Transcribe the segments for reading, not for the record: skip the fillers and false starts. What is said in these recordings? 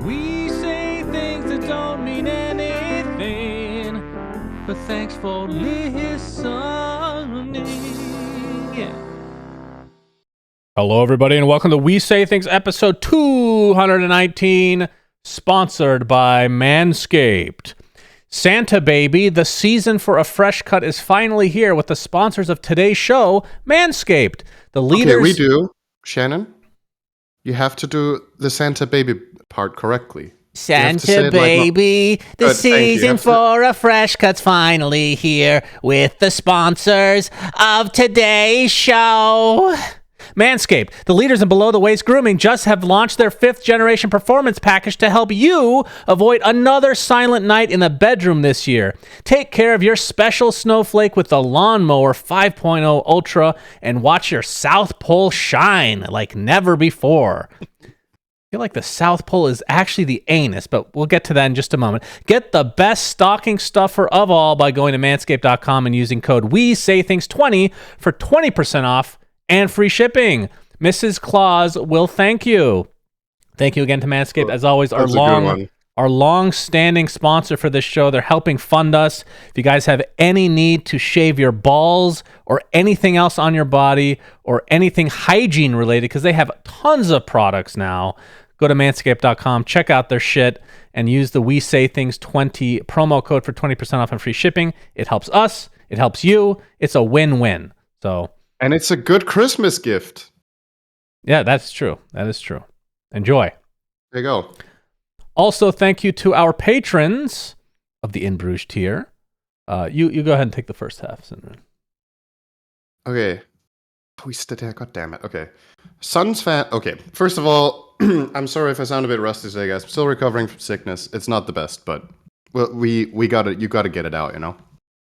We say things that don't mean anything, but thanks for listening. Yeah. Hello, everybody, and welcome to We Say Things, episode 219, sponsored by Manscaped. Santa Baby, the season for a fresh cut is finally here with the sponsors of today's show, Manscaped. The leaders... Okay, redo. Shannon, you have to do the Santa Baby part correctly. Santa Baby, the season for a fresh cut's finally here with the sponsors of today's show. Manscaped, the leaders in below-the-waist grooming, just have launched their 5th-generation performance package to help you avoid another silent night in the bedroom this year. Take care of your special snowflake with the Lawnmower 5.0 Ultra and watch your South Pole shine like never before. I feel like the South Pole is actually the anus, but we'll get to that in just a moment. Get the best stocking stuffer of all by going to manscaped.com and using code WeSayThings20 for 20% off and free shipping. Mrs. Claus will thank you. Thank you again to Manscaped. As always, our long-standing sponsor for this show. They're helping fund us. If you guys have any need to shave your balls or anything else on your body or anything hygiene related, because they have tons of products now, go to manscaped.com, check out their shit, and use the We Say Things 20 promo code for 20% off and free shipping. It helps us. It helps you. It's a win-win. And it's a good Christmas gift. Yeah, that's true. That is true. Enjoy. There you go. Also, thank you to our patrons of the In Bruges tier. You go ahead and take the first half, Cinder. Okay. We stood there. God damn it. Okay. Suns fan. Okay. First of all, I'm sorry if I sound a bit rusty today, guys. I'm still recovering from sickness. It's not the best, but you gotta get it out, you know?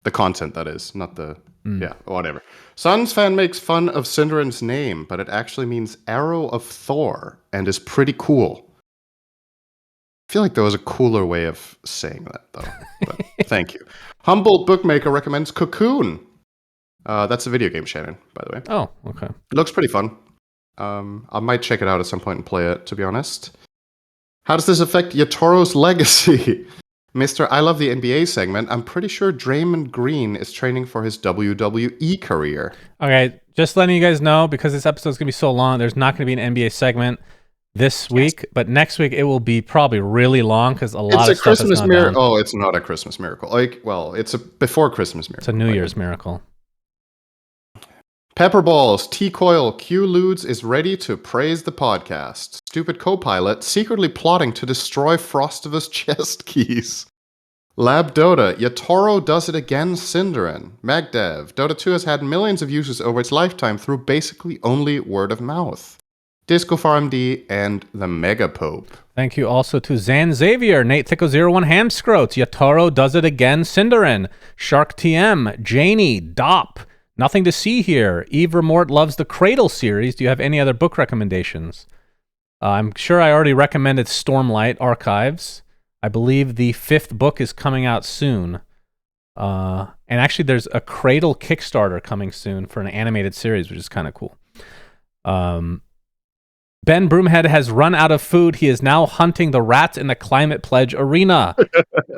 The content, that is, not the... Yeah, whatever. Suns fan makes fun of Syndaren's name, but it actually means Arrow of Thor and is pretty cool. I feel like there was a cooler way of saying that, though. But thank you. Humboldt Bookmaker recommends Cocoon. That's a video game, Shannon, by the way. Oh, okay. It looks pretty fun. I might check it out at some point and play it, to be honest. How does this affect Yatoro's legacy? Mr. I Love the NBA segment, I'm pretty sure Draymond Green is training for his WWE career. Okay, just letting you guys know, because this episode's going to be so long, there's not going to be an NBA segment this week, but next week it will be probably really long because a lot of stuff is not done. Oh, it's not a Christmas miracle. It's a before Christmas miracle. It's a New Year's miracle. Pepperballs, T-Coil, Q-Ludes is ready to praise the podcast. Stupid co-pilot secretly plotting to destroy Frostivus chest keys. Lab Dota, Yatoro does it again, Synderen. Magdev, Dota 2 has had millions of users over its lifetime through basically only word of mouth. Disco Farm D and the Mega Pope. Thank you also to Zan Xavier, Nate Thicko01 Hamscroats, Yatoro does it again, Synderen. Shark TM, Janie, Dop. Nothing to see here. Eve Remort loves the Cradle series. Do you have any other book recommendations? I'm sure I already recommended Stormlight Archives. I believe the 5th book is coming out soon. And actually, there's a Cradle Kickstarter coming soon for an animated series, which is kind of cool. Ben Broomhead has run out of food. He is now hunting the rats in the Climate Pledge arena.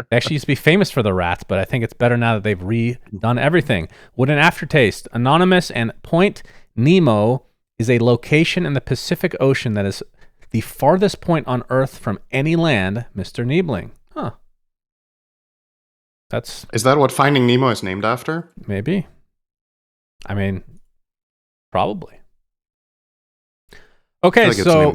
They actually used to be famous for the rats, but I think it's better now that they've redone everything. What an aftertaste. Anonymous and Point Nemo is a location in the Pacific Ocean that is the farthest point on Earth from any land, Mr. Niebling. Huh. Is that what Finding Nemo is named after? Maybe. I mean, probably. Okay, so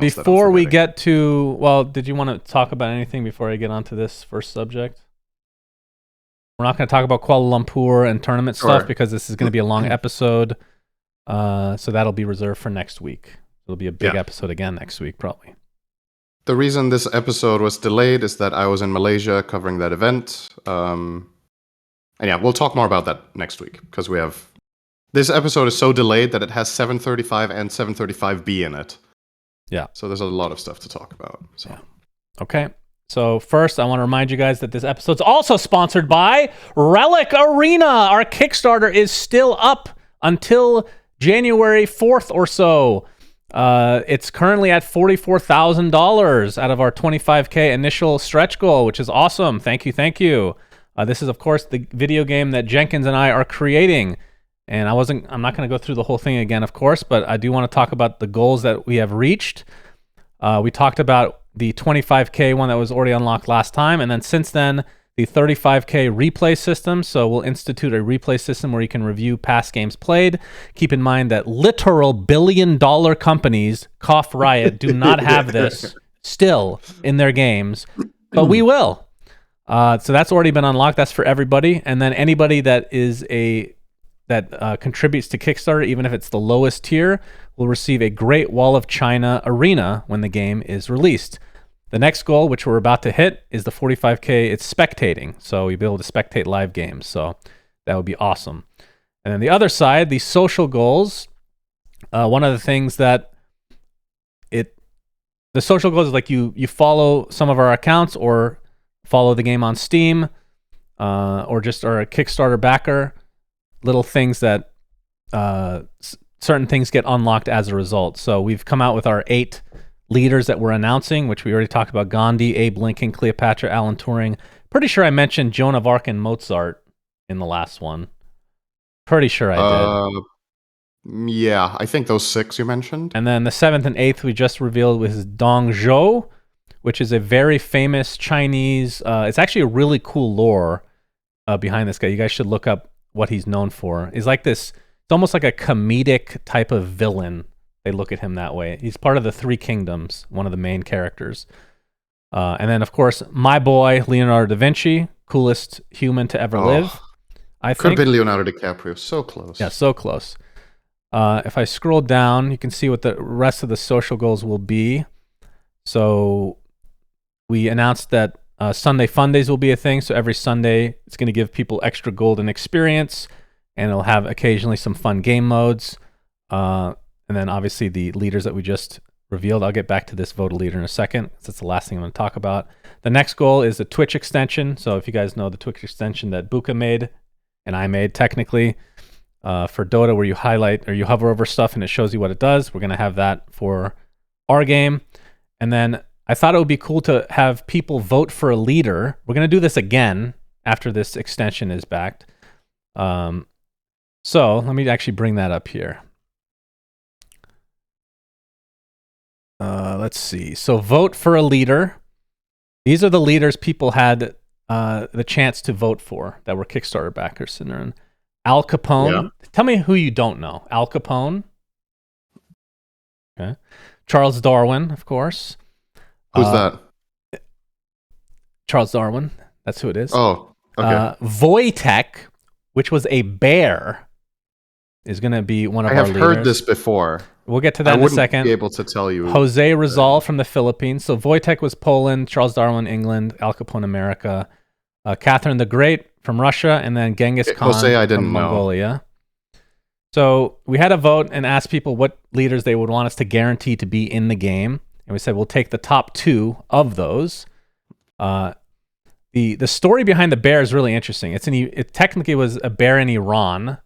before we get to, well, did you want to talk about anything before I get onto this first subject? We're not going to talk about Kuala Lumpur and tournament stuff because this is going to be a long episode. So that'll be reserved for next week. It'll be a big episode again next week, probably. The reason this episode was delayed is that I was in Malaysia covering that event. And yeah, we'll talk more about that next week because we have... This episode is so delayed that it has 735 and 735B in it. Yeah. So there's a lot of stuff to talk about. So. Yeah. Okay. So first, I want to remind you guys that this episode's also sponsored by Relic Arena. Our Kickstarter is still up until January 4th or so. It's currently at $44,000 out of our 25K initial stretch goal, which is awesome. Thank you. This is, of course, the video game that Jenkins and I are creating. And I'm not going to go through the whole thing again, of course, but I do want to talk about the goals that we have reached. We talked about the 25K one that was already unlocked last time. And then since then, the 35K replay system. So we'll institute a replay system where you can review past games played. Keep in mind that literal billion-dollar companies, Cough Riot, do not have this still in their games, but we will. So that's already been unlocked. That's for everybody. And then anybody that contributes to Kickstarter, even if it's the lowest tier, will receive a Great Wall of China arena when the game is released. The next goal, which we're about to hit, is the 45K. It's spectating, so you'll be able to spectate live games. So that would be awesome. And then the other side, the social goals. One of the things that the social goals is like you follow some of our accounts or follow the game on Steam, or just are a Kickstarter backer. Little things that certain things get unlocked as a result. So we've come out with our 8 leaders that we're announcing, which we already talked about: Gandhi, Abe Lincoln, Cleopatra, Alan Turing. Pretty sure I mentioned Joan of Arc and Mozart in the last one. Pretty sure I did. Yeah, I think those 6 you mentioned. And then the 7th and 8th we just revealed was Dong Zhou, which is a very famous Chinese. It's actually a really cool lore behind this guy. You guys should look up what he's known for. He's like this. It's almost like a comedic type of villain. They look at him that way. He's part of the 3 Kingdoms, one of the main characters. And then, of course, my boy, Leonardo da Vinci, coolest human to ever live. I could think. have been Leonardo DiCaprio. So close. Yeah, so close. If I scroll down, you can see what the rest of the social goals will be. So we announced that Sunday Fun Days will be a thing. So every Sunday, it's going to give people extra golden experience, and it'll have occasionally some fun game modes. And then obviously the leaders that we just revealed. I'll get back to this vote a leader in a second. That's the last thing I'm going to talk about. The next goal is the Twitch extension. So if you guys know the Twitch extension that Buka made and I made technically for Dota, where you highlight or you hover over stuff and it shows you what it does, we're going to have that for our game. And then I thought it would be cool to have people vote for a leader. We're going to do this again after this extension is backed. So let me actually bring that up here. Let's see. So vote for a leader. These are the leaders people had the chance to vote for that were Kickstarter backers. And Al Capone. Yeah. Tell me who you don't know. Al Capone. Okay. Charles Darwin, of course. Who's that? Charles Darwin. That's who it is. Oh, okay. Wojtek, which was a bear, is going to be one of our leaders. I have heard this before. We'll get to that in a second. I wouldn't be able to tell you. Jose Rizal from the Philippines. So Wojtek was Poland, Charles Darwin, England, Al Capone, America, Catherine the Great from Russia, and then Genghis Khan from Mongolia. So we had a vote and asked people what leaders they would want us to guarantee to be in the game. And we said we'll take the top 2 of those. The story behind the bear is really interesting. It technically was a bear in Iran,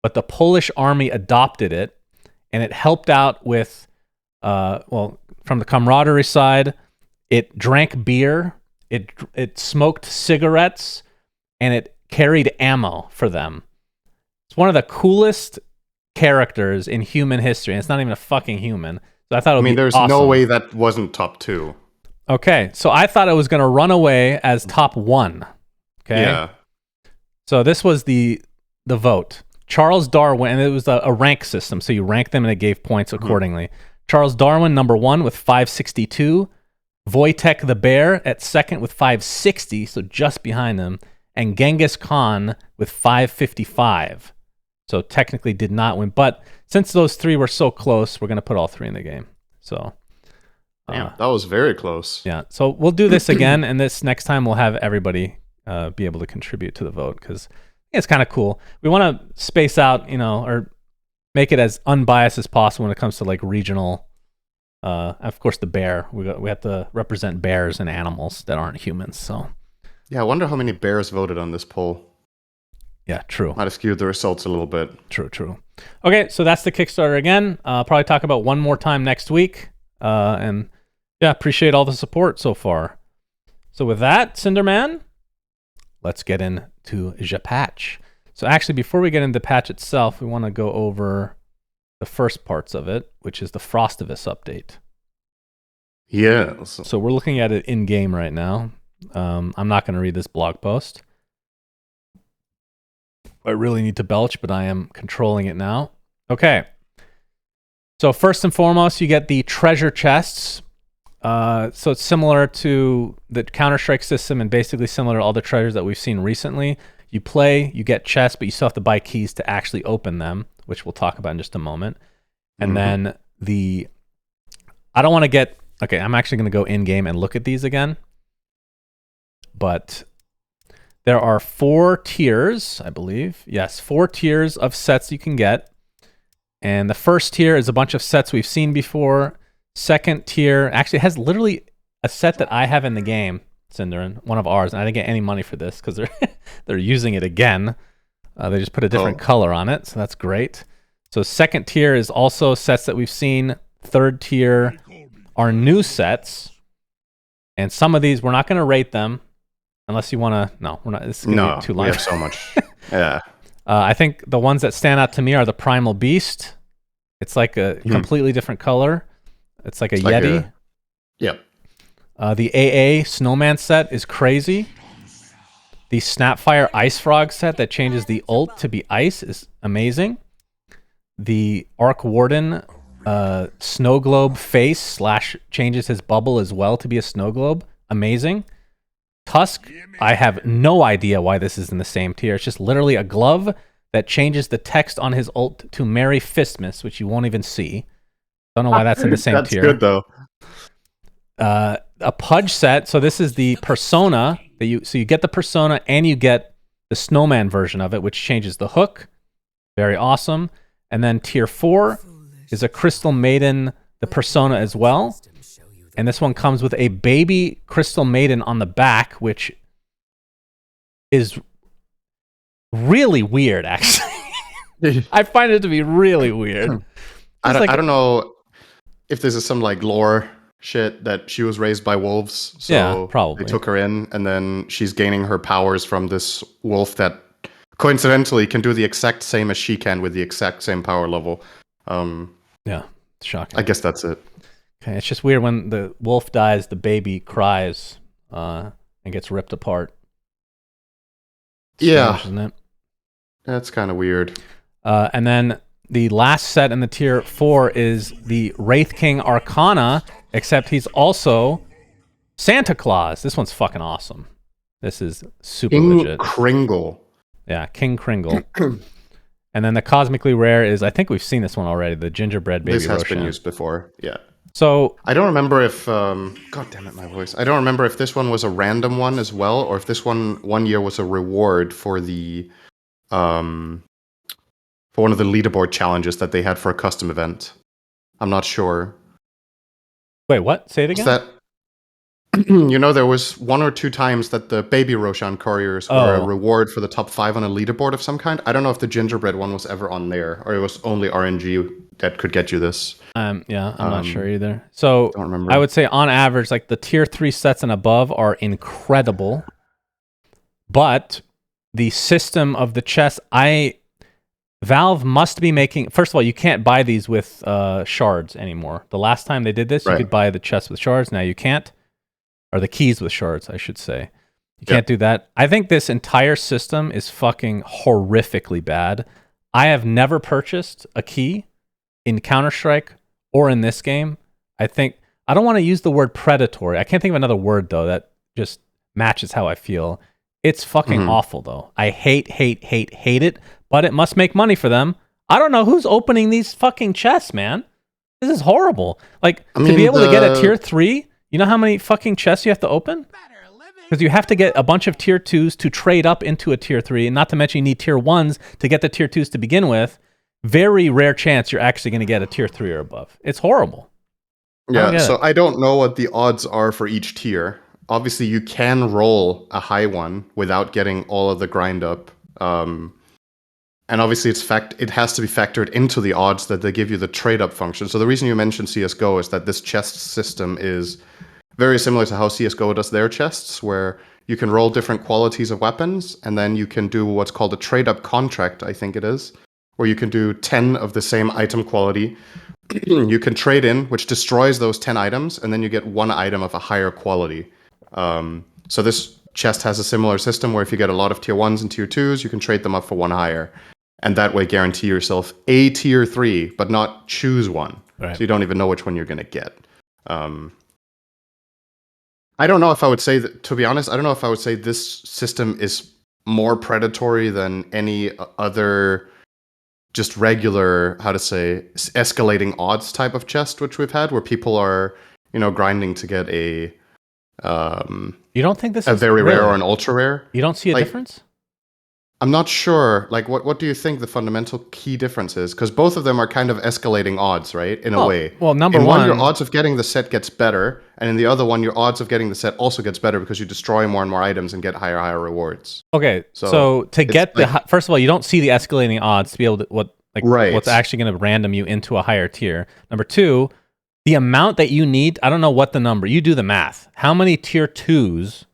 but the Polish army adopted it. And it helped out with, from the camaraderie side, it drank beer, it smoked cigarettes, and it carried ammo for them. It's one of the coolest characters in human history, and it's not even a fucking human. So I thought it would be there's awesome. No way that wasn't top 2. Okay, so I thought it was going to run away as top 1. Okay? Yeah. So this was the vote. Charles Darwin, and it was a rank system, so you rank them and it gave points accordingly. Charles Darwin, number 1 with 562. Wojtek the Bear at second with 560, so just behind him. And Genghis Khan with 555. So technically did not win. But since those 3 were so close, we're going to put all 3 in the game. So damn, that was very close. Yeah, so we'll do this again, and this next time we'll have everybody be able to contribute to the vote, because it's kind of cool. We want to space out, or make it as unbiased as possible when it comes to like regional. Of course, the bear. We have to represent bears and animals that aren't humans. So, yeah, I wonder how many bears voted on this poll. Yeah, true. Might have skewed the results a little bit. True. Okay, so that's the Kickstarter again. Probably talk about one more time next week. And yeah, appreciate all the support so far. So with that, Cinderman, let's get into the patch. So actually, before we get into the patch itself, we want to go over the first parts of it, which is the Frostivus update. Yes. So we're looking at it in-game right now. I'm not going to read this blog post. I really need to belch, but I am controlling it now. Okay. So first and foremost, you get the treasure chests. So it's similar to the Counter-Strike system and basically similar to all the treasures that we've seen recently. You play, you get chests, but you still have to buy keys to actually open them, which we'll talk about in just a moment. And then I don't want to get... Okay, I'm actually going to go in-game and look at these again. But... there are 4 tiers, I believe. Yes, 4 tiers of sets you can get. And the first tier is a bunch of sets we've seen before. Second tier actually has literally a set that I have in the game, Cinderin, one of ours. And I didn't get any money for this because they're using it again. They just put a different color on it, so that's great. So second tier is also sets that we've seen. Third tier are new sets. And some of these, we're not going to rate them. Unless you want to... No, we're not. This is going to be too long. We have so much. Yeah. I think the ones that stand out to me are the Primal Beast. It's like a completely different color. It's like a Yeti. Yep. The AA Snowman set is crazy. The Snapfire Ice Frog set that changes the ult to be ice is amazing. The Arc Warden Snow Globe face / changes his bubble as well to be a snow globe. Amazing. Tusk, I have no idea why this is in the same tier. It's just literally a glove that changes the text on his ult to Merry Fistmas, which you won't even see. Don't know why that's in the same tier. That's good, though. A Pudge set. So this is the Persona. So you get the Persona and you get the Snowman version of it, which changes the hook. Very awesome. And then tier 4 is a Crystal Maiden, the Persona as well. And this one comes with a baby Crystal Maiden on the back, which is really weird, actually. I find it to be really weird. I don't know if this is some like lore shit that she was raised by wolves. So yeah, probably. They took her in, and then she's gaining her powers from this wolf that coincidentally can do the exact same as she can with the exact same power level. Yeah, shocking. I guess that's it. Okay, it's just weird when the wolf dies, the baby cries and gets ripped apart. Yeah. Strange, isn't it? That's kind of weird. And then the last set in the tier 4 is the Wraith King Arcana, except he's also Santa Claus. This one's fucking awesome. This is super legit. Kringle. Yeah, King Kringle. And then the Cosmically Rare is, I think we've seen this one already, the Gingerbread Baby Roshan. This has been used before, yeah. So I don't remember if God damn it, my voice. I don't remember if this one was a random one as well, or if this one year was a reward for the for one of the leaderboard challenges that they had for a custom event. I'm not sure. Wait, what? Say it again. That there was 1 or 2 times that the Baby Roshan couriers were a reward for the top 5 on a leaderboard of some kind. I don't know if the gingerbread one was ever on there, or it was only RNG that could get you this. Yeah, I'm not sure either. So don't remember. I would say on average, like the tier 3 sets and above are incredible, but the system of the chest, Valve must be making. First of all, you can't buy these with shards anymore. The last time they did this, you could buy the chest with shards. Now you can't, or the keys with shards, I should say. You can't do that. I think this entire system is fucking horrifically bad. I have never purchased a key in Counter-Strike or in this game. I don't want to use the word predatory. I can't think of another word, though, that just matches how I feel. It's fucking awful, though. I hate it, but it must make money for them. I don't know who's opening these fucking chests, man. This is horrible. Like, to be able to get a tier 3, you know how many fucking chests you have to open? Because you have to get a bunch of tier 2s to trade up into a tier 3, and not to mention you need tier 1s to get the tier 2s to begin with. Very rare chance you're actually going to get a tier 3 or above. It's horrible. Yeah, so I don't know what the odds are for each tier. Obviously, you can roll a high one without getting all of the grind up And obviously, it has to be factored into the odds that they give you the trade-up function. So the reason you mentioned CSGO is that this chest system is very similar to how CSGO does their chests, where you can roll different qualities of weapons, and then you can do what's called a trade-up contract, I think it is, where you can do 10 of the same item quality. You can trade in, which destroys those 10 items, and then you get one item of a higher quality. So this chest has a similar system where if you get a lot of tier 1s and tier 2s, you can trade them up for one higher. And that way guarantee yourself a tier 3, but not choose one. Right. So you don't even know which one you're going to get. I don't know if I would say that, to be honest, I don't know if I would say this system is more predatory than any other just regular, how to say, escalating odds type of chest, which we've had, where people are, grinding to get a... you don't think this is a very really rare or an ultra rare? You don't see a difference? I'm not sure. Like, what do you think the fundamental key difference is? Because both of them are kind of escalating odds, right? In a way. Well, in one, your odds of getting the set gets better, and in the other one, your odds of getting the set also gets better because you destroy more and more items and get higher rewards. Okay, so to get first of all, you don't see the escalating odds to be able to what's actually going to random you into a higher tier. Number two, the amount that you need. I don't know what the number. You do the math. How many tier 2s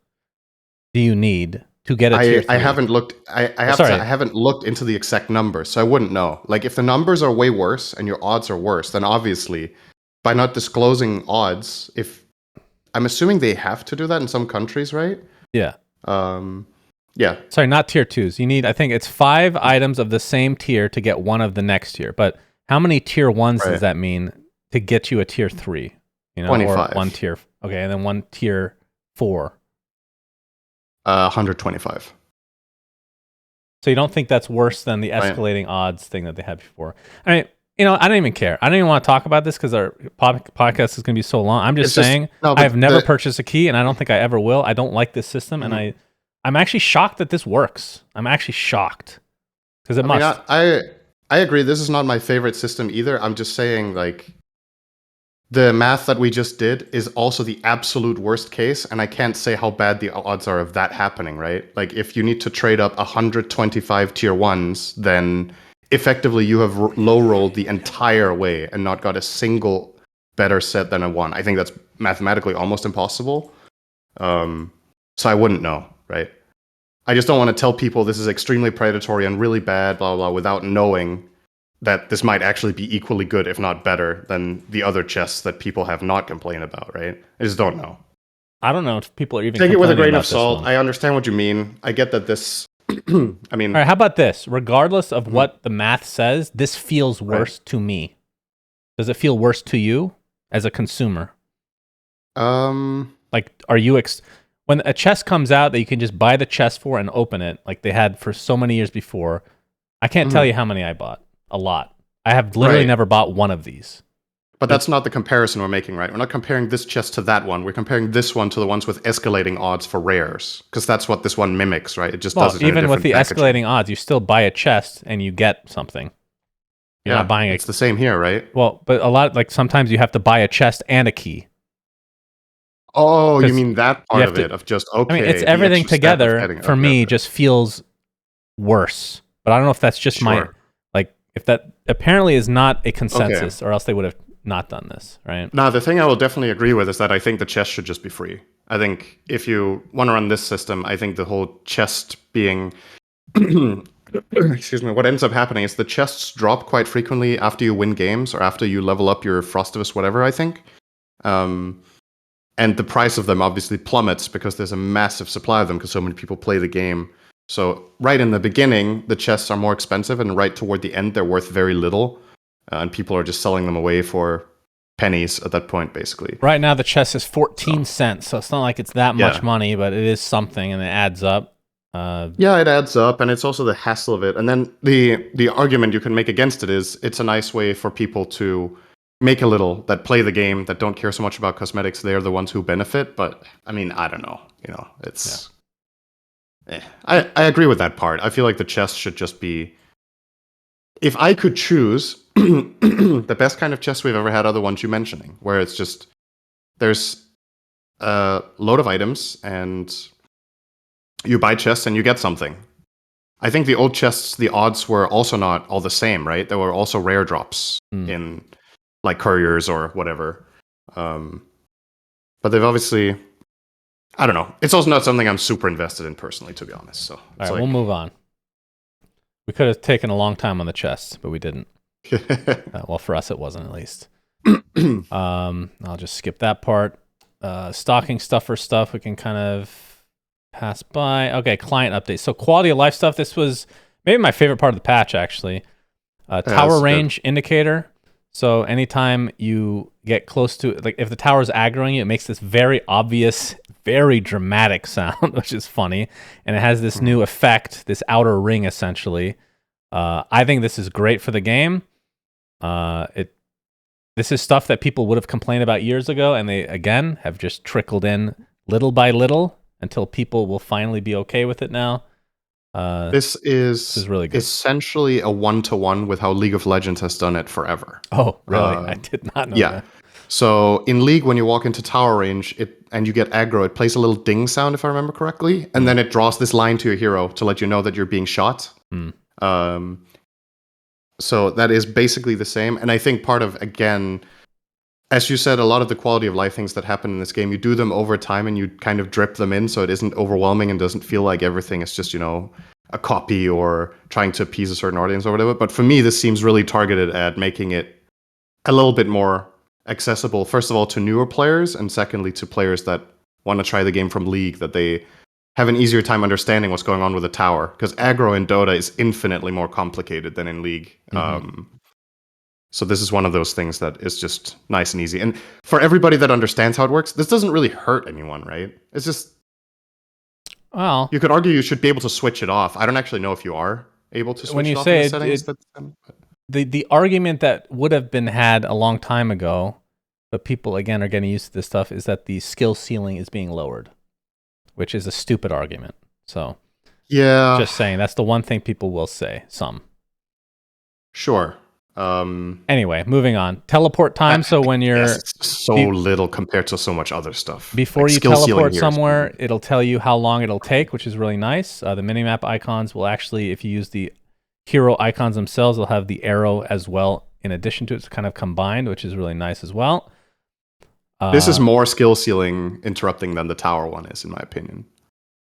do you need to get a tier 3? I haven't looked. I haven't looked into the exact numbers, so I wouldn't know. Like, if the numbers are way worse and your odds are worse, then obviously, by not disclosing odds, I'm assuming they have to do that in some countries, right? Yeah. Yeah. Sorry, not tier 2s. You need, I think it's 5 items of the same tier to get one of the next tier. But how many tier 1s does that mean to get you a tier 3? 25. Or one tier. Okay, and then one tier 4. 125. So you don't think that's worse than the escalating odds thing that they had before? I mean, I don't even care. I don't even want to talk about this because our podcast is going to be so long. I'm just saying I've never purchased a key, and I don't think I ever will. I don't like this system, and I'm actually shocked that this works. I'm actually shocked because it must. I agree. This is not my favorite system either. I'm just saying, like, the math that we just did is also the absolute worst case, and I can't say how bad the odds are of that happening, right? Like, if you need to trade up 125 tier 1s, then effectively you have low-rolled the entire way and not got a single better set than a 1. I think that's mathematically almost impossible. So I wouldn't know, right? I just don't want to tell people this is extremely predatory and really bad, blah, blah, blah, without knowing that this might actually be equally good, if not better, than the other chests that people have not complained about, right? I just don't know. I don't know if people are even take it with a grain of salt. I understand what you mean. I get that this... I mean... All right, how about this? Regardless of what the math says, this feels worse to me. Does it feel worse to you as a consumer? Like, are you... when a chest comes out that you can just buy the chest for and open it, like they had for so many years before, I can't tell you how many I bought. A lot. I have literally never bought one of these. But that's not the comparison we're making, right? We're not comparing this chest to that one. We're comparing this one to the ones with escalating odds for rares, because that's what this one mimics, right? It just does it in even with the packaging. Escalating odds, you still buy a chest and you get something. You're not buying it's the same here, right? Well, but sometimes you have to buy a chest and a key. Oh, you mean that part of it, of just, okay. I mean, it's everything together, for me, just feels worse. But I don't know if that's just if that apparently is not a consensus, or else they would have not done this, right? No, the thing I will definitely agree with is that I think the chest should just be free. I think if you want to run this system, I think the whole chest being... excuse me, what ends up happening is the chests drop quite frequently after you win games, or after you level up your Frostivus, whatever, I think. And the price of them obviously plummets because there's a massive supply of them because so many people play the game. So right in the beginning, the chests are more expensive, and right toward the end, they're worth very little. And people are just selling them away for pennies at that point, basically. Right now, the chest is 14 cents, so it's not like it's that much money, but it is something, and it adds up. Yeah, it adds up, and it's also the hassle of it. And then the argument you can make against it is it's a nice way for people to make a little, that play the game, that don't care so much about cosmetics. They're the ones who benefit. But I mean, I don't know. It's... I agree with that part. I feel like the chest should just be... If I could choose, the best kind of chest we've ever had are the ones you're mentioning, where it's just... There's a load of items, and you buy chests and you get something. I think the old chests, the odds were also not all the same, right? There were also rare drops in like couriers or whatever. But they've obviously, I don't know. It's also not something I'm super invested in personally, to be honest. So all right, we'll move on. We could have taken a long time on the chests, but we didn't. Well, for us, it wasn't at least. I'll just skip that part. Stocking stuffer stuff we can kind of pass by. Okay, client updates. So quality of life stuff. This was maybe my favorite part of the patch, actually. Tower range indicator. So anytime you get close to, like if the tower's aggroing you, it makes this very obvious, very dramatic sound, which is funny. And it has this new effect, this outer ring, essentially. I think this is great for the game. This is stuff that people would have complained about years ago, and they, again, have just trickled in little by little until people will finally be okay with it now. This is really good. Essentially a one-to-one with how League of Legends has done it forever. Oh, really? I did not know that. So in League, when you walk into tower range and you get aggro, it plays a little ding sound, if I remember correctly, and then it draws this line to your hero to let you know that you're being shot. So that is basically the same. And I think part of, again, as you said, a lot of the quality of life things that happen in this game, you do them over time and you kind of drip them in so it isn't overwhelming and doesn't feel like everything is just, a copy or trying to appease a certain audience or whatever. But for me, this seems really targeted at making it a little bit more accessible, first of all, to newer players, and secondly, to players that want to try the game from League, that they have an easier time understanding what's going on with the tower. Because aggro in Dota is infinitely more complicated than in League. So this is one of those things that is just nice and easy. And for everybody that understands how it works, this doesn't really hurt anyone, right? It's just... Well, you could argue you should be able to switch it off. I don't actually know if you are able to switch when you it off say in the settings. the argument that would have been had a long time ago, but people, again, are getting used to this stuff, is that the skill ceiling is being lowered, which is a stupid argument. So, yeah, just saying, that's the one thing people will say, some. Sure. Anyway, moving on. Teleport time. So when you're it's so little compared to so much other stuff. Before you teleport somewhere, it'll tell you how long it'll take, which is really nice. The minimap icons will actually, if you use the hero icons themselves, they'll have the arrow as well in addition to it. It's kind of combined, which is really nice as well. This is more skill ceiling interrupting than the tower one is, in my opinion.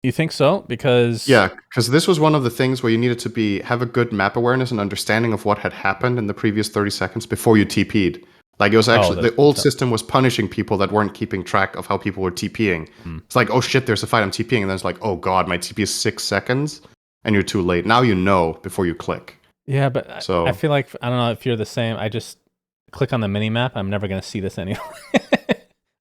You think so? Because this was one of the things where you needed to have a good map awareness and understanding of what had happened in the previous 30 seconds before you TP'd. Like, it was actually the old system was punishing people that weren't keeping track of how people were TPing. It's like, oh shit, there's a fight, I'm TPing, and then it's like, oh god, my TP is 6 seconds, and you're too late. Now you know before you click. Yeah, but I feel like, I don't know if you're the same. I just click on the mini map. I'm never going to see this anyway.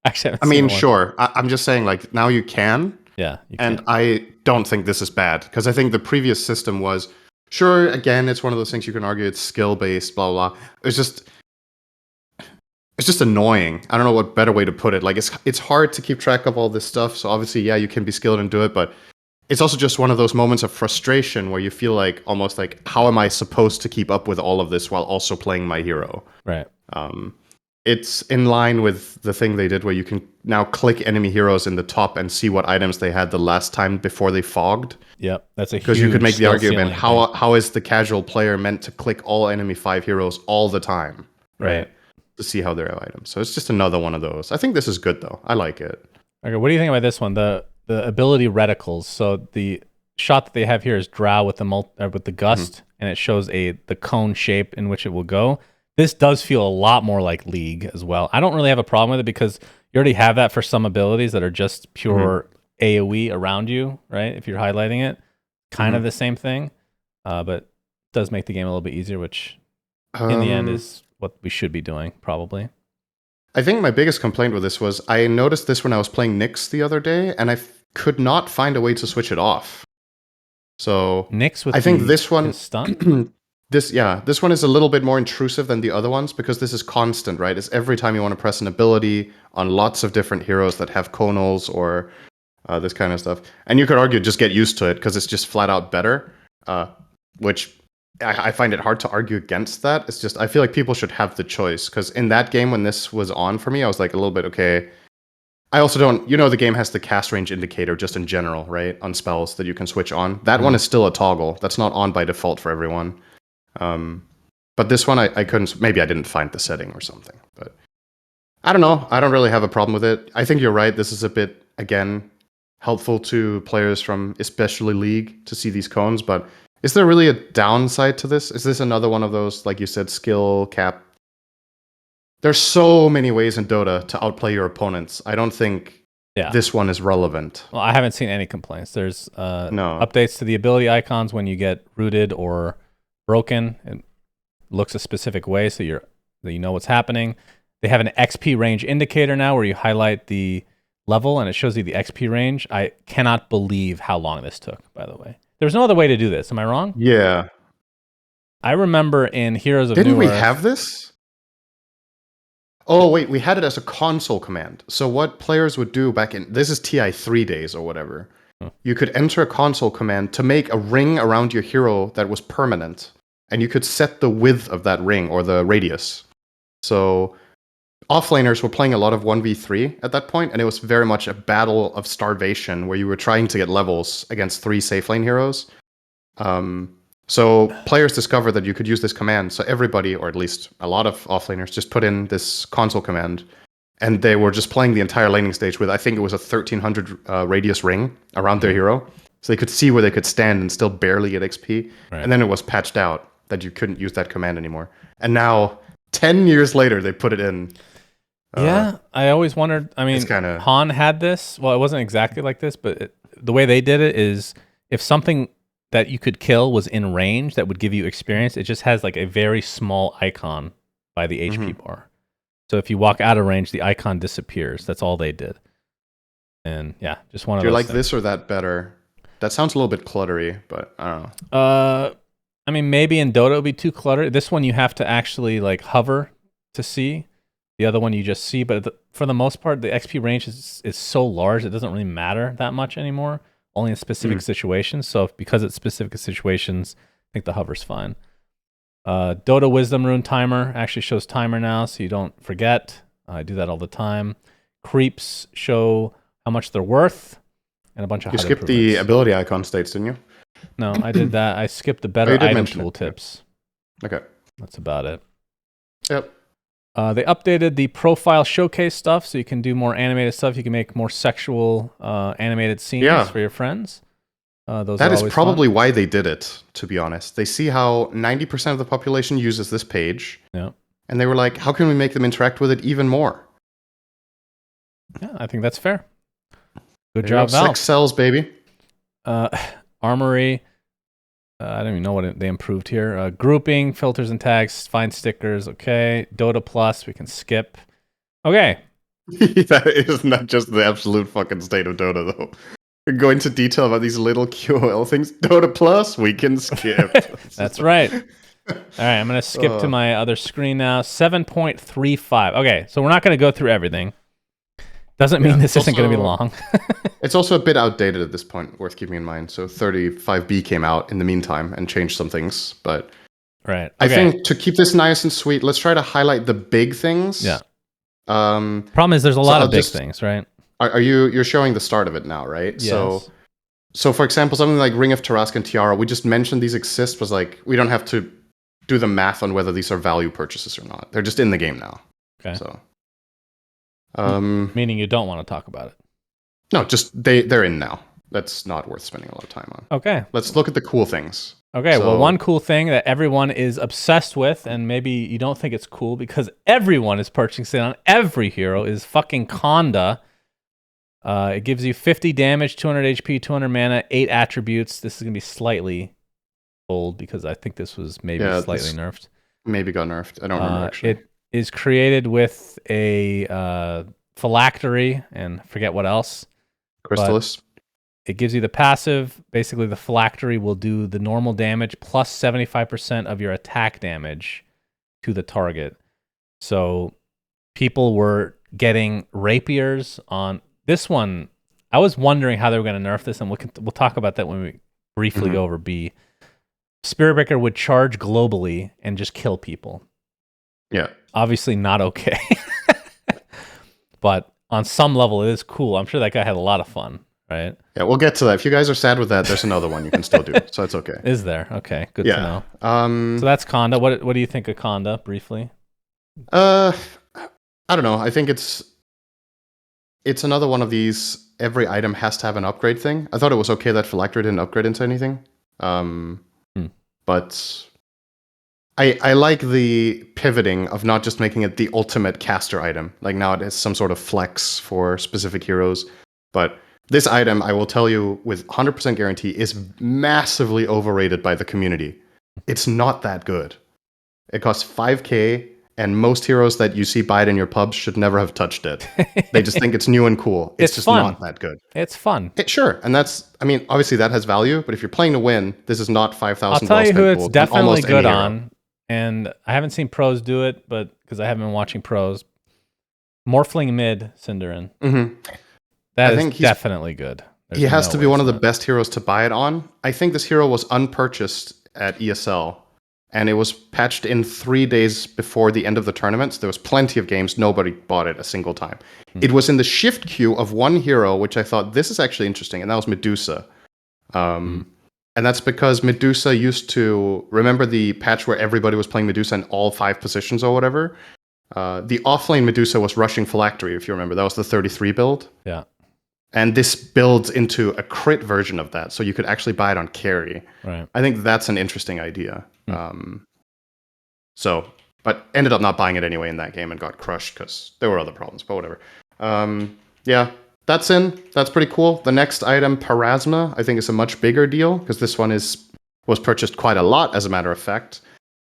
Actually, I mean, sure. I'm just saying, like, now you can. Yeah, and I don't think this is bad, because I think the previous system was, sure, again, it's one of those things you can argue it's skill-based, blah, blah, blah. It's just annoying. I don't know what better way to put it. Like, it's hard to keep track of all this stuff, so obviously, yeah, you can be skilled and do it, but it's also just one of those moments of frustration where you feel like, almost like, how am I supposed to keep up with all of this while also playing my hero? Right. It's in line with the thing they did where you can now click enemy heroes in the top and see what items they had the last time before they fogged. Yep, that's a huge... Because you could make the argument, how is the casual player meant to click all enemy 5 heroes all the time? Right. To see how they're items. So it's just another one of those. I think this is good, though. I like it. Okay, what do you think about this one? The ability reticles. So the shot that they have here is Drow with the gust, and it shows the cone shape in which it will go. This does feel a lot more like League as well. I don't really have a problem with it because you already have that for some abilities that are just pure AoE around you, right? If you're highlighting it, kind of the same thing, but it does make the game a little bit easier, which in the end is what we should be doing, probably. I think my biggest complaint with this was I noticed this when I was playing Nyx the other day, and I could not find a way to switch it off. So Nyx with I think this one stunt. This one is a little bit more intrusive than the other ones because this is constant, right? It's every time you want to press an ability on lots of different heroes that have conals or this kind of stuff. And you could argue just get used to it because it's just flat out better, which I find it hard to argue against that. It's just, I feel like people should have the choice because in that game when this was on for me, I was like a little bit, okay, I also don't, the game has the cast range indicator just in general, right? On spells that you can switch on. That one is still a toggle. That's not on by default for everyone. But this one I couldn't, maybe I didn't find the setting or something. But I don't know. I don't really have a problem with it. I think you're right. This is a bit, again, helpful to players from especially League to see these cones. But is there really a downside to this? Is this another one of those, like you said, skill cap? There's so many ways in Dota to outplay your opponents. I don't think this one is relevant. Well, I haven't seen any complaints. There's no updates to the ability icons when you get rooted or broken. It looks a specific way so you know what's happening. They have an XP range indicator now where you highlight the level and it shows you the XP range. I cannot believe how long this took, by the way. There's no other way to do this. Am I wrong? Yeah. I remember in Heroes of New Earth... Didn't we have this? Oh, wait, we had it as a console command. So what players would do back in... This is TI 3 days or whatever. You could enter a console command to make a ring around your hero that was permanent. And you could set the width of that ring or the radius. So offlaners were playing a lot of 1v3 at that point, and it was very much a battle of starvation where you were trying to get levels against 3 safe lane heroes. So players discovered that you could use this command. So everybody, or at least a lot of offlaners, just put in this console command. And they were just playing the entire laning stage with, I think it was a 1300 radius ring around their hero. So they could see where they could stand and still barely get XP. Right. And then it was patched out that you couldn't use that command anymore. And now, 10 years later, they put it in. Yeah, I always wondered. I mean, Han had this. Well, it wasn't exactly like this, but the way they did it is if something that you could kill was in range that would give you experience, it just has like a very small icon by the HP bar. So if you walk out of range, the icon disappears. That's all they did. And yeah, just one of those. Do you like things. this or that better? That sounds a little bit cluttery, but I don't know. I mean, maybe in Dota it would be too cluttered. This one you have to actually like hover to see. The other one you just see. But for the most part, the XP range is so large it doesn't really matter that much anymore. Only in specific situations. So because it's specific situations, I think the hover's fine. Dota Wisdom Rune Timer actually shows timer now, so you don't forget. I do that all the time. Creeps show how much they're worth, and a bunch of. You skipped the ability icon states, didn't you? No, I did that. I skipped the better item tooltips. Okay, that's about it. Yep. They updated the profile showcase stuff, so you can do more animated stuff. You can make more sexual animated scenes for your friends. That is probably why they did it, to be honest. They see how 90% of the population uses this page. Yeah. And they were like, how can we make them interact with it even more? Yeah, I think that's fair. Good job, Valve. Sex sells, baby. Armory. I don't even know what they improved here. Grouping, filters and tags, find stickers. Okay. Dota Plus, we can skip. Okay. That is not just the absolute fucking state of Dota, though. Go into detail about these little QOL things. Dota Plus, we can skip. That's right. All right, I'm going to skip to my other screen now. 7.35. Okay, so we're not going to go through everything. Doesn't mean this isn't going to be long. It's also a bit outdated at this point, worth keeping in mind. So 35B came out in the meantime and changed some things. But right. I think to keep this nice and sweet, let's try to highlight the big things. Yeah. Problem is there's a lot of big things, right? You're showing the start of it now, right? Yes. So for example, something like Ring of Tarrasque and Tiara, we just mentioned these exist, was like, we don't have to do the math on whether these are value purchases or not. They're just in the game now. Okay. So, meaning you don't want to talk about it. No, just they're in now. That's not worth spending a lot of time on. Okay. Let's look at the cool things. Okay, well, one cool thing that everyone is obsessed with, and maybe you don't think it's cool because everyone is purchasing it on every hero, is fucking Conda. It gives you 50 damage, 200 HP, 200 mana, 8 attributes. This is going to be slightly old because I think this was maybe slightly nerfed. Maybe got nerfed. I don't remember actually. It is created with a phylactery and forget what else. Crystallis. It gives you the passive. Basically, the phylactery will do the normal damage plus 75% of your attack damage to the target. So people were getting rapiers on this one. I was wondering how they were going to nerf this, and we'll talk about that when we briefly go over B. Spiritbreaker would charge globally and just kill people. Yeah. Obviously not okay. But on some level, it is cool. I'm sure that guy had a lot of fun, right? Yeah, we'll get to that. If you guys are sad with that, there's another one you can still do, so it's okay. Is there? Okay, good to know. So that's Conda. What do you think of Conda, briefly? I don't know. I think it's another one of these every item has to have an upgrade thing. I thought it was okay that Phylactery didn't upgrade into anything. But I like the pivoting of not just making it the ultimate caster item. Like now it has some sort of flex for specific heroes. But this item, I will tell you with 100% guarantee, is massively overrated by the community. It's not that good. It costs 5k, and most heroes that you see buy it in your pubs should never have touched it. They just think it's new and cool. It's just fun. not that good. It's fun. Sure, and obviously that has value, but if you're playing to win, this is not 5,000. I'll tell you who it's definitely good on, and I haven't seen pros do it, but because I haven't been watching pros. Morphling mid, Cinderin. Mm-hmm. That is definitely good. He has to be one of the best heroes to buy it on. I think this hero was unpurchased at ESL, and it was patched in 3 days before the end of the tournament. So there was plenty of games. Nobody bought it a single time. It was in the shift queue of one hero, which I thought, this is actually interesting, and that was Medusa. And that's because Medusa used to... Remember the patch where everybody was playing Medusa in all 5 positions or whatever? The offlane Medusa was rushing Phylactery, if you remember. That was the 33 build. Yeah. And this builds into a crit version of that, so you could actually buy it on carry. Right. I think that's an interesting idea. But ended up not buying it anyway in that game and got crushed because there were other problems, but whatever. Yeah, that's in. That's pretty cool. The next item, Parasma, I think is a much bigger deal because this one was purchased quite a lot, as a matter of fact.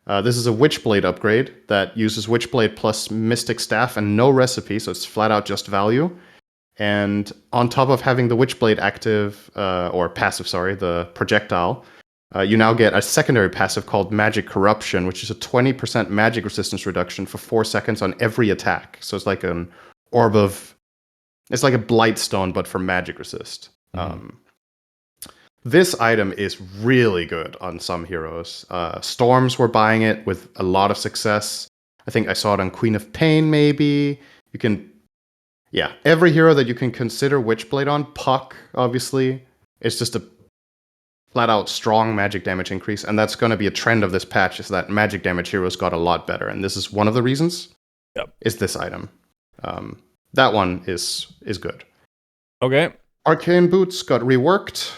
This is a Witchblade upgrade that uses Witchblade plus Mystic Staff and no recipe, so it's flat out just value. And on top of having the Witchblade active, or passive, sorry, the projectile, you now get a secondary passive called Magic Corruption, which is a 20% magic resistance reduction for 4 seconds on every attack. So it's like an orb of... It's like a Blightstone, but for magic resist. This item is really good on some heroes. Storms were buying it with a lot of success. I think I saw it on Queen of Pain, maybe. You can... Yeah, every hero that you can consider Witchblade on, Puck, obviously, it's just a flat-out strong magic damage increase, and that's going to be a trend of this patch, is that magic damage heroes got a lot better, and this is one of the reasons, is this item. That one is good. Okay. Arcane Boots got reworked.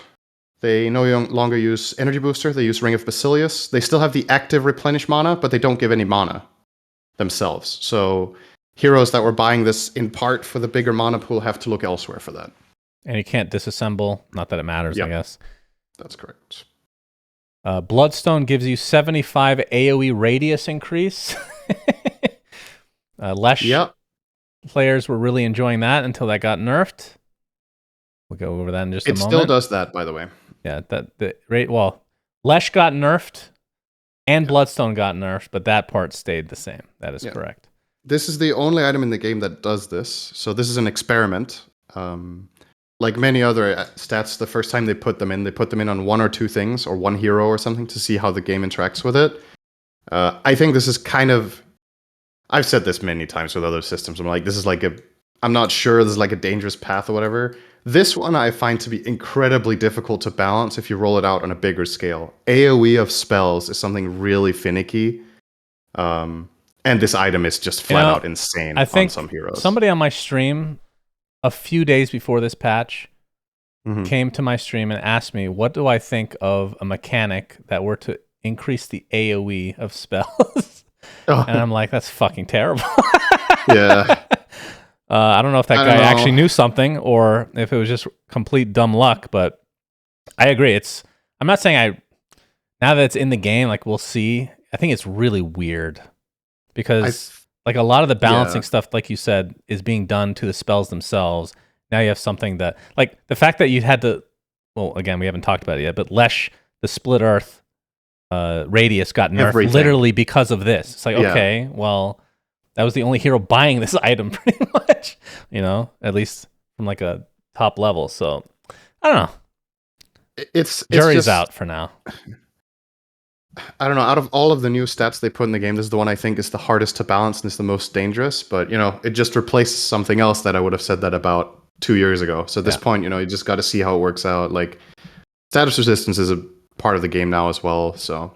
They no longer use Energy Booster, they use Ring of Basilius. They still have the active Replenish Mana, but they don't give any mana themselves, so... Heroes that were buying this in part for the bigger mana pool have to look elsewhere for that. And you can't disassemble. Not that it matters, I guess. That's correct. Bloodstone gives you 75 AoE radius increase. Lesh players were really enjoying that until that got nerfed. We'll go over that in just a moment. It still does that, by the way. Yeah, Lesh got nerfed and Bloodstone got nerfed, but that part stayed the same. That is correct. This is the only item in the game that does this. So this is an experiment. Like many other stats, the first time they put them in on 1 or 2 things, or 1 hero or something, to see how the game interacts with it. I think this is kind of... I've said this many times with other systems. I'm like, I'm not sure this is like a dangerous path or whatever. This one I find to be incredibly difficult to balance if you roll it out on a bigger scale. AoE of spells is something really finicky. And this item is just flat out insane on some heroes. Somebody on my stream a few days before this patch came to my stream and asked me, what do I think of a mechanic that were to increase the AoE of spells? And I'm like, that's fucking terrible. Yeah. I don't know if that guy actually knew something or if it was just complete dumb luck, but I agree. I'm not saying now that it's in the game, like we'll see, I think it's really weird. Because like a lot of the balancing stuff, like you said, is being done to the spells themselves. Now you have something that, like the fact that you had to, well, again, we haven't talked about it yet, but Lesh, the Split Earth radius got nerfed literally because of this. It's like, okay, well, that was the only hero buying this item pretty much, at least from like a top level. So I don't know. It's jury's out for now. I don't know. Out of all of the new stats they put in the game, this is the one I think is the hardest to balance and is the most dangerous. But it just replaced something else that I would have said that about 2 years ago. So at this point, you just got to see how it works out. Like status resistance is a part of the game now as well. So,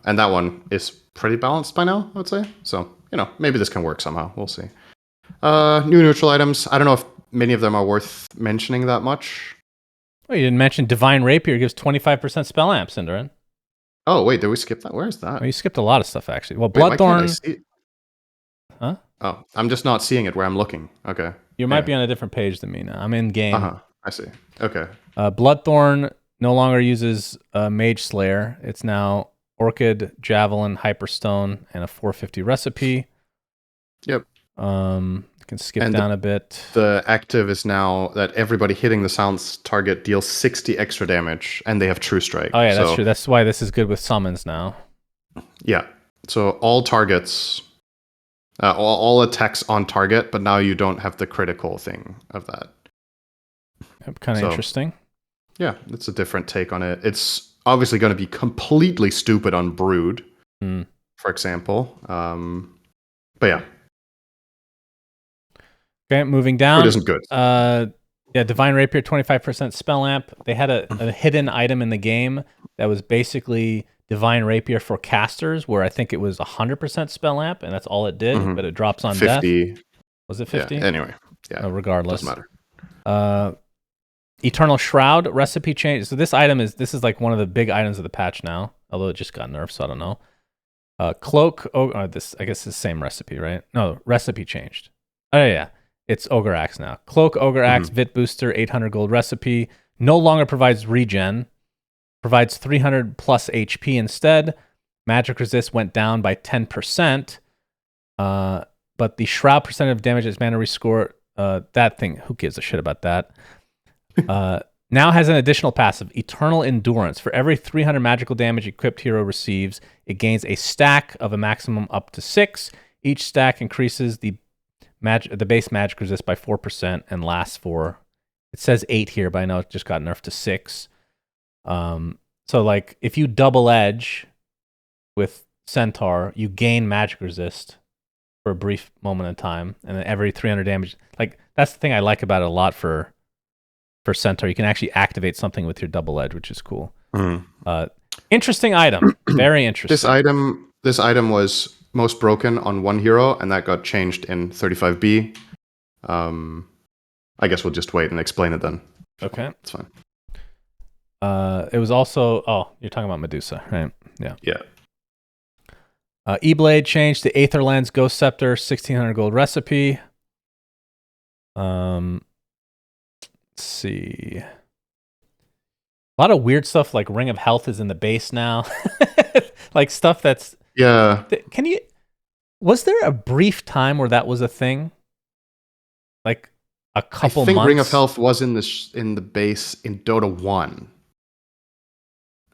and that one is pretty balanced by now, I would say. So maybe this can work somehow. We'll see. New neutral items. I don't know if many of them are worth mentioning that much. Oh, you didn't mention Divine Rapier gives 25% spell amp, Cinderin. Oh, wait, did we skip that? Where is that? Oh, you skipped a lot of stuff, actually. Well, Wait, Bloodthorn... why can't I see it? Huh? Oh, I'm just not seeing it where I'm looking. Okay. You might be on a different page than me now. I'm in game. Uh-huh. I see. Okay. Bloodthorn no longer uses Mage Slayer. It's now Orchid, Javelin, Hyperstone, and a 450 recipe. Yep. You can skip down a bit. The active is now that everybody hitting the sounds target deals 60 extra damage, and they have True Strike. Oh yeah, that's true. That's why this is good with summons now. Yeah. So all targets, all attacks on target, but now you don't have the critical thing of that. Kind of interesting. Yeah, it's a different take on it. It's obviously going to be completely stupid on Brood, for example. But yeah. Okay, moving down. Brood isn't good. Yeah, Divine Rapier, 25% spell amp. They had a hidden item in the game that was basically Divine Rapier for casters, where I think it was 100% spell amp, and that's all it did, but it drops on 50. death. Was it 50? Yeah, anyway. Yeah. Regardless. Doesn't matter. Eternal Shroud recipe change. So this is like one of the big items of the patch now, although it just got nerfed, so I don't know. Cloak, I guess it's the same recipe, right? No, recipe changed. Oh yeah, it's Ogre Axe now. Cloak, Ogre Axe, Vit Booster, 800 gold recipe. No longer provides regen. Provides 300 plus HP instead. Magic resist went down by 10%. But the Shroud percentage of damage as mana rescore, that thing, who gives a shit about that? Now has an additional passive, Eternal Endurance. For every 300 magical damage equipped hero receives, it gains a stack of a maximum up to 6. Each stack increases the base magic resist by 4% and lasts for, it says 8 here, but I know it just got nerfed to 6. So like if you double edge with Centaur, you gain magic resist for a brief moment in time, and then every 300 damage. Like that's the thing I like about it a lot for Centaur. You can actually activate something with your double edge, which is cool. Interesting item. Very interesting. This item was most broken on one hero, and that got changed in 35B. I guess we'll just wait and explain it then. Okay. It's fine. It was also... Oh, you're talking about Medusa, right? Yeah. Yeah. E-Blade changed to Aether Lens Ghost Scepter, 1600 gold recipe. Let's see. A lot of weird stuff like Ring of Health is in the base now. Like stuff that's... Yeah. Was there a brief time where that was a thing? Like a couple months? I think Ring of Health was in the base in Dota 1.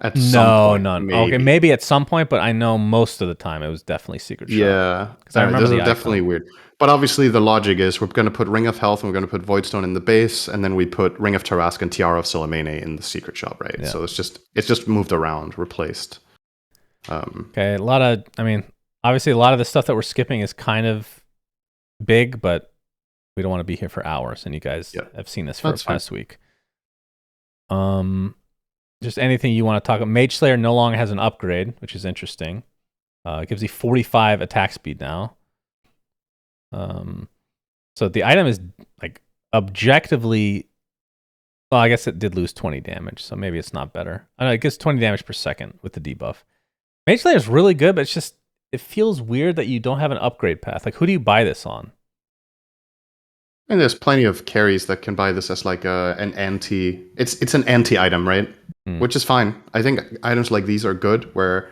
At some point, maybe. Okay, maybe at some point, but I know most of the time it was definitely Secret Shot. Yeah. Because I remember this is definitely weird. But obviously the logic is we're going to put Ring of Health and we're going to put Voidstone in the base, and then we put Ring of Tarrasque and Tiara of Silumene in the Secret Shop, right? Yeah. So it's just moved around, replaced. Okay, obviously a lot of the stuff that we're skipping is kind of big, but we don't want to be here for hours, and you guys have seen this for the past week. Just anything you want to talk about. Mage Slayer no longer has an upgrade, which is interesting. It gives you 45 attack speed now. So the item is like objectively... Well, I guess it did lose 20 damage, so maybe it's not better. I don't know, it gives 20 damage per second with the debuff. Mage Slayer is really good, but it feels weird that you don't have an upgrade path. Like, who do you buy this on? And there's plenty of carries that can buy this as like an anti... It's an anti-item, right? Which is fine. I think items like these are good, where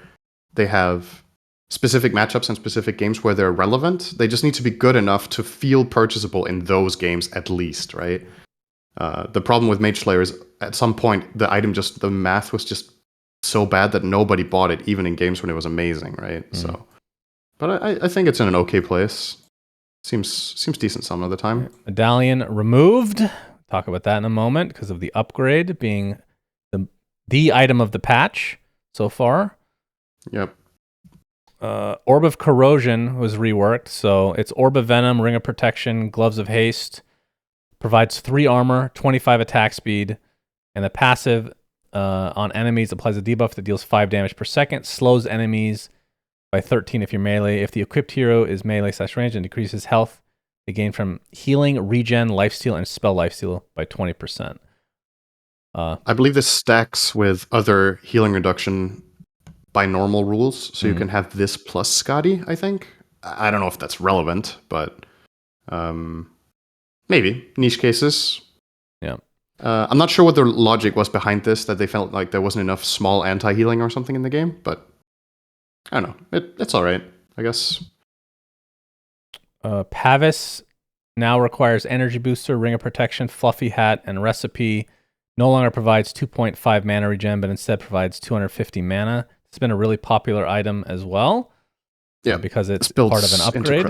they have specific matchups and specific games where they're relevant. They just need to be good enough to feel purchasable in those games at least, right? The problem with Mage Slayer is at some point the math was just so bad that nobody bought it, even in games when it was amazing, right? So, but I think it's in an okay place. Seems decent some of the time. Medallion removed. Talk about that in a moment because of the upgrade being the item of the patch so far. Yep. Orb of Corrosion was reworked, so it's Orb of Venom, Ring of Protection, Gloves of Haste, provides 3 armor, 25 attack speed, and the passive on enemies applies a debuff that deals 5 damage per second, slows enemies by 13 if you're melee. If the equipped hero is melee/range and decreases health, they gain from healing, regen, lifesteal, and spell lifesteal by 20%. I believe this stacks with other healing reduction by normal rules, so you can have this plus Scotty, I think. I don't know if that's relevant, but maybe. Niche cases. Yeah. I'm not sure what the logic was behind this, that they felt like there wasn't enough small anti-healing or something in the game, but I don't know. It's all right, I guess. Pavis now requires Energy Booster, Ring of Protection, Fluffy Hat, and Recipe. No longer provides 2.5 mana regen, but instead provides 250 mana. It's been a really popular item as well. Yeah, because it's part of an upgrade.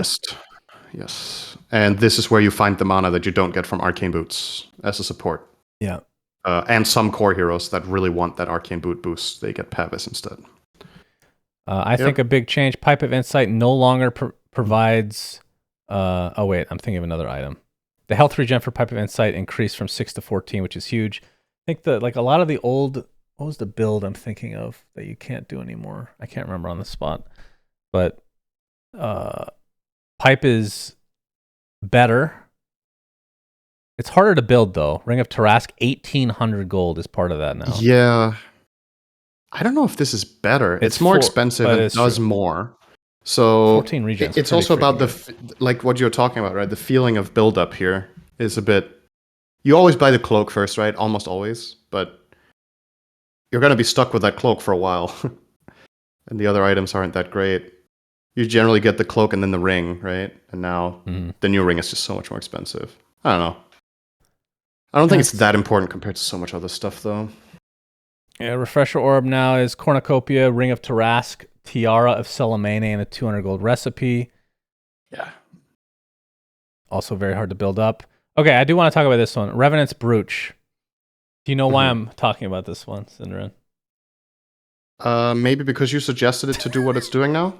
Yes, and this is where you find the mana that you don't get from Arcane Boots as a support. Yeah, and some core heroes that really want that Arcane Boot boost, they get Pavis instead. I think a big change. Pipe of Insight no longer provides. Oh wait, I'm thinking of another item. The health regen for Pipe of Insight increased from 6 to 14, which is huge. I think that like a lot of the old. What was the build I'm thinking of that you can't do anymore? I can't remember on the spot. But Pipe is better. It's harder to build, though. Ring of Tarask, 1,800 gold is part of that now. Yeah. I don't know if this is better. It's more expensive and it does more. So 14 regions. It's also about like what you're talking about, right? The feeling of build up here is a bit... You always buy the cloak first, right? Almost always. But you're going to be stuck with that cloak for a while. And the other items aren't that great. You generally get the cloak and then the ring, right? And now the new ring is just so much more expensive. I don't know. I don't think it's that important compared to so much other stuff, though. Yeah, Refresher Orb now is Cornucopia, Ring of Tarask, Tiara of Celemene, and a 200 gold recipe. Yeah. Also very hard to build up. Okay, I do want to talk about this one. Revenant's Brooch. Do you know why I'm talking about this one, Cinderin? Maybe because you suggested it to do what it's doing now?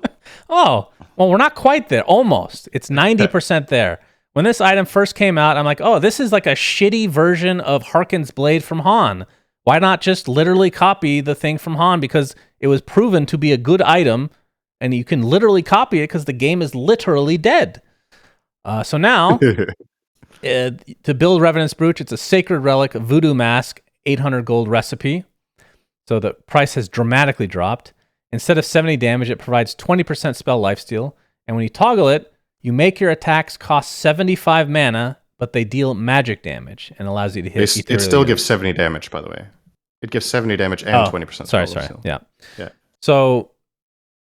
Oh, well, we're not quite there. Almost. It's 90% there. When this item first came out, I'm like, oh, this is like a shitty version of Harken's Blade from Han. Why not just literally copy the thing from Han? Because it was proven to be a good item, and you can literally copy it because the game is literally dead. So now, to build Revenant's Brooch, it's a Sacred Relic, Voodoo Mask, 800 gold recipe. So the price has dramatically dropped. Instead of 70 damage, it provides 20% spell lifesteal. And when you toggle it, you make your attacks cost 75 mana, but they deal magic damage and allows you to hit. It still gives 70 damage, by the way. It gives 70 damage and 20% spell lifesteal. Yeah. So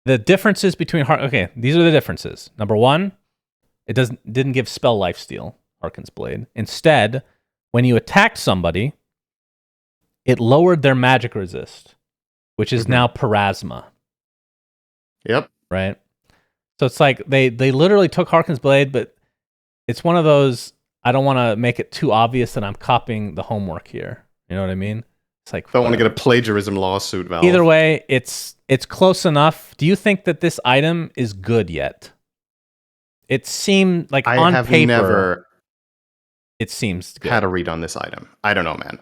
the differences between... Okay, these are the differences. Number one, it didn't give spell lifesteal, Harken's Blade. Instead, when you attacked somebody, it lowered their magic resist, which is now Parasma. Yep. Right? So it's like they literally took Harken's Blade, but it's one of those, I don't want to make it too obvious that I'm copying the homework here. You know what I mean? It's like... Don't want to get a plagiarism lawsuit, Valve. Either way, it's close enough. Do you think that this item is good yet? It seemed like on paper... It seems good. Had a read on this item. I don't know, man.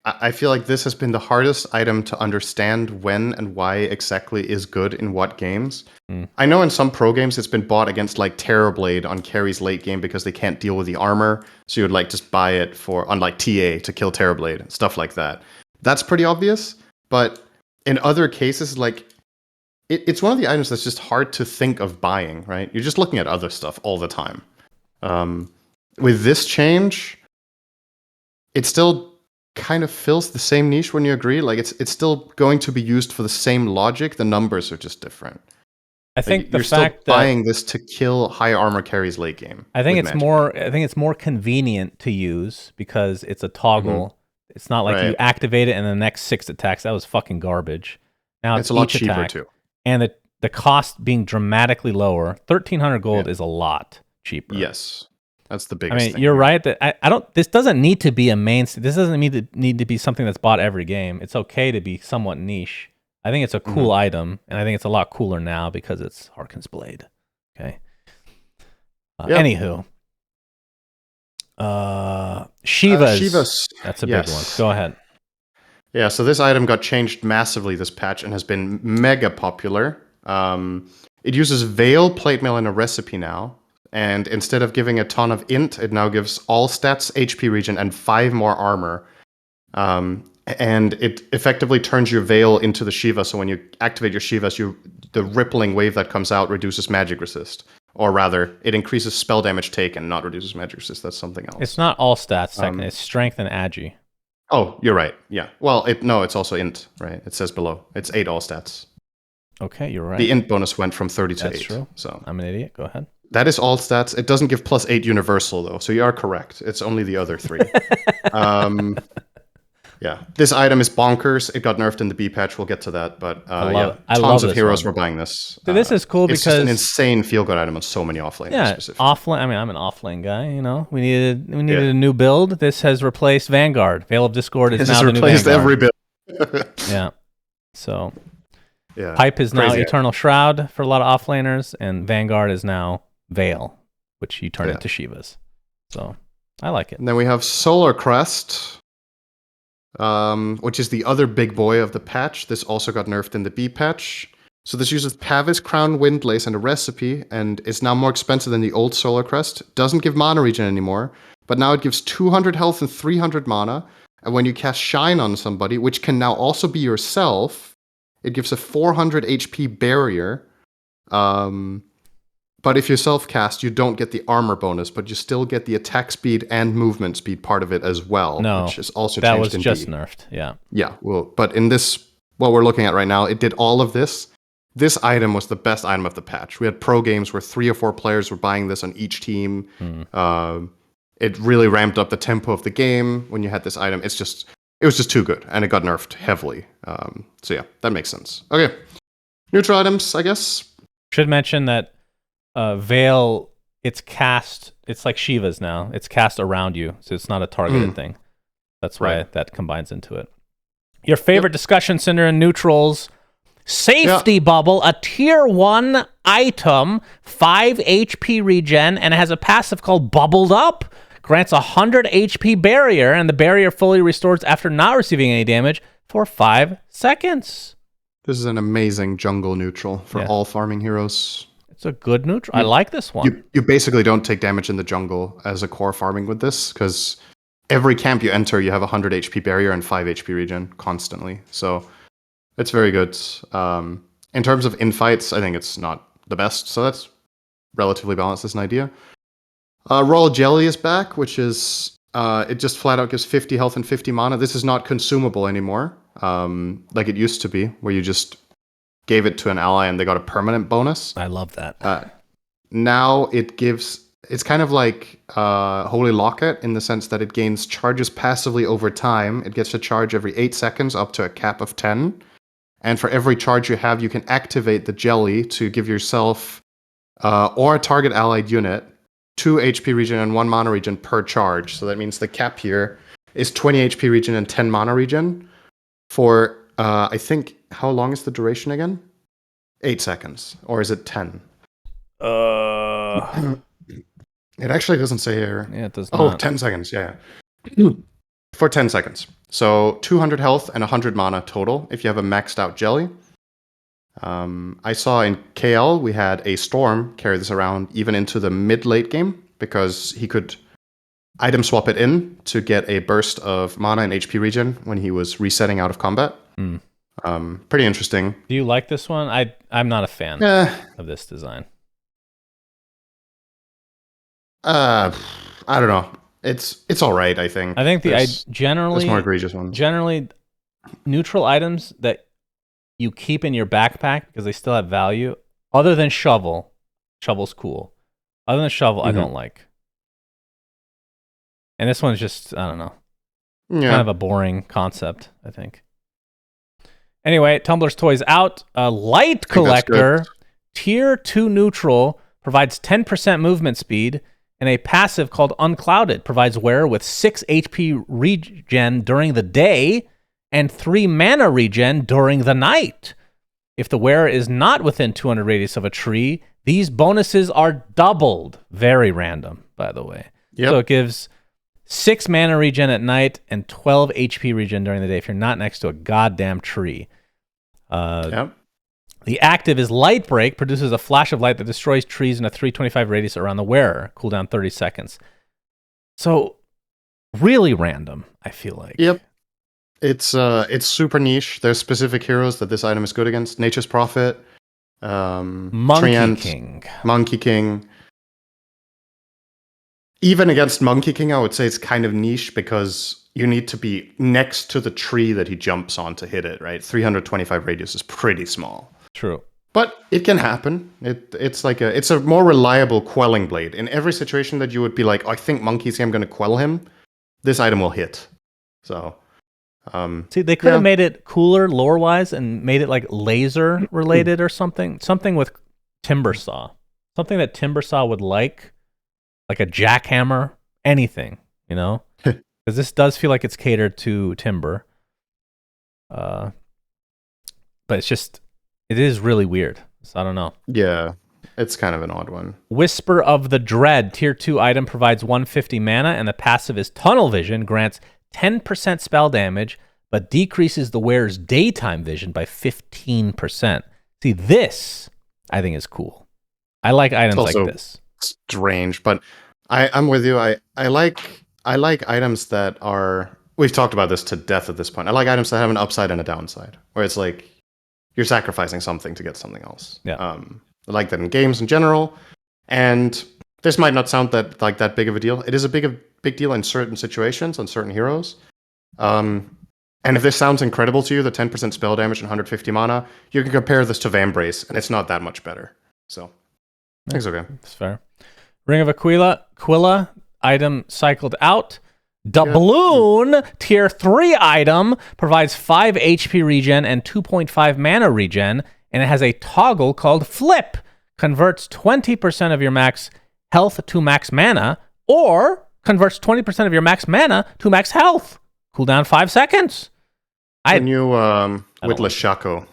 I feel like this has been the hardest item to understand when and why exactly is good in what games. I know in some pro games it's been bought against like Terrorblade on carries late game because they can't deal with the armor, so you would like just buy it on like TA to kill Terrorblade and stuff like that. That's pretty obvious, but in other cases, like it's one of the items that's just hard to think of buying, right? You're just looking at other stuff all the time. With this change, it still kind of fills the same niche, when you agree. Like it's still going to be used for the same logic. The numbers are just different. I think you're still buying this to kill high armor carries late game. I think it's more convenient to use because it's a toggle. It's not like you activate it and the next 6 attacks. That was fucking garbage. Now it's a lot cheaper too. And the cost being dramatically lower. 1,300 gold is a lot cheaper. Yes. That's the biggest thing. You're right that I don't. This doesn't need to be a main. This doesn't need to be something that's bought every game. It's okay to be somewhat niche. I think it's a cool item, and I think it's a lot cooler now because it's Harkin's Blade. Okay. Anywho. Shivas. That's a big one. Go ahead. Yeah, so this item got changed massively this patch and has been mega popular. It uses Veil, Plate Mail, and a recipe now. And instead of giving a ton of int, it now gives all stats, HP regen, and 5 more armor. And it effectively turns your Veil into the Shiva, so when you activate your Shivas, the rippling wave that comes out reduces magic resist. Or rather, it increases spell damage taken, not reduces magic resist. That's something else. It's not all stats, technically. It's strength and agi. Oh, you're right. Yeah. Well, it's also int, right? It says below. It's 8 all stats. Okay, you're right. The int bonus went from 30 to 8. That's true. So I'm an idiot. Go ahead. That is all stats. It doesn't give +8 universal, though. So you are correct. It's only the other 3. Yeah. This item is bonkers. It got nerfed in the B patch. We'll get to that. But tons of heroes were buying this. So this is cool because it's just an insane feel-good item on so many offlane. Yeah, offlane. I mean, I'm an offlane guy. You know, we needed a new build. This has replaced Vanguard. Veil of Discord is now the new Vanguard. This has replaced every build. Yeah. So, Pipe is now Eternal Shroud for a lot of offlaners, and Vanguard is now Veil, which you turn into Shivas. So, I like it. And then we have Solar Crest, which is the other big boy of the patch. This also got nerfed in the B patch. So this uses Pavis, Crown, Windlace, and a recipe, and is now more expensive than the old Solar Crest. Doesn't give mana regen anymore, but now it gives 200 health and 300 mana. And when you cast Shine on somebody, which can now also be yourself, it gives a 400 HP barrier. But if you self-cast, you don't get the armor bonus, but you still get the attack speed and movement speed part of it as well. No, which is also that changed was just nerfed. Yeah. Yeah. Well, but in this, what we're looking at right now, it did all of this. This item was the best item of the patch. We had pro games where 3 or 4 players were buying this on each team. It really ramped up the tempo of the game when you had this item. It was just too good, and it got nerfed heavily. So yeah, that makes sense. Okay, neutral items, I guess. Should mention that Veil, it's like Shiva's now. It's cast around you, so it's not a targeted thing. That's why that combines into it. Your favorite discussion center in neutrals. Safety Bubble, a tier 1 item, 5 HP regen, and it has a passive called Bubbled Up. Grants 100 HP barrier, and the barrier fully restores after not receiving any damage for 5 seconds. This is an amazing jungle neutral for all farming heroes. It's a good neutral. I like this one. You basically don't take damage in the jungle as a core farming with this, because every camp you enter, you have 100 HP barrier and 5 HP regen constantly. So it's very good. In terms of infights, I think it's not the best, so that's relatively balanced as an idea. Royal Jelly is back, which is it just flat out gives 50 health and 50 mana. This is not consumable anymore, like it used to be, where you just gave it to an ally and they got a permanent bonus. I love that. Now it's kind of like Holy Locket in the sense that it gains charges passively over time. It gets a charge every 8 seconds up to a cap of 10. And for every charge you have, you can activate the jelly to give yourself or a target allied unit 2 HP regen and 1 mana regen per charge. So that means the cap here is 20 HP regen and 10 mana regen for, I think, how long is the duration again? 8 seconds. Or is it 10? It actually doesn't say here. Yeah, it does not. Oh, 10 seconds, yeah. For 10 seconds. So 200 health and 100 mana total if you have a maxed out jelly. I saw in KL we had a Storm carry this around even into the mid-late game because he could item swap it in to get a burst of mana and HP regen when he was resetting out of combat. Pretty interesting. Do you like this one? I'm not a fan of this design. I don't know. It's all right, I think. I think there's more egregious ones. Generally, neutral items that you keep in your backpack because they still have value, other than Shovel. Shovel's cool. Other than Shovel, I don't like. And this one's just, I don't know. Kind of a boring concept, I think. Anyway, Tumblr's Toys out. A Light Collector, tier 2 neutral, provides 10% movement speed, and a passive called Unclouded provides wearer with 6 HP regen during the day and 3 mana regen during the night. If the wearer is not within 200 radius of a tree, these bonuses are doubled. Very random, by the way. Yep. So it gives 6 mana regen at night and 12 HP regen during the day if you're not next to a goddamn tree. Yep. The active is Light Break, produces a flash of light that destroys trees in a 325 radius around the wearer. Cooldown 30 seconds. So, really random, I feel like. Yep. It's super niche. There's specific heroes that this item is good against. Nature's Prophet, Monkey King. Monkey King. Even against Monkey King, I would say it's kind of niche because you need to be next to the tree that he jumps on to hit it, right? 325 radius is pretty small. True. But it can happen. It's a more reliable quelling blade. In every situation that you would be like, oh, I think Monkey's here, I'm going to quell him, this item will hit. So, see, they could have made it cooler lore-wise and made it like laser related or something. Something with Timbersaw. Something that Timbersaw would like a jackhammer, anything, you know? Because this does feel like it's catered to Timber. But it's just, it is really weird. So I don't know. Yeah, it's kind of an odd one. Whisper of the Dread, tier 2 item, provides 150 mana, and the passive is Tunnel Vision, grants 10% spell damage, but decreases the wearer's daytime vision by 15%. See, this, I think, is cool. I like items like this. Strange, but I'm with you. I like items that are, we've talked about this to death at this point. I like items that have an upside and a downside, where it's like you're sacrificing something to get something else. Yeah. I like that in games in general. And this might not sound that big of a deal. It is a big deal in certain situations, on certain heroes. And if this sounds incredible to you, the 10% spell damage and 150 mana, you can compare this to Vambrace, and it's not that much better. So, I think it's okay. That's fair. Ring of Aquila, item cycled out. Doubloon, tier 3 item, provides 5 HP regen and 2.5 mana regen, and it has a toggle called Flip. Converts 20% of your max health to max mana, or converts 20% of your max mana to max health. Cooldown 5 seconds. The new Witless Shaco.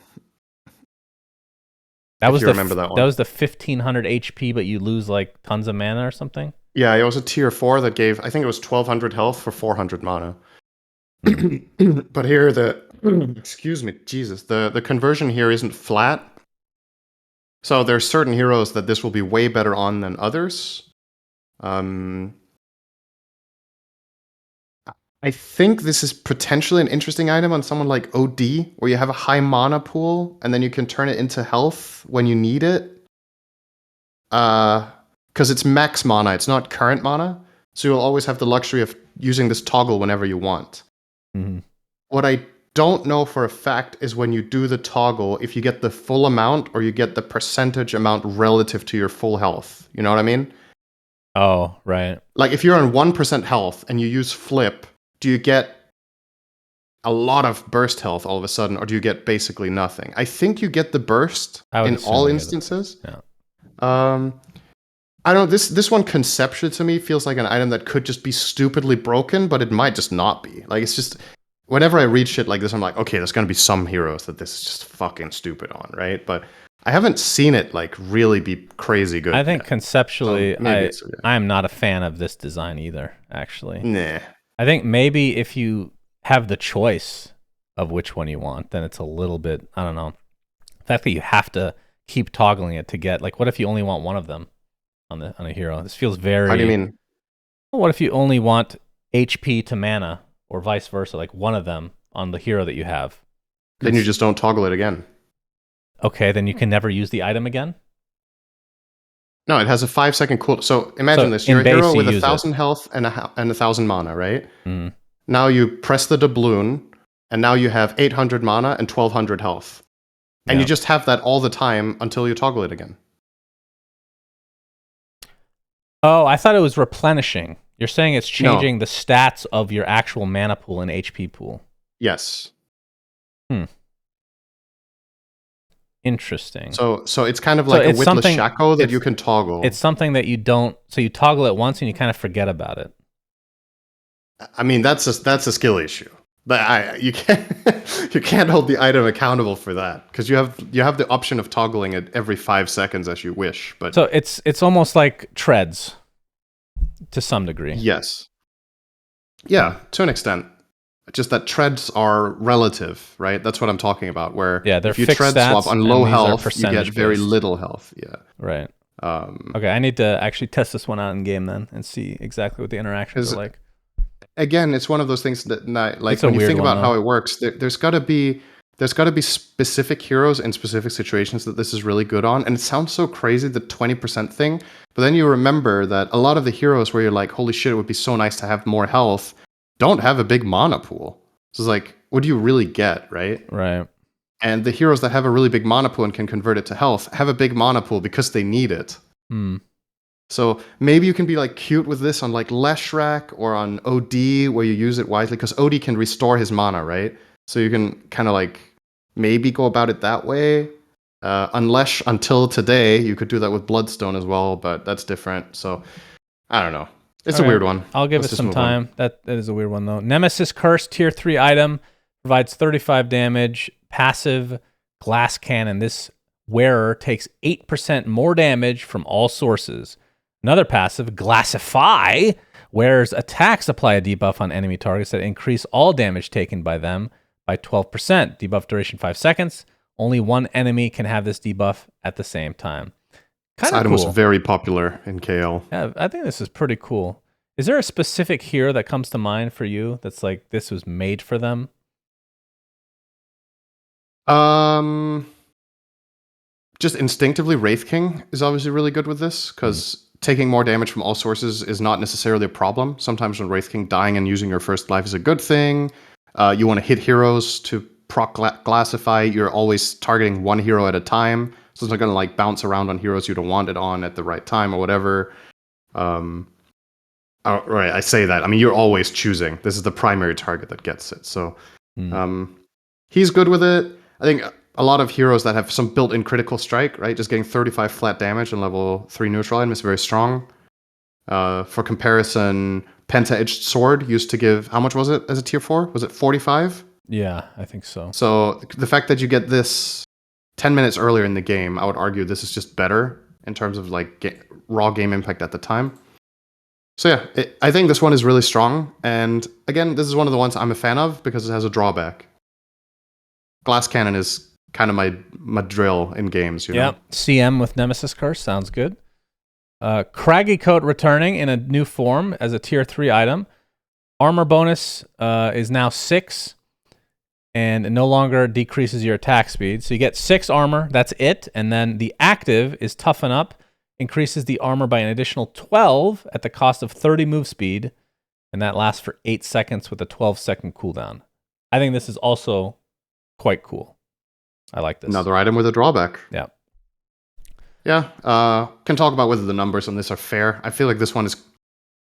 That was remember that one. That was the 1500 HP, but you lose like tons of mana or something. Yeah, it was a tier 4 that gave, I think it was 1200 health for 400 mana. But here excuse me, Jesus, the conversion here isn't flat. So there's certain heroes that this will be way better on than others. I think this is potentially an interesting item on someone like OD, where you have a high mana pool, and then you can turn it into health when you need it. Because it's max mana, it's not current mana, so you'll always have the luxury of using this toggle whenever you want. Mm-hmm. What I don't know for a fact is when you do the toggle, if you get the full amount or you get the percentage amount relative to your full health. You know what I mean? Oh, right. Like if you're on 1% health and you use Flip, do you get a lot of burst health all of a sudden, or do you get basically nothing? I think you get the burst in all instances. Yeah. I don't know, this one conceptually to me feels like an item that could just be stupidly broken, but it might just not be. Like, it's just, whenever I read shit like this, I'm like, okay, there's gonna be some heroes that this is just fucking stupid on, right? But I haven't seen it like really be crazy good. I think conceptually, so I am not a fan of this design either, actually. Nah. I think maybe if you have the choice of which one you want, then it's a little bit, I don't know. The fact that you have to keep toggling it to get, like, what if you only want one of them on a hero? This feels very... How do you mean? What if you only want HP to mana, or vice versa, like one of them on the hero that you have? Then you just don't toggle it again. Okay, then you can never use the item again? No, it has a 5-second cooldown. So imagine this: you're a hero with 1,000 health and 1,000 mana, right? Mm. Now you press the doubloon, and now you have 800 mana and 1,200 health, and you just have that all the time until you toggle it again. Oh, I thought it was replenishing. You're saying it's changing the stats of your actual mana pool and HP pool. Yes. Interesting. So it's kind of like a Witless Shaco that you can toggle. It's something that you don't... So you toggle it once and you kind of forget about it. I mean, that's a skill issue. But you can't you can't hold the item accountable for that because you have the option of toggling it every 5 seconds as you wish. But So it's almost like treads to some degree. yes, yeah, to an extent. Just that treads are relative, right? That's what I'm talking about. Where they're if you fixed tread stats, swap on and low these are health, you get very percentage-based. little health. Yeah. Right. Okay, I need to actually test this one out in game then and see exactly what the interactions are like. Again, it's one of those things that, like, It's a when you weird think one, about how though. it works, there's got to be specific heroes in specific situations that this is really good on. And it sounds so crazy, the 20% thing, but then you remember that a lot of the heroes where you're like, holy shit, it would be so nice to have more health, don't have a big mana pool. So it's like, what do you really get, right? Right. And the heroes that have a really big mana pool and can convert it to health have a big mana pool because they need it. So maybe you can be like cute with this on like Leshrac or on OD where you use it wisely, because OD can restore his mana, right? So you can kind of like maybe go about it that way. Unless until today you could do that with Bloodstone as well, but that's different. So I don't know. It's a weird one. I'll give it some time. That is a weird one though. Nemesis Curse tier 3 item provides 35 damage. Passive glass cannon. This wearer takes 8% more damage from all sources. Another passive, Glassify, wearer's attacks apply a debuff on enemy targets that increase all damage taken by them by 12%. Debuff duration 5 seconds. Only one enemy can have this debuff at the same time. This item was very popular in KL. Yeah, I think this is pretty cool. Is there a specific hero that comes to mind for you that's like this was made for them? Just instinctively, Wraith King is obviously really good with this because taking more damage from all sources is not necessarily a problem. Sometimes when Wraith King dying and using your first life is a good thing. You want to hit heroes to proc Glassify. You're always targeting one hero at a time, so it's not going to like bounce around on heroes you don't want it on at the right time or whatever. Right, I say that. I mean, you're always choosing. This is the primary target that gets it. So he's good with it. I think a lot of heroes that have some built-in critical strike, right? Just getting 35 flat damage on level 3 neutral item is very strong. For comparison, Penta-Edged Sword used to give, how much was it as a tier 4? Was it 45? Yeah, I think so. So the fact that you get this 10 minutes earlier in the game, I would argue this is just better in terms of like raw game impact at the time. So yeah, I think this one is really strong. And again, this is one of the ones I'm a fan of because it has a drawback. Glass Cannon is kind of my drill in games, you know? CM with Nemesis Curse sounds good. Craggy Coat returning in a new form as a tier 3 item. Armor bonus is now 6 and it no longer decreases your attack speed. So you get 6 armor, that's it. And then the active is Toughen Up, increases the armor by an additional 12 at the cost of 30 move speed. And that lasts for 8 seconds with a 12-second cooldown. I think this is also quite cool. I like this. Another item with a drawback. Yeah. Yeah. Can talk about whether the numbers on this are fair. I feel like this one is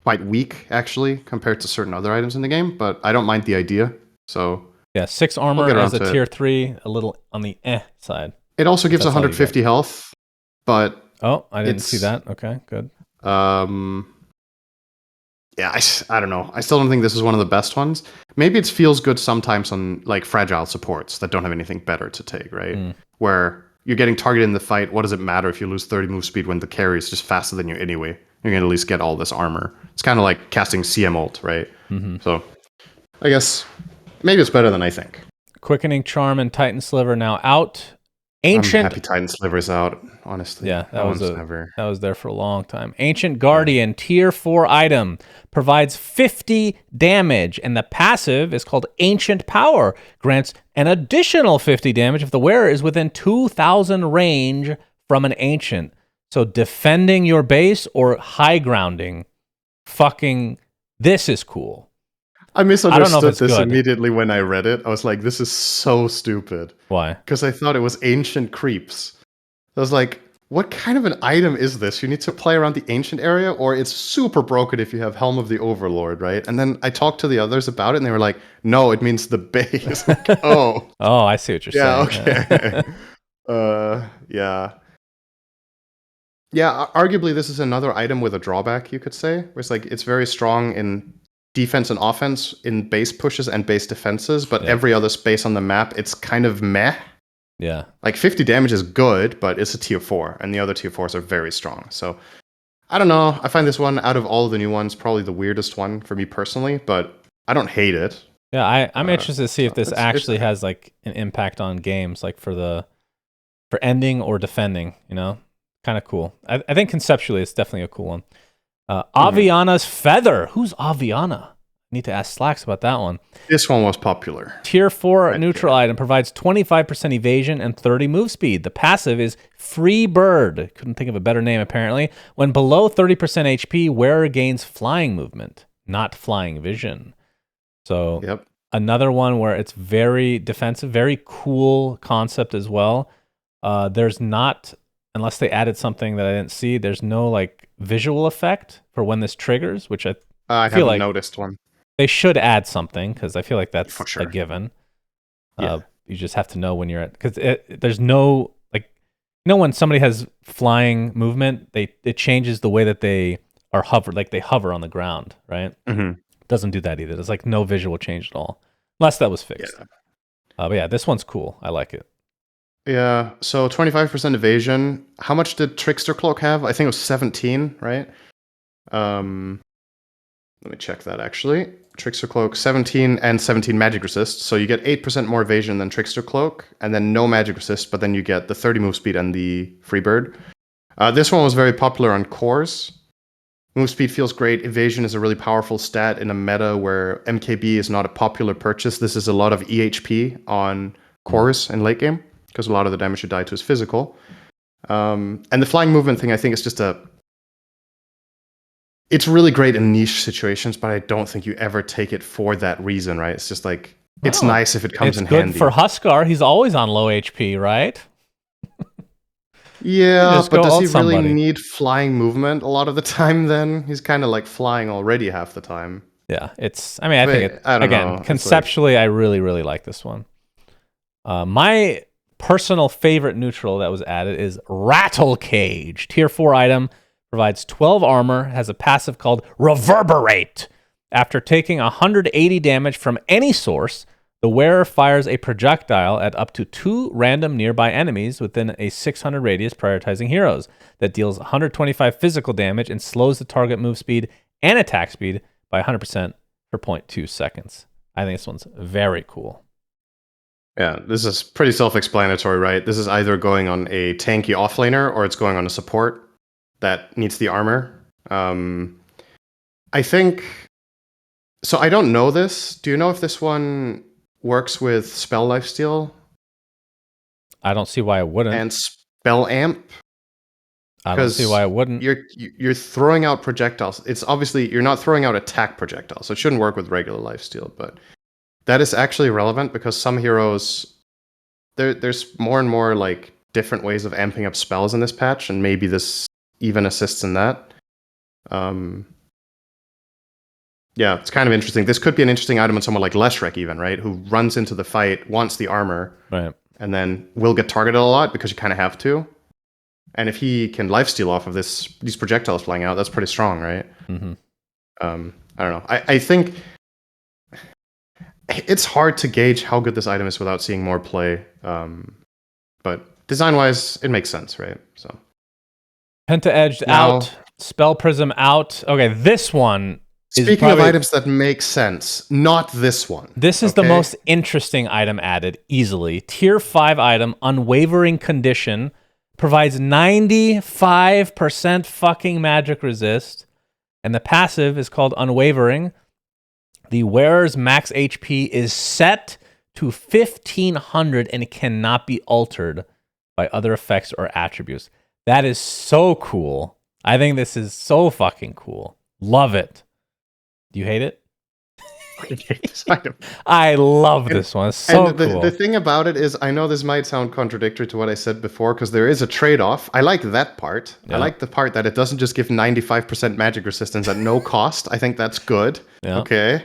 quite weak, actually, compared to certain other items in the game, but I don't mind the idea. So yeah, 6 armor as a tier 3, a little on the side. It also gives 150 health, but oh, I didn't see that. Okay, good. Yeah, I don't know. I still don't think this is one of the best ones. Maybe it feels good sometimes on like fragile supports that don't have anything better to take, right? Where you're getting targeted in the fight. What does it matter if you lose 30 move speed when the carry is just faster than you anyway? You're going to at least get all this armor. It's kind of like casting CM ult, right? So I guess maybe it's better than I think. Quickening Charm and Titan Sliver now out. Ancient. I'm happy Titan Sliver's out, honestly. Yeah, that was there for a long time. Ancient Guardian, tier 4 item, provides 50 damage, and the passive is called Ancient Power. Grants an additional 50 damage if the wearer is within 2,000 range from an Ancient. So defending your base or high grounding, this is cool. I misunderstood this immediately when I read it. I was like, this is so stupid. Why? Because I thought it was Ancient Creeps. I was like, what kind of an item is this? You need to play around the Ancient area, or it's super broken if you have Helm of the Overlord, right? And then I talked to the others about it, and they were like, no, it means the base. Like, oh. Oh, I see what you're saying. Yeah, okay. Yeah. Yeah, arguably this is another item with a drawback, you could say. Where it's like, it's very strong in defense and offense in base pushes and base defenses, but every other space on the map, it's kind of meh. Yeah. Like 50 damage is good, but it's a tier 4, and the other tier 4s are very strong. So I don't know. I find this one, out of all the new ones, probably the weirdest one for me personally, but I don't hate it. Yeah, I'm interested to see if this actually has like an impact on games, like for ending or defending, you know? Kind of cool. I think conceptually it's definitely a cool one. Aviana's Feather. Who's Aviana? Need to ask Slacks about that one. This one was popular. Tier 4 neutral item provides 25% evasion and 30 move speed. The passive is Free Bird. Couldn't think of a better name, apparently. When below 30% HP, wearer gains flying movement, not flying vision. So another one where it's very defensive, very cool concept as well. There's not, unless they added something that I didn't see, there's no like visual effect for when this triggers, which I feel like noticed one. They should add something because I feel like that's a given. You just have to know when you're at, because there's no like, when somebody has flying movement, it changes the way that they are hovered, like they hover on the ground, right? Mm-hmm. Doesn't do that either. There's like no visual change at all, unless that was fixed. But yeah, this one's cool. I like it. Yeah, so 25% evasion. How much did Trickster Cloak have? I think it was 17, right? Let me check that actually. Trickster Cloak, 17 and 17 magic resist. So you get 8% more evasion than Trickster Cloak, and then no magic resist, but then you get the 30 move speed and the Free Bird. This one was very popular on cores. Move speed feels great. Evasion is a really powerful stat in a meta where MKB is not a popular purchase. This is a lot of EHP on cores in late game, because a lot of the damage you die to is physical. And the flying movement thing, I think, is just it's really great in niche situations, but I don't think you ever take it for that reason, right? It's just like, it's nice if it comes in handy. It's good for Huskar. He's always on low HP, right? Yeah, but does he really need flying movement a lot of the time then? He's kind of like flying already half the time. Yeah, I think again, conceptually, I really, really like this one. My personal favorite neutral that was added is Rattle Cage. Tier 4 item, provides 12 armor, has a passive called Reverberate. After taking 180 damage from any source, the wearer fires a projectile at up to 2 random nearby enemies within a 600 radius, prioritizing heroes, that deals 125 physical damage and slows the target move speed and attack speed by 100% for 0.2 seconds. I think this one's very cool. Yeah, this is pretty self-explanatory, right? This is either going on a tanky offlaner or it's going on a support that needs the armor. I think... So I don't know this. Do you know if this one works with Spell Lifesteal? I don't see why it wouldn't. And Spell Amp? I don't see why it wouldn't. You're throwing out projectiles. It's obviously, you're not throwing out attack projectiles, so it shouldn't work with regular Lifesteal, but that is actually relevant because some heroes... There's more and more like different ways of amping up spells in this patch, and maybe this even assists in that. Yeah, it's kind of interesting. This could be an interesting item on someone like Leshrac even, right? Who runs into the fight, wants the armor, right, and then will get targeted a lot because you kind of have to. And if he can lifesteal off of these projectiles flying out, that's pretty strong, right? Mm-hmm. I don't know. I think it's hard to gauge how good this item is without seeing more play. But design-wise, it makes sense, right? So Penta-Edged out, Spell Prism out. Okay, this one... Speaking of items that make sense, not this one. This is the most interesting item added, easily. Tier 5 item, Unwavering Condition, provides 95% fucking magic resist, and the passive is called Unwavering. The wearer's max HP is set to 1500 and it cannot be altered by other effects or attributes. That is so cool. I think this is so fucking cool. Love it. Do you hate it? I hate this item. I love this one. It's so cool. The thing about it is, I know this might sound contradictory to what I said before, because there is a trade-off. I like that part. Yeah. I like the part that it doesn't just give 95% magic resistance at no cost. I think that's good. Yeah. Okay.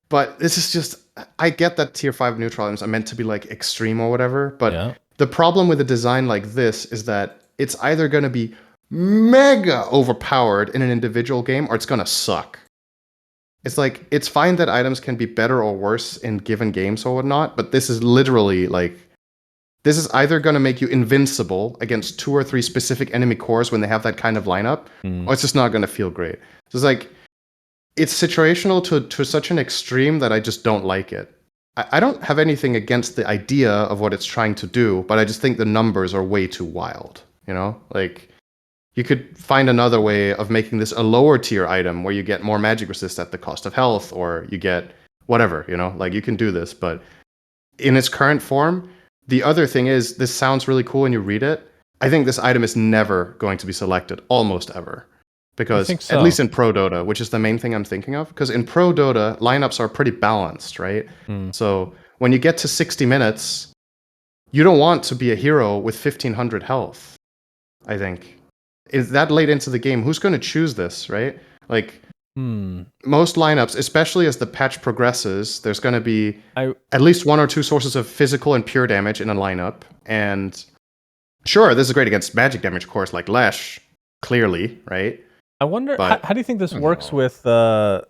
But this is just... I get that tier 5 neutral items are meant to be like extreme or whatever, but the problem with a design like this is that it's either going to be mega overpowered in an individual game or it's going to suck. it's like it's fine that items can be better or worse in given games or whatnot, but this is literally like this is either going to make you invincible against 2 or 3 specific enemy cores when they have that kind of lineup, or it's just not going to feel great. So it's like it's situational to such an extreme that I just don't like it. I don't have anything against the idea of what it's trying to do, but I just think the numbers are way too wild. You know, like you could find another way of making this a lower tier item where you get more magic resist at the cost of health, or you get whatever. You know, like you can do this, but in its current form, the other thing is this sounds really cool when you read it. I think this item is never going to be selected, almost ever. Because so. At least in Pro Dota, which is the main thing I'm thinking of, because in Pro Dota, lineups are pretty balanced, right? So when you get to 60 minutes, you don't want to be a hero with 1500 health, I think. Is that late into the game? Who's going to choose this, right? Like, most lineups, especially as the patch progresses, there's going to be at least 1 or 2 sources of physical and pure damage in a lineup. And sure, this is great against magic damage, of course, like Lash, clearly, right? I wonder, how do you think this works with... I'm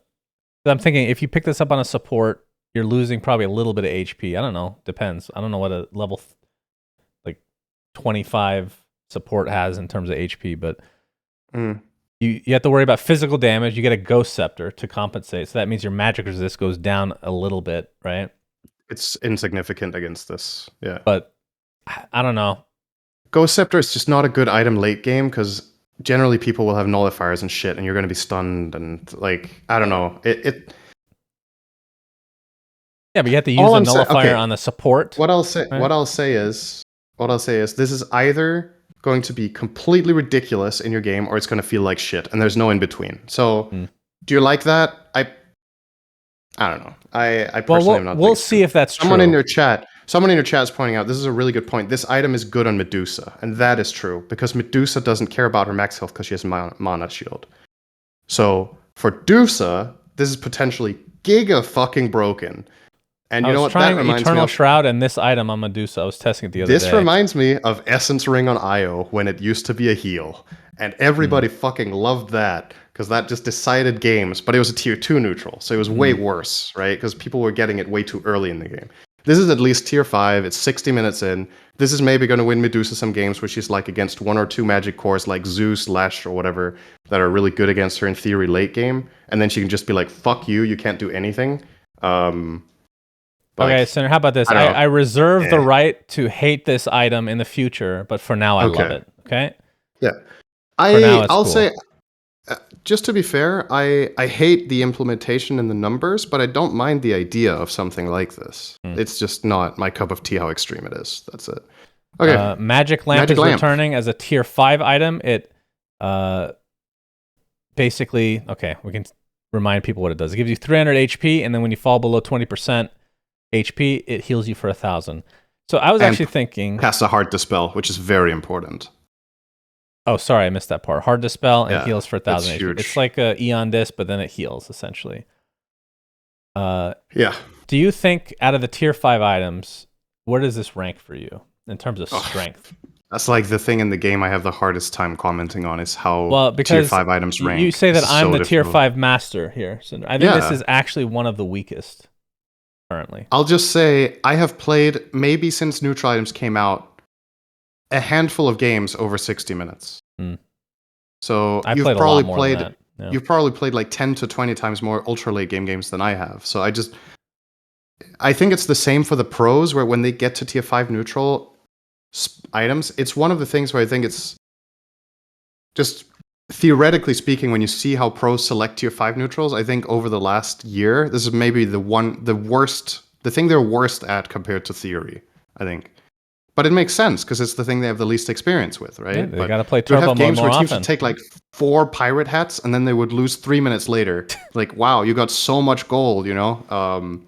thinking, if you pick this up on a support, you're losing probably a little bit of HP. I don't know. Depends. I don't know what a level like 25 support has in terms of HP, but you have to worry about physical damage. You get a Ghost Scepter to compensate, so that means your magic resist goes down a little bit, right? It's insignificant against this, yeah. But I don't know. Ghost Scepter is just not a good item late game, because generally people will have nullifiers and shit, and you're going to be stunned, and like, I don't know. Yeah, but you have to use a nullifier on the support. What I'll say is this is either going to be completely ridiculous in your game, or it's going to feel like shit, and there's no in between. So, do you like that? I don't know. I personally am not. We'll see if that's true. Someone in your chat is pointing out this is a really good point. This item is good on Medusa, and that is true because Medusa doesn't care about her max health because she has mana shield. So for Dusa, this is potentially giga fucking broken. And you know what that reminds me of? Eternal Shroud and this item on Medusa. I was testing it the other day. This reminds me of Essence Ring on Io when it used to be a heal. And everybody fucking loved that because that just decided games. But it was a tier 2 neutral, so it was way worse, right? Because people were getting it way too early in the game. This is at least tier 5. It's 60 minutes in. This is maybe going to win Medusa some games where she's like against 1 or 2 magic cores like Zeus, Lash, or whatever that are really good against her in theory late game. And then she can just be like, fuck you, you can't do anything. Okay, Senator, how about this? I reserve the right to hate this item in the future, but for now I love it. Okay? Yeah. I'll say, just to be fair, I hate the implementation and the numbers, but I don't mind the idea of something like this. It's just not my cup of tea how extreme it is. That's it. Okay. Magic Lamp is returning as a tier 5 item. It basically, okay, we can remind people what it does. It gives you 300 HP, and then when you fall below 20% HP, it heals you for 1,000. So I was actually thinking... Casts a Hard Dispel, which is very important. Oh, sorry, I missed that part. Hard Dispel and heals for 1,000 HP. Huge. It's like a Eon Disc, but then it heals, essentially. Yeah. Do you think, out of the tier 5 items, where does this rank for you in terms of strength? That's like the thing in the game I have the hardest time commenting on is how tier 5 items rank. You say that I'm the tier 5 master here. So I think this is actually one of the weakest currently. I'll just say I have played, maybe since neutral items came out, a handful of games over 60 minutes. So you've probably played like 10 to 20 times more ultra late game games than I have. So I think it's the same for the pros, where when they get to tier 5 neutral items, it's one of the things where I think it's just theoretically speaking, when you see how pros select tier 5 neutrals, I think over the last year, this is maybe the thing they're worst at compared to theory, I think. But it makes sense because it's the thing they have the least experience with, right? Yeah, they got to play turbo mode more often. Games where teams would take like 4 pirate hats and then they would lose 3 minutes later. Like, wow, you got so much gold, you know?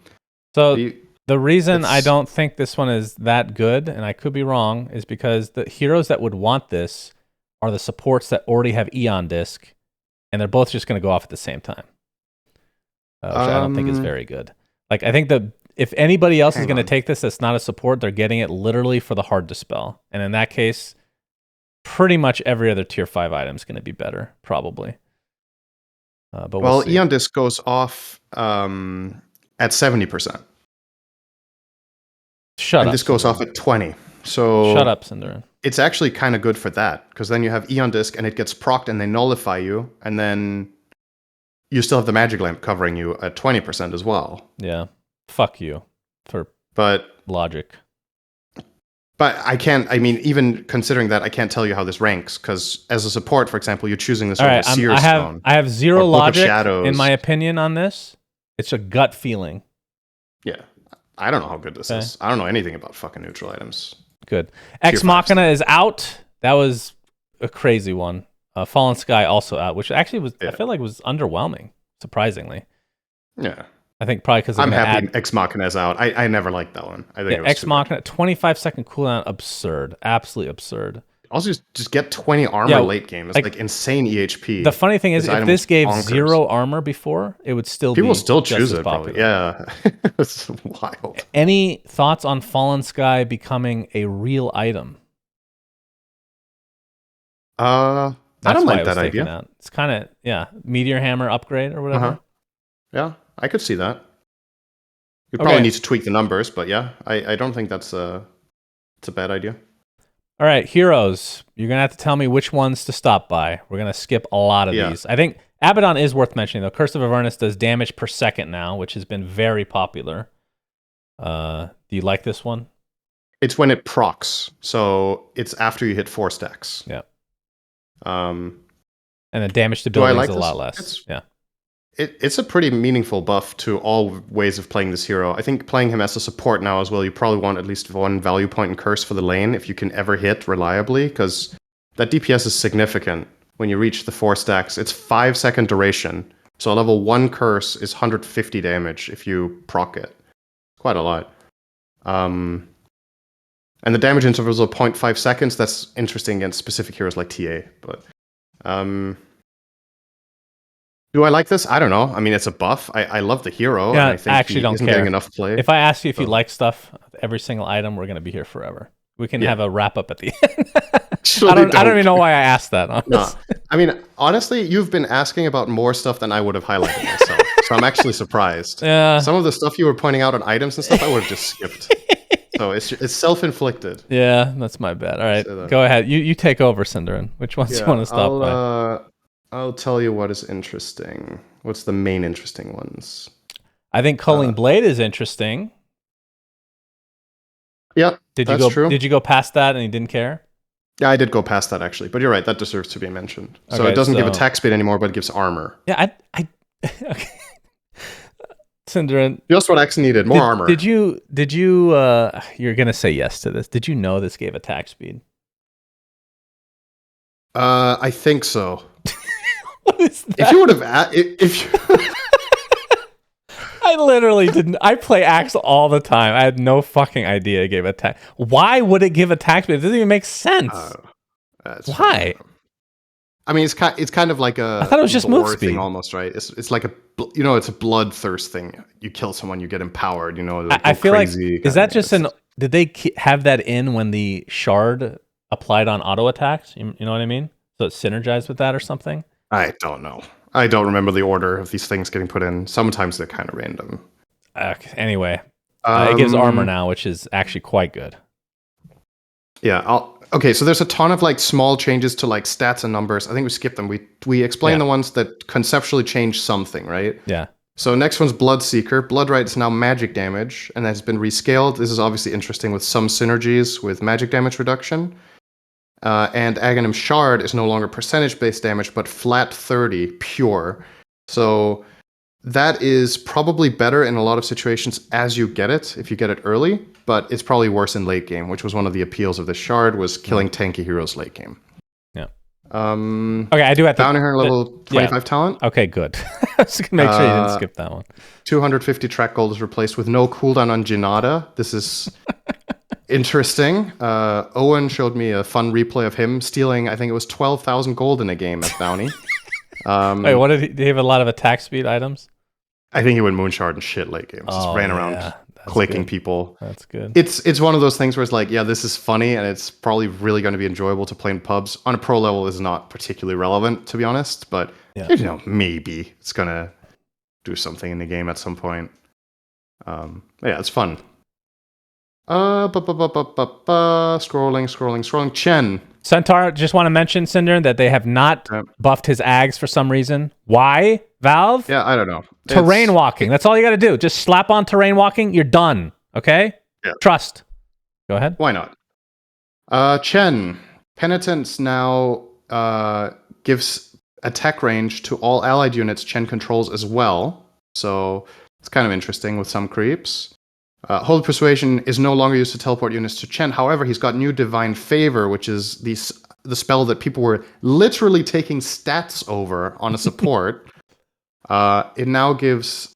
The reason I don't think this one is that good, and I could be wrong, is because the heroes that would want this are the supports that already have Eon Disc, and they're both just going to go off at the same time, which I don't think is very good. Like, I think if anybody else is going to take this that's not a support, they're getting it literally for the Hard Dispel. And in that case, pretty much every other tier 5 item is going to be better, probably. But well, see. Eon Disc goes off at 70%. Shut and up. this goes Cinderin. off at 20. So shut up, Cinderin. It's actually kind of good for that, because then you have Eon Disc and it gets procced and they nullify you, and then you still have the Magic Lamp covering you at 20% as well. Yeah. Fuck you for logic. But even considering that, I can't tell you how this ranks, because as a support, for example, you're choosing this over Seer's Stone. I have zero logic in my Shadows. opinion on this. It's a gut feeling. Yeah. I don't know how good this is. I don't know anything about fucking neutral items. Good. Ex Machina is out. That was a crazy one. Fallen Sky also out, which actually was I feel like was underwhelming, surprisingly. Yeah. I think probably because I'm happy Ex Machina is out. I never liked that one. I think it was Ex Machina 25-second cooldown, absurd, absolutely absurd. Also, just get 20 armor late game. It's like insane EHP. The funny thing is, if this gave 0 armor before, it would still people be still just choose as it. popular. Probably. Yeah, it's wild. Any thoughts on Fallen Sky becoming a real item? I don't like that idea. Out. It's kind of Meteor Hammer upgrade or whatever. Yeah, I could see that. You'd probably need to tweak the numbers, but yeah, I don't think it's a bad idea. All right, heroes. You're going to have to tell me which ones to stop by. We're going to skip a lot of these. I think Abaddon is worth mentioning, though. Curse of Avernus does damage per second now, which has been very popular. Do you like this one? It's when it procs, so it's after you hit 4 stacks. Yeah. And the damage to buildings is a lot less. It's a pretty meaningful buff to all ways of playing this hero. I think playing him as a support now as well, you probably want at least 1 value point in Curse for the lane if you can ever hit reliably, because that DPS is significant when you reach the 4 stacks. It's 5-second duration, so a level 1 Curse is 150 damage if you proc it. Quite a lot. And the damage intervals are 0.5 seconds. That's interesting against specific heroes like TA, but... do I like this? I don't know. I mean, it's a buff. I love the hero. Yeah, and I think I actually don't care. Getting enough play. If I ask you if you like stuff, every single item, we're going to be here forever. We can have a wrap up at the end. I don't even know why I asked that. No. I mean, honestly, you've been asking about more stuff than I would have highlighted myself. So I'm actually surprised. Yeah. Some of the stuff you were pointing out on items and stuff, I would have just skipped. So it's self-inflicted. Yeah, that's my bad. All right, go ahead. You take over, Cinderin. Which ones do you want to stop by? I'll tell you what is interesting. What's the main interesting ones? I think Culling Blade is interesting. Yeah, that's true. Did you go past that and you didn't care? Yeah, I did go past that actually, but you're right. That deserves to be mentioned. So it doesn't give attack speed anymore, but it gives armor. Yeah, okay. Cinderin, just what X needed, more armor. Did you? You're gonna say yes to this. Did you know this gave attack speed? I think so. What is that? If you would have, if you... I literally didn't. I play Axe all the time. I had no fucking idea it gave attack. Why would it give attack speed? It doesn't even make sense. Why? I mean, it's kind of like a. I thought it was just move speed, thing almost, right? It's like it's a bloodthirst thing. You kill someone, you get empowered. Like I feel like is that just an? Did they have that in when the shard applied on auto attacks? You know what I mean? So it synergized with that or something? I don't know. I don't remember the order of these things getting put in. Sometimes they're kind of random. Anyway, it gives armor now, which is actually quite good. Yeah. Okay, so there's a ton of like small changes to like stats and numbers. I think we skipped them. We explained the ones that conceptually change something, right? Yeah. So next one's Bloodseeker. Bloodrite is now magic damage, and has been rescaled. This is obviously interesting with some synergies with magic damage reduction. And Aghanim Shard is no longer percentage-based damage, but flat 30 pure. So that is probably better in a lot of situations as you get it, if you get it early, but it's probably worse in late game, which was one of the appeals of the Shard, was killing tanky heroes late game. Yeah. Okay, I do have to... Down here level 25 talent. Okay, good. I was going to make sure you didn't skip that one. 250 track gold is replaced with no cooldown on Jinada. This is... interesting. Owen showed me a fun replay of him stealing, I think it was 12,000 gold in a game at Bounty. Wait, what did he have a lot of attack speed items? I think he would moonshard and shit late games. Just ran around clicking people. That's good. It's one of those things where it's like, yeah, this is funny and it's probably really going to be enjoyable to play in pubs. On a pro level is not particularly relevant, to be honest, but Yeah. You know, maybe it's gonna do something in the game at some point. Yeah, it's fun. Scrolling. Chen. Centaur, just want to mention, Cinder, that they have not buffed his Ags for some reason. Why? Valve? Yeah, I don't know. Terrain walking. That's all you got to do. Just slap on terrain walking. You're done. Okay? Yeah. Trust. Go ahead. Why not? Chen. Penitence now gives attack range to all allied units Chen controls as well. So it's kind of interesting with some creeps. Holy Persuasion is no longer used to teleport units to Chen. However, he's got new Divine Favor, which is the spell that people were literally taking stats over on a support. It now gives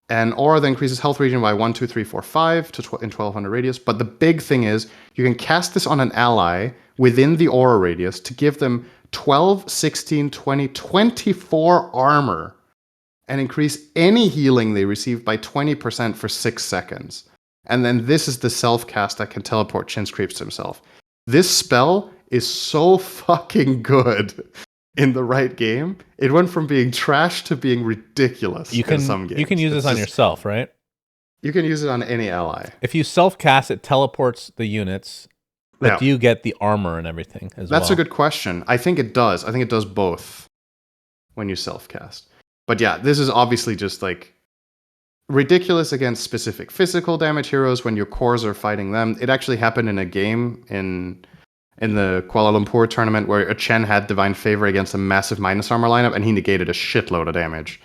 an aura that increases health region by 1, 2, 3, 4, 5 in 1200 radius. But the big thing is you can cast this on an ally within the aura radius to give them 12, 16, 20, 24 armor and increase any healing they receive by 20% for 6 seconds. And then this is the self-cast that can teleport Chin's creeps to himself. This spell is so fucking good in the right game. It went from being trash to being ridiculous in some games. You can use this on yourself, right? You can use it on any ally. If you self-cast, it teleports the units, but do you get the armor and everything as well? That's a good question. I think it does. I think it does both when you self-cast. But yeah, this is obviously just like ridiculous against specific physical damage heroes when your cores are fighting them. It actually happened in a game in the Kuala Lumpur tournament where a Chen had Divine Favor against a massive minus armor lineup and he negated a shitload of damage.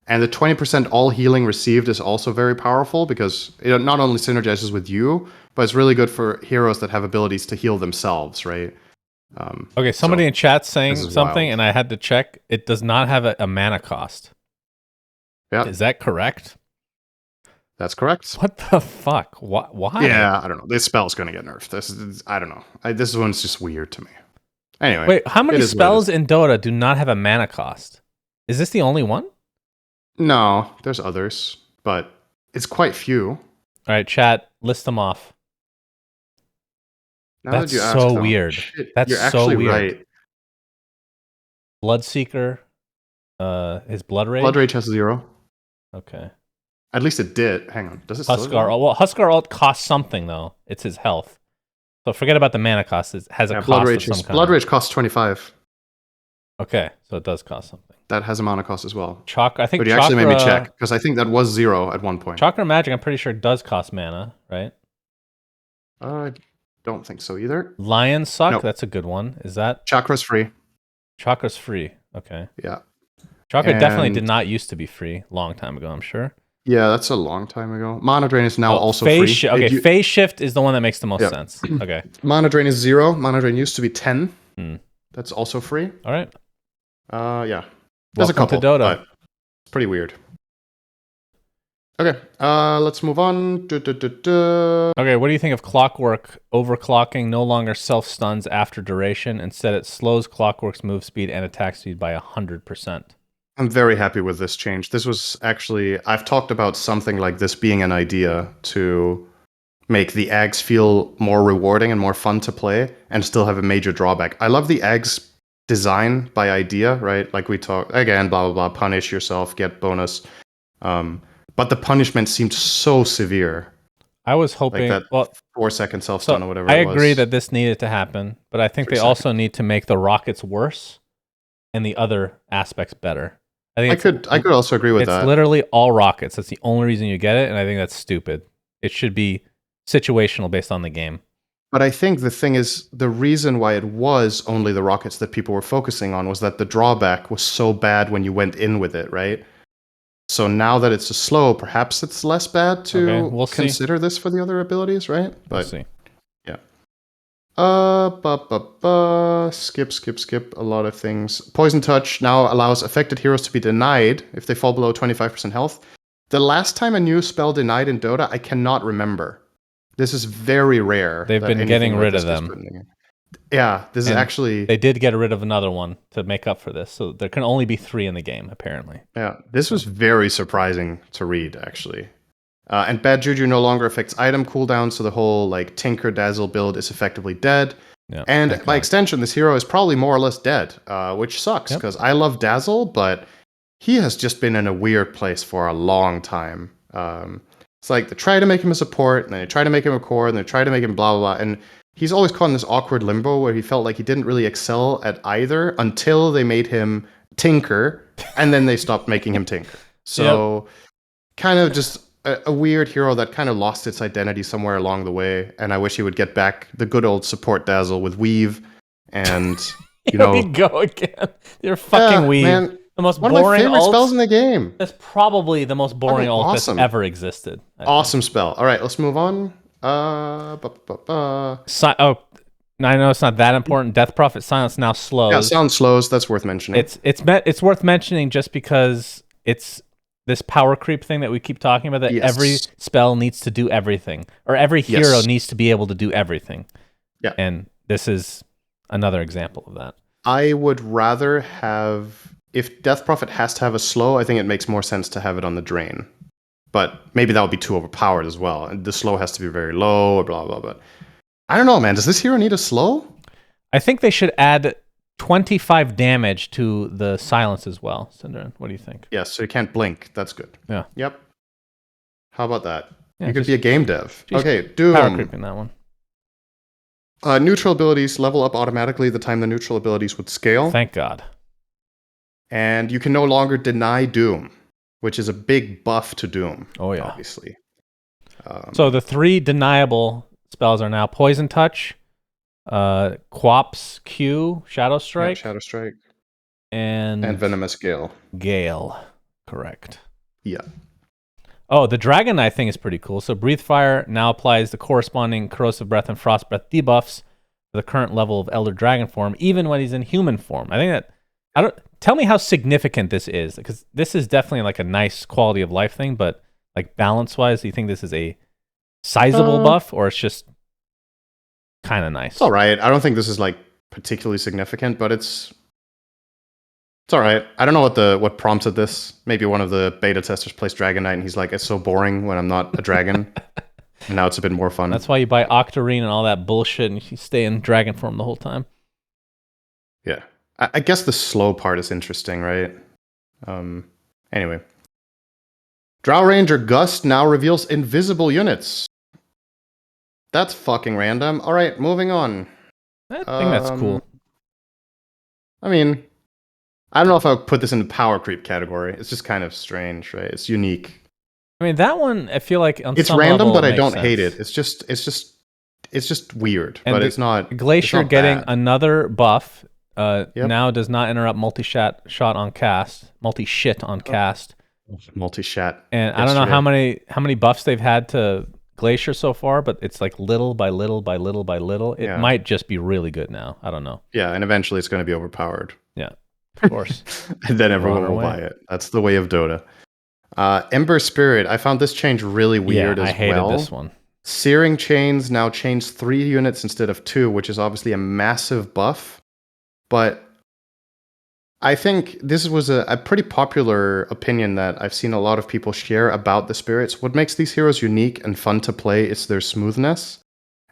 And the 20% all healing received is also very powerful because it not only synergizes with you, but it's really good for heroes that have abilities to heal themselves, right? Okay, somebody in chat saying something, and I had to check. It does not have a mana cost. Yeah. Is that correct? That's correct. What the fuck? Why? Yeah, I don't know. This spell's going to get nerfed. I don't know. This one's just weird to me. Anyway. Wait, how many spells in Dota do not have a mana cost? Is this the only one? No, there's others, but it's quite few. All right, chat, list them off. Now That's that you ask, so weird. That's you're so actually weird. right. Bloodseeker, his Blood Rage? Blood Rage has 0. Okay. At least it did. Hang on. Does it still? Huskar. Well, Huskar ult costs something, though. It's his health. So forget about the mana cost. It has a cost Blood Rage of some kind. Blood Rage costs 25. Okay, so it does cost something. That has a mana cost as well. Chakra, I think. But you actually made me check, because I think that was 0 at one point. Chakra Magic, I'm pretty sure does cost mana, right? I don't think so either. Lion Suck, Nope. That's a good one. Is that? Chakra's free. Chakra's free. Okay. Yeah. Chakra definitely did not used to be free. Long time ago, I'm sure. Yeah, that's a long time ago. Mana Drain is now also phase free. Okay, Phase Shift is the one that makes the most sense. Okay. Mana Drain is 0. Mana Drain used to be 10. That's also free. All right. Yeah. There's Welcome a couple, to Dota. but it's pretty weird. Okay, let's move on. Okay, what do you think of Clockwork overclocking no longer self-stuns after duration? Instead, it slows Clockwork's move speed and attack speed by 100%. I'm very happy with this change. This was actually, I've talked about something like this being an idea to make the Ags feel more rewarding and more fun to play and still have a major drawback. I love the Ags design by idea, right? Like we talk, again, blah, blah, blah, punish yourself, get bonus. But the punishment seemed so severe. I was hoping like that 4-second self-stun or whatever it was. I agree that this needed to happen, but I think they also need to make the rockets worse and the other aspects better. I could also agree with that. It's literally all rockets. That's the only reason you get it, and I think that's stupid. It should be situational based on the game. But I think the thing is, the reason why it was only the rockets that people were focusing on was that the drawback was so bad when you went in with it, right? So now that it's a slow, perhaps it's less bad to consider this for the other abilities, right? But we'll see. Yeah. Skip a lot of things. Poison Touch now allows affected heroes to be denied if they fall below 25% health. The last time a new spell denied in Dota, I cannot remember. This is very rare. They've been getting rid of them. Yeah, this is actually... They did get rid of another one to make up for this, so there can only be 3 in the game, apparently. Yeah, this was very surprising to read, actually. And Bad Juju no longer affects item cooldowns, so the whole like Tinker Dazzle build is effectively dead. Yeah, And by extension, this hero is probably more or less dead, which sucks because I love Dazzle, but he has just been in a weird place for a long time. It's like they try to make him a support, and then they try to make him a core, and they try to make him blah, blah, blah. And he's always caught in this awkward limbo where he felt like he didn't really excel at either until they made him Tinker, and then they stopped making him Tinker. So kind of just a weird hero that kind of lost its identity somewhere along the way. And I wish he would get back the good old support Dazzle with Weave. And, Here we go again. You're fucking Weave. Man, the most one boring of my favorite spells in the game. That's probably the most boring ult that's ever existed. Awesome spell. All right, let's move on. I know it's not that important. Death Prophet Silence now slows. Yeah, Silence slows. That's worth mentioning. It's worth mentioning just because it's this power creep thing that we keep talking about, that every spell needs to do everything, or every hero needs to be able to do everything. Yeah. And this is another example of that. I would rather have, if Death Prophet has to have a slow, I think it makes more sense to have it on the drain. But maybe that would be too overpowered as well. And the slow has to be very low, or blah, blah, blah. But I don't know, man. Does this hero need a slow? I think they should add 25 damage to the silence as well. Synderen, what do you think? Yes, so you can't blink. That's good. Yeah. Yep. How about that? Yeah, you could be a game dev. Okay, Doom. Power creeping that one. Neutral abilities level up automatically the time the neutral abilities would scale. Thank God. And you can no longer deny Doom, which is a big buff to Doom. Oh, yeah. Obviously. So the 3 deniable spells are now Poison Touch, Quap's Q, Shadow Strike. Yeah, Shadow Strike. And Venomous Gale. Gale. Correct. Yeah. Oh, the Dragon Knight thing is pretty cool. So Breathe Fire now applies the corresponding Corrosive Breath and Frost Breath debuffs to the current level of Elder Dragon form, even when he's in human form. I think that... Tell me how significant this is, because this is definitely like a nice quality of life thing, but like balance-wise, do you think this is a sizable buff, or it's just kind of nice? It's all right. I don't think this is like particularly significant, but it's all right. I don't know what prompted this. Maybe one of the beta testers plays Dragon Knight, and he's like, it's so boring when I'm not a dragon. And now it's a bit more fun. That's why you buy Octarine and all that bullshit, and you stay in dragon form the whole time. Yeah. I guess the slow part is interesting, right? Anyway. Drow Ranger Gust now reveals invisible units. That's fucking random. All right, moving on. I think that's cool. I mean, I don't know if I would put this in the power creep category. It's just kind of strange, right? It's unique. I mean, that one, I feel like on it's some random, level, but I don't sense. hate it. It's just weird, and but it's not. Glacier it's not getting bad. another buff. Now does not interrupt multi-shot on cast. Multi-shit on cast. Multi-shat. And I don't know how many buffs they've had to Glacier so far, but it's like little by little by little by little. It might just be really good now. I don't know. Yeah, and eventually it's going to be overpowered. Yeah, of course. And then everyone will buy it. That's the way of Dota. Ember Spirit. I found this change really weird as well. I hated this one. Searing Chains now chains 3 units instead of 2, which is obviously a massive buff. But I think this was a pretty popular opinion that I've seen a lot of people share about the spirits. What makes these heroes unique and fun to play is their smoothness.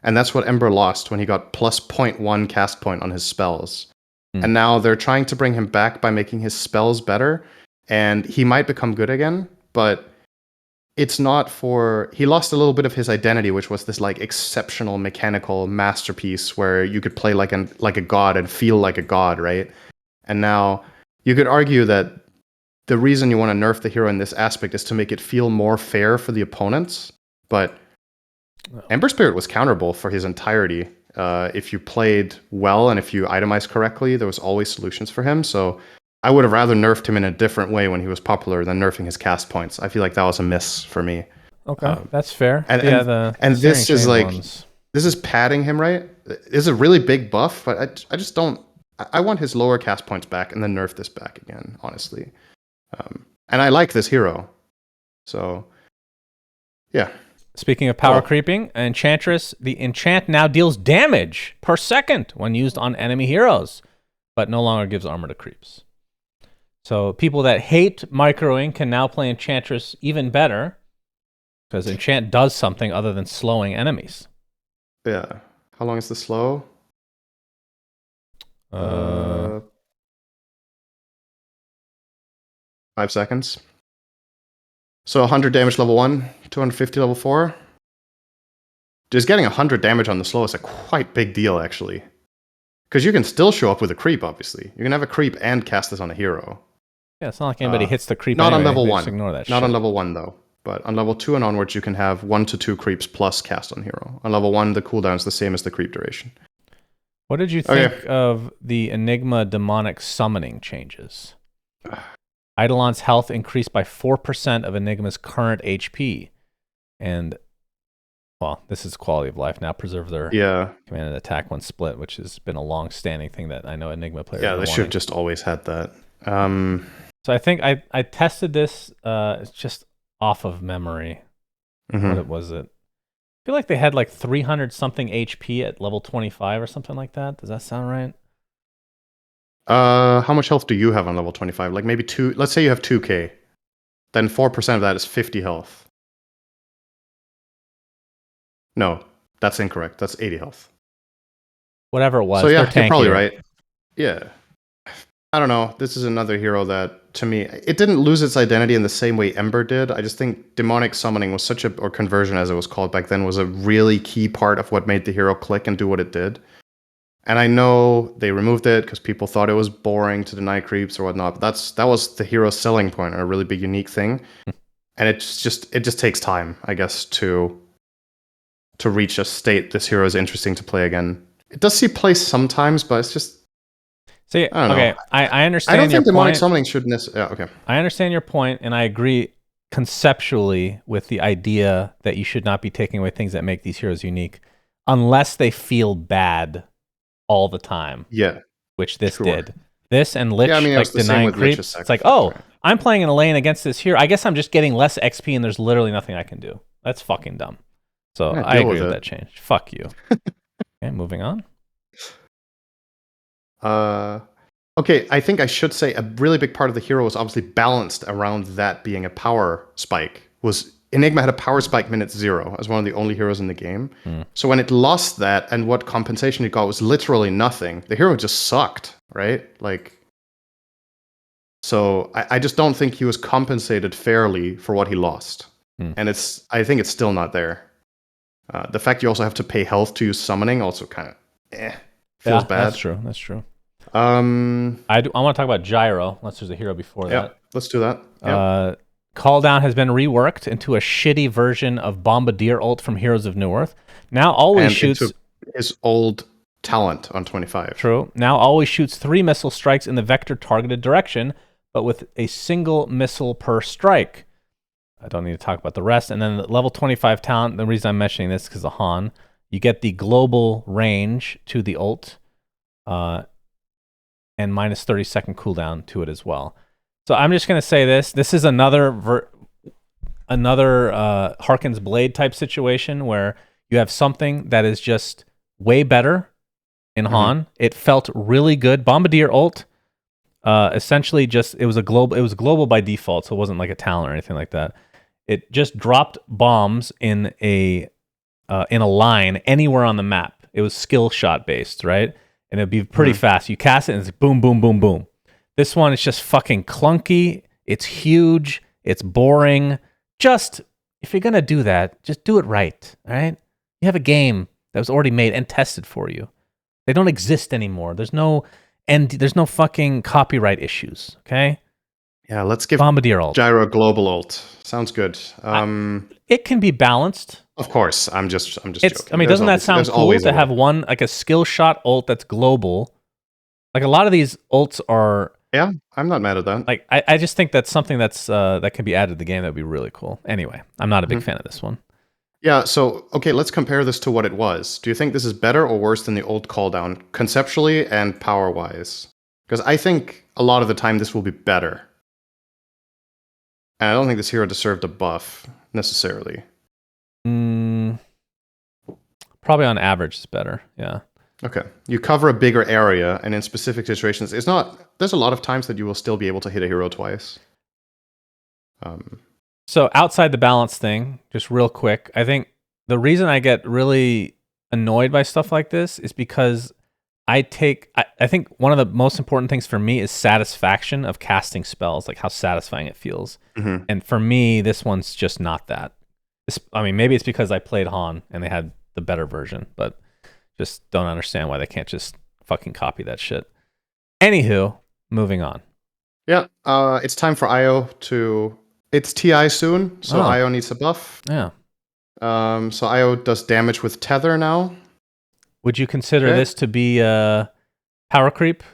And that's what Ember lost when he got plus 0.1 cast point on his spells. And now they're trying to bring him back by making his spells better. And he might become good again, but it's not for... He lost a little bit of his identity, which was this like exceptional mechanical masterpiece where you could play like a god and feel like a god, right? And now you could argue that the reason you want to nerf the hero in this aspect is to make it feel more fair for the opponents. But Ember Spirit was counterable for his entirety. If you played well and if you itemized correctly, there was always solutions for him. So I would have rather nerfed him in a different way when he was popular than nerfing his cast points. I feel like that was a miss for me. Okay, that's fair. And this is like this is padding him, right? It's a really big buff, but I just don't. I want his lower cast points back and then nerf this back again, honestly. And I like this hero. So, yeah. Speaking of power creeping, Enchantress, the enchant now deals damage per second when used on enemy heroes, but no longer gives armor to creeps. So people that hate microing can now play Enchantress even better because Enchant does something other than slowing enemies. Yeah. How long is the slow? 5 seconds. So 100 damage level 1, 250 level 4. Just getting 100 damage on the slow is a quite big deal, actually. Because you can still show up with a creep, obviously. You can have a creep and cast this on a hero. Yeah, it's not like anybody hits the creep. Not anyway. on level They 1. just ignore that not shit. on level 1, though. But on level 2 and onwards, you can have 1 to 2 creeps plus cast on hero. On level 1, the cooldown is the same as the creep duration. What did you think of the Enigma demonic summoning changes? Eidolon's health increased by 4% of Enigma's current HP. And, well, this is quality of life. Now preserve their command and attack when split, which has been a long-standing thing that I know Enigma players are they should have just always had that. So I think I tested this just off of memory. What was it? I feel like they had like 300 something HP at level 25 or something like that. Does that sound right? How much health do you have on level 25? Like maybe 2. Let's say you have 2k. Then 4% of that is 50 health. No, that's incorrect. That's 80 health. Whatever it was. So yeah, you're probably right. Yeah. I don't know. This is another hero that, to me, it didn't lose its identity in the same way Ember did. I just think demonic summoning was or conversion as it was called back then, was a really key part of what made the hero click and do what it did. And I know they removed it because people thought it was boring to deny creeps or whatnot. But that was the hero's selling point, a really big unique thing. And it just takes time, I guess, to reach a state this hero is interesting to play again. It does see play sometimes, but it's just. See, I don't know. I understand. I don't think demonic point. summoning should necessarily. Yeah, okay. I understand your point, and I agree conceptually with the idea that you should not be taking away things that make these heroes unique, unless they feel bad all the time. Yeah, which this did. This and Lich, like denying creeps. It's like, I'm playing in a lane against this hero. I guess I'm just getting less XP, and there's literally nothing I can do. That's fucking dumb. So I agree with that change. Fuck you. Okay, moving on. Okay, I think I should say a really big part of the hero was obviously balanced around that being a power spike. Enigma had a power spike minute 0 as one of the only heroes in the game. So when it lost that and what compensation it got was literally nothing, the hero just sucked, right? So I just don't think he was compensated fairly for what he lost. And I think it's still not there. The fact you also have to pay health to use summoning also kind of feels bad. That's true. I want to talk about Gyro, unless there's a hero before that. Yeah, let's do that. Yep. Call Down has been reworked into a shitty version of Bombardier ult from Heroes of Newerth. Now always shoots his old talent on 25. True. Now always shoots 3 missile strikes in the vector targeted direction, but with a single missile per strike. I don't need to talk about the rest. And then the level 25 talent, the reason I'm mentioning this is because of Han. You get the global range to the ult, and minus 30-second cooldown to it as well. So I'm just going to say this. This is another Harken's Blade type situation where you have something that is just way better in Han. It felt really good. Bombardier ult, essentially it was global by default, so it wasn't like a talent or anything like that. It just dropped bombs in a line anywhere on the map. It was skill shot based, right? And it'd be pretty fast. You cast it and it's boom, boom, boom, boom. This one is just fucking clunky. It's huge. It's boring. Just, if you're going to do that, just do it right, all right? You have a game that was already made and tested for you. They don't exist anymore. There's no fucking copyright issues, okay? Yeah, let's give Bombardier ult. Gyro global ult. Sounds good. It can be balanced. Of course, I'm just joking. I mean, doesn't that sound cool to have one, like a skill shot ult that's global? Like a lot of these ults are... Yeah, I'm not mad at that. Like, I just think that's something that can be added to the game that would be really cool. Anyway, I'm not a big fan of this one. Yeah, so, okay, let's compare this to what it was. Do you think this is better or worse than the old call down, conceptually and power-wise? Because I think a lot of the time this will be better. And I don't think this hero deserved a buff, necessarily. Probably on average it's better, yeah. Okay. You cover a bigger area, and in specific situations, there's a lot of times that you will still be able to hit a hero twice. So outside the balance thing, just real quick, I think the reason I get really annoyed by stuff like this is because I think one of the most important things for me is satisfaction of casting spells, like how satisfying it feels. Mm-hmm. And for me, this one's just not that. I mean, maybe it's because I played Han and they had the better version, but just don't understand why they can't just fucking copy that shit. Anywho, moving on. Yeah, it's time for IO to... It's TI soon, so IO needs a buff. Yeah. So IO does damage with tether now. Would you consider this to be power creep?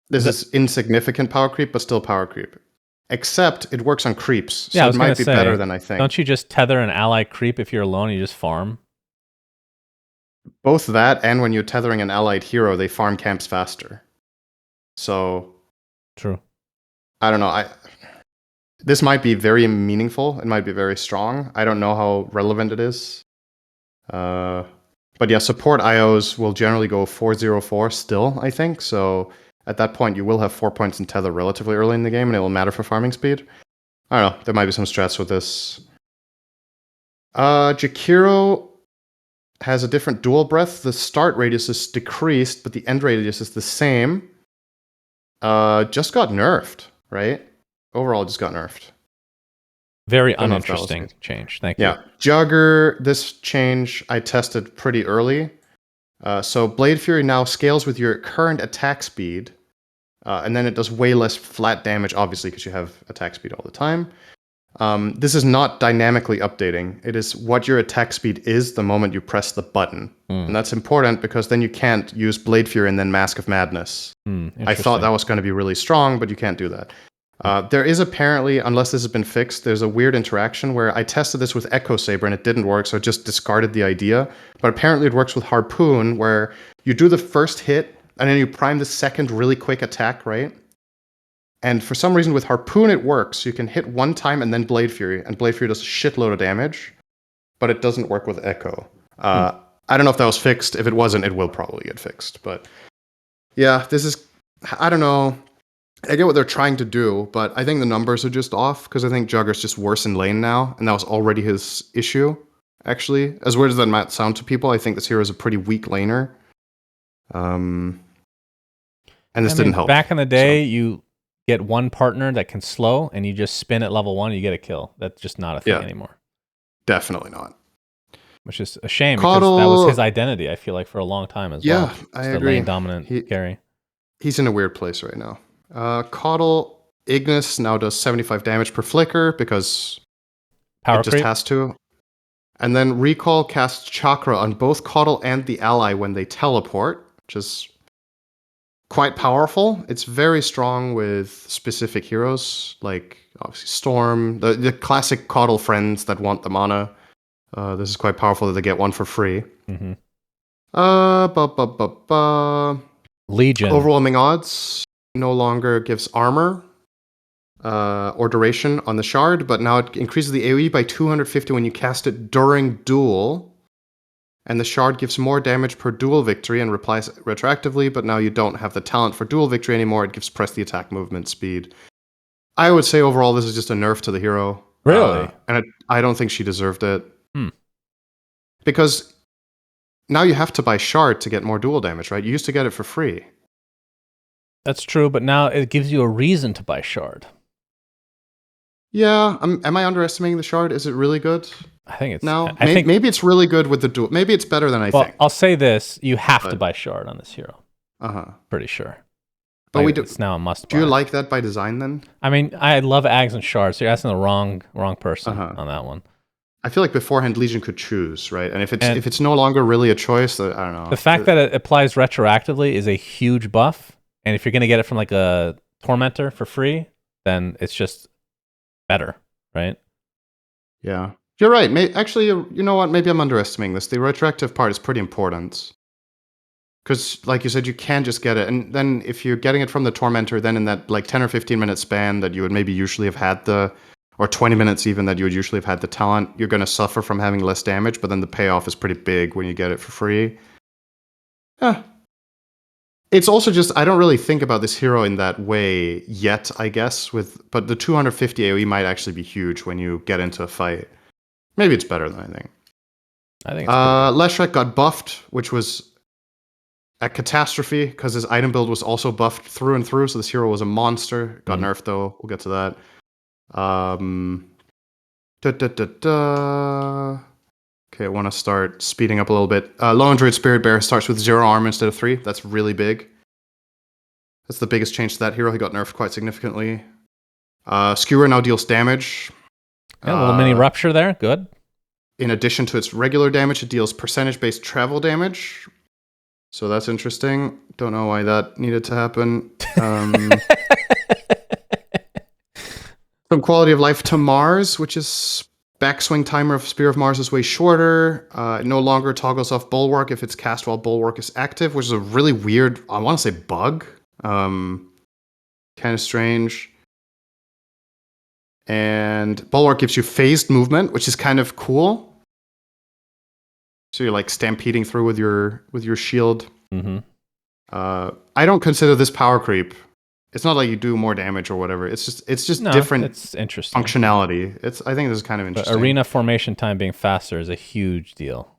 This is insignificant power creep, but still power creep. Except it works on creeps, so Yeah, it might be better than I think. Don't you just tether an ally creep if you're alone and you just farm? Both that and when you're tethering an allied hero, they farm camps faster. So... True. I don't know. This might be very meaningful. It might be very strong. I don't know how relevant it is. But yeah, support IOs will generally go 404 still, I think. So at that point, you will have 4 points in tether relatively early in the game, and it will matter for farming speed. I don't know. There might be some strats with this. Jakiro has a different dual breath. The start radius is decreased, but the end radius is the same. Just got nerfed, right? Overall, just got nerfed. Very uninteresting change. Thank you. Yeah. Jugger, this change I tested pretty early. So Blade Fury now scales with your current attack speed. And then it does way less flat damage, obviously, because you have attack speed all the time. This is not dynamically updating. It is what your attack speed is the moment you press the button. And that's important because then you can't use Blade Fury and then Mask of Madness. I thought that was going to be really strong, but you can't do that. There is apparently, unless this has been fixed, there's a weird interaction where I tested this with Echo Saber and it didn't work, so I just discarded the idea. But apparently it works with Harpoon, where you do the first hit and then you prime the second really quick attack, right? And for some reason with Harpoon it works. You can hit one time and then Blade Fury, and Blade Fury does a shitload of damage, but it doesn't work with Echo. I don't know if that was fixed. If it wasn't, it will probably get fixed. But yeah, this is, I don't know. I get what they're trying to do, but I think the numbers are just off, because I think Jugger's just worse in lane now, and that was already his issue, actually. As weird as that might sound to people, I think this hero is a pretty weak laner. And this didn't help. Back in the day, you get one partner that can slow, and you just spin at level 1, and you get a kill. That's just not a thing anymore. Definitely not. Which is a shame, because that was his identity, I feel like, for a long time as well. Yeah, I agree. The lane dominant carry. He's in a weird place right now. Caudle Ignis now does 75 damage per flicker because Power it just has to. And then Recall casts Chakra on both Caudle and the ally when they teleport, which is quite powerful. It's very strong with specific heroes, like obviously Storm, the classic Caudle friends that want the mana. This is quite powerful that they get one for free. Legion. Overwhelming odds no longer gives armor or duration on the shard, but now it increases the AoE by 250 when you cast it during duel. And the shard gives more damage per duel victory and replies retroactively, but now you don't have the talent for duel victory anymore. It gives press the attack movement speed. I would say overall this is just a nerf to the hero. Really? And I don't think she deserved it. Because now you have to buy shard to get more duel damage, right? You used to get it for free. That's true, but now it gives you a reason to buy shard. Yeah, am I underestimating the shard? Is it really good? I think it's... No, maybe it's really good with the duel. Maybe it's better than I think. I'll say this. You have to buy shard on this hero. Pretty sure. But it's now a must buy. Do you like that by design then? I mean, I love Ags and shards, so you're asking the wrong person on that one. I feel like beforehand Legion could choose, right? And if it's no longer really a choice, I don't know. The fact that it applies retroactively is a huge buff. And if you're going to get it from like a Tormentor for free, then it's just better, right? Yeah. You're right. Actually, you know what? Maybe I'm underestimating this. The retroactive part is pretty important. Because, like you said, you can just get it. And then if you're getting it from the Tormentor, then in that like 10 or 15 minute span that you would maybe usually have had or 20 minutes even that you would usually have had the talent, you're going to suffer from having less damage, but then the payoff is pretty big when you get it for free. Yeah. It's also just, I don't really think about this hero in that way yet, I guess, but the 250 AoE might actually be huge when you get into a fight. Maybe it's better than I think. I think it's Leshrac got buffed, which was At Catastrophe, because his item build was also buffed through and through, so this hero was a monster. Got nerfed though. We'll get to that. Okay, I want to start speeding up a little bit. Lone Druid Spirit Bear starts with 0 armor instead of 3. That's really big. That's the biggest change to that hero. He got nerfed quite significantly. Skewer now deals damage. Yeah, a little mini rupture there. Good. In addition to its regular damage, it deals percentage-based travel damage. So that's interesting. Don't know why that needed to happen. Some quality of life to Mars, which is backswing timer of Spear of Mars is way shorter. It no longer toggles off Bulwark if it's cast while Bulwark is active, which is a really weird, I want to say bug. Kind of strange. And Bulwark gives you phased movement, which is kind of cool. So you're like stampeding through with your shield. Mm-hmm. I don't consider this power creep. It's not like you do more damage or whatever. It's just different. It's interesting functionality. I think this is kind of interesting. But arena formation time being faster is a huge deal.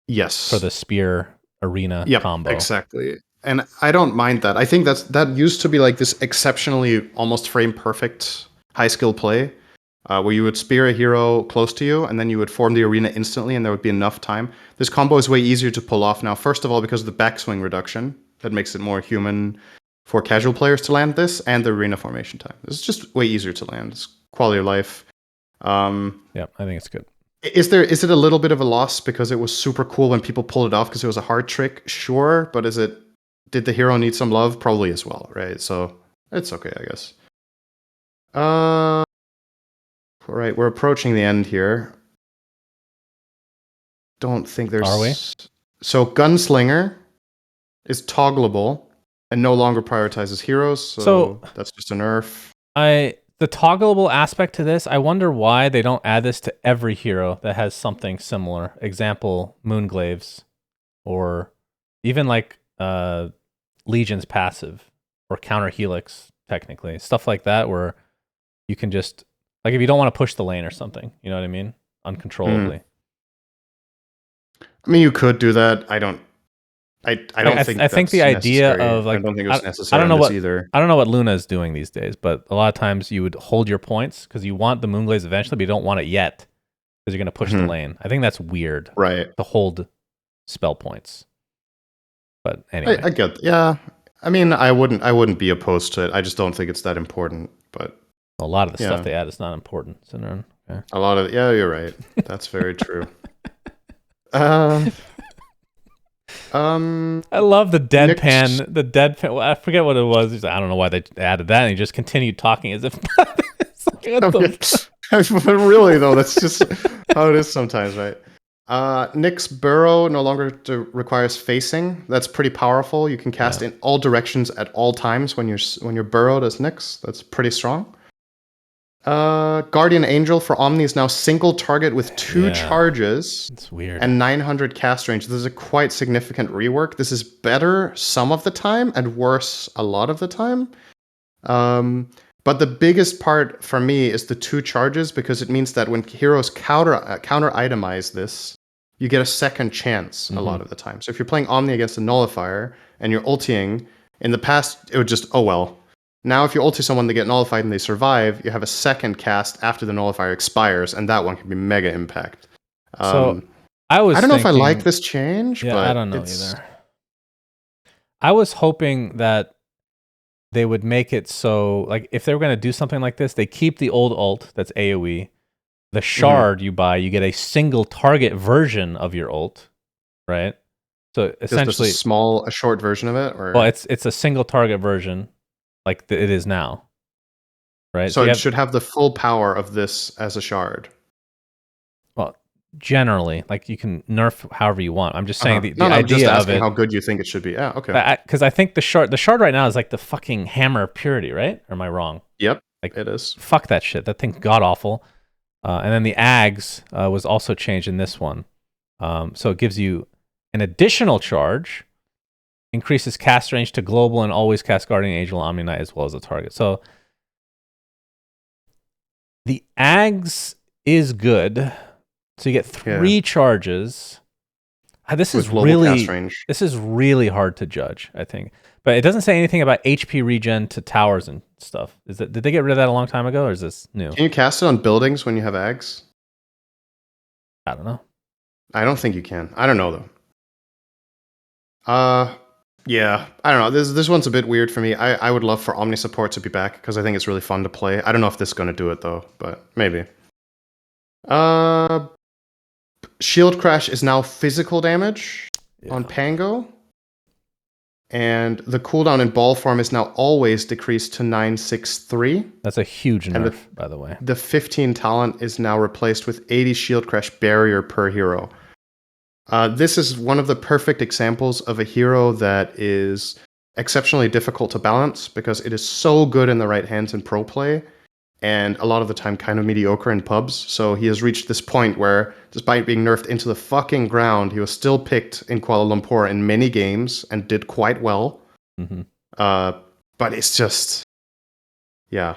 Yes. For the spear arena combo. Exactly. And I don't mind that. I think that used to be like this exceptionally almost frame perfect high skill play. Where you would spear a hero close to you, and then you would form the arena instantly, and there would be enough time. This combo is way easier to pull off now. First of all, because of the backswing reduction, that makes it more human for casual players to land this, and the arena formation time. This is just way easier to land. It's quality of life. Yeah, I think it's good. Is it a little bit of a loss because it was super cool when people pulled it off because it was a hard trick? Sure, but did the hero need some love? Probably as well, right? So it's okay, I guess. All right, we're approaching the end here. Don't think there's... Are we? So Gunslinger is toggleable and no longer prioritizes heroes, so that's just a nerf. The toggleable aspect to this, I wonder why they don't add this to every hero that has something similar. Example, Moonglaves, or even like Legion's passive, or Counter Helix, technically. Stuff like that where you can just... Like if you don't want to push the lane or something, you know what I mean? Uncontrollably. I mean, you could do that. I don't think. I think the idea of like I don't think it was necessary. I don't know what either. I don't know what Luna is doing these days, but a lot of times you would hold your points because you want the Moonglaze eventually, but you don't want it yet because you're going to push the lane. I think that's weird, right? To hold spell points. But anyway, I get. Yeah, I mean, I wouldn't be opposed to it. I just don't think it's that important. But a lot of the stuff they add is not important. Okay. A lot of you're right. That's very true. I love the deadpan. The deadpan. Well, I forget what it was. He's like, I don't know why they added that. And he just continued talking as if. Really though, that's just how it is sometimes, right? Nyx's Burrow no longer requires facing. That's pretty powerful. You can cast in all directions at all times when you're burrowed as Nyx. That's pretty strong. Guardian Angel for Omni is now single target with 2 charges. It's weird. And 900 cast range. This is a quite significant rework. This is better some of the time and worse a lot of the time. But the biggest part for me is the 2 charges, because it means that when heroes counter itemize this, you get a second chance a lot of the time. So if you're playing Omni against a Nullifier and you're ulting, in the past it would just, oh well. Now, if you ulti someone, they get nullified and they survive, you have a second cast after the nullifier expires, and that one can be mega impact. So I don't know if I like this change, but I don't know either. I was hoping that they would make it so, like, if they were going to do something like this, they keep the old ult that's AoE. The shard you buy, you get a single target version of your ult, right? So essentially, just a short version of it, or well, it's a single target version. Like it is now, right? So it should have the full power of this as a shard. Well, generally, like you can nerf however you want. I'm just saying the idea I'm just asking of it. How good you think it should be? Yeah, okay. Because I think the shard right now is like the fucking hammer of purity, right? Or am I wrong? Yep, like it is. Fuck that shit. That thing's god awful. And then the Ags was also changed in this one, so it gives you an additional charge. Increases cast range to global and always cast Guardian Angel Omni Knight as well as a target. So the Ags is good. So you get 3 charges. This with is global cast range. This is really hard to judge, I think. But it doesn't say anything about HP regen to towers and stuff. Did they get rid of that a long time ago, or is this new? Can you cast it on buildings when you have Ags? I don't know. I don't think you can. I don't know though. Yeah, I don't know. This one's a bit weird for me. I would love for Omni support to be back because I think it's really fun to play. I don't know if this is going to do it though, but maybe. Shield Crash is now physical damage on Pango. And the cooldown in ball form is now always decreased to 963. That's a huge nerf, by the way. The 15 talent is now replaced with 80 Shield Crash barrier per hero. This is one of the perfect examples of a hero that is exceptionally difficult to balance because it is so good in the right hands in pro play, and a lot of the time kind of mediocre in pubs. So he has reached this point where, despite being nerfed into the fucking ground, he was still picked in Kuala Lumpur in many games and did quite well. Mm-hmm. But it's just, yeah,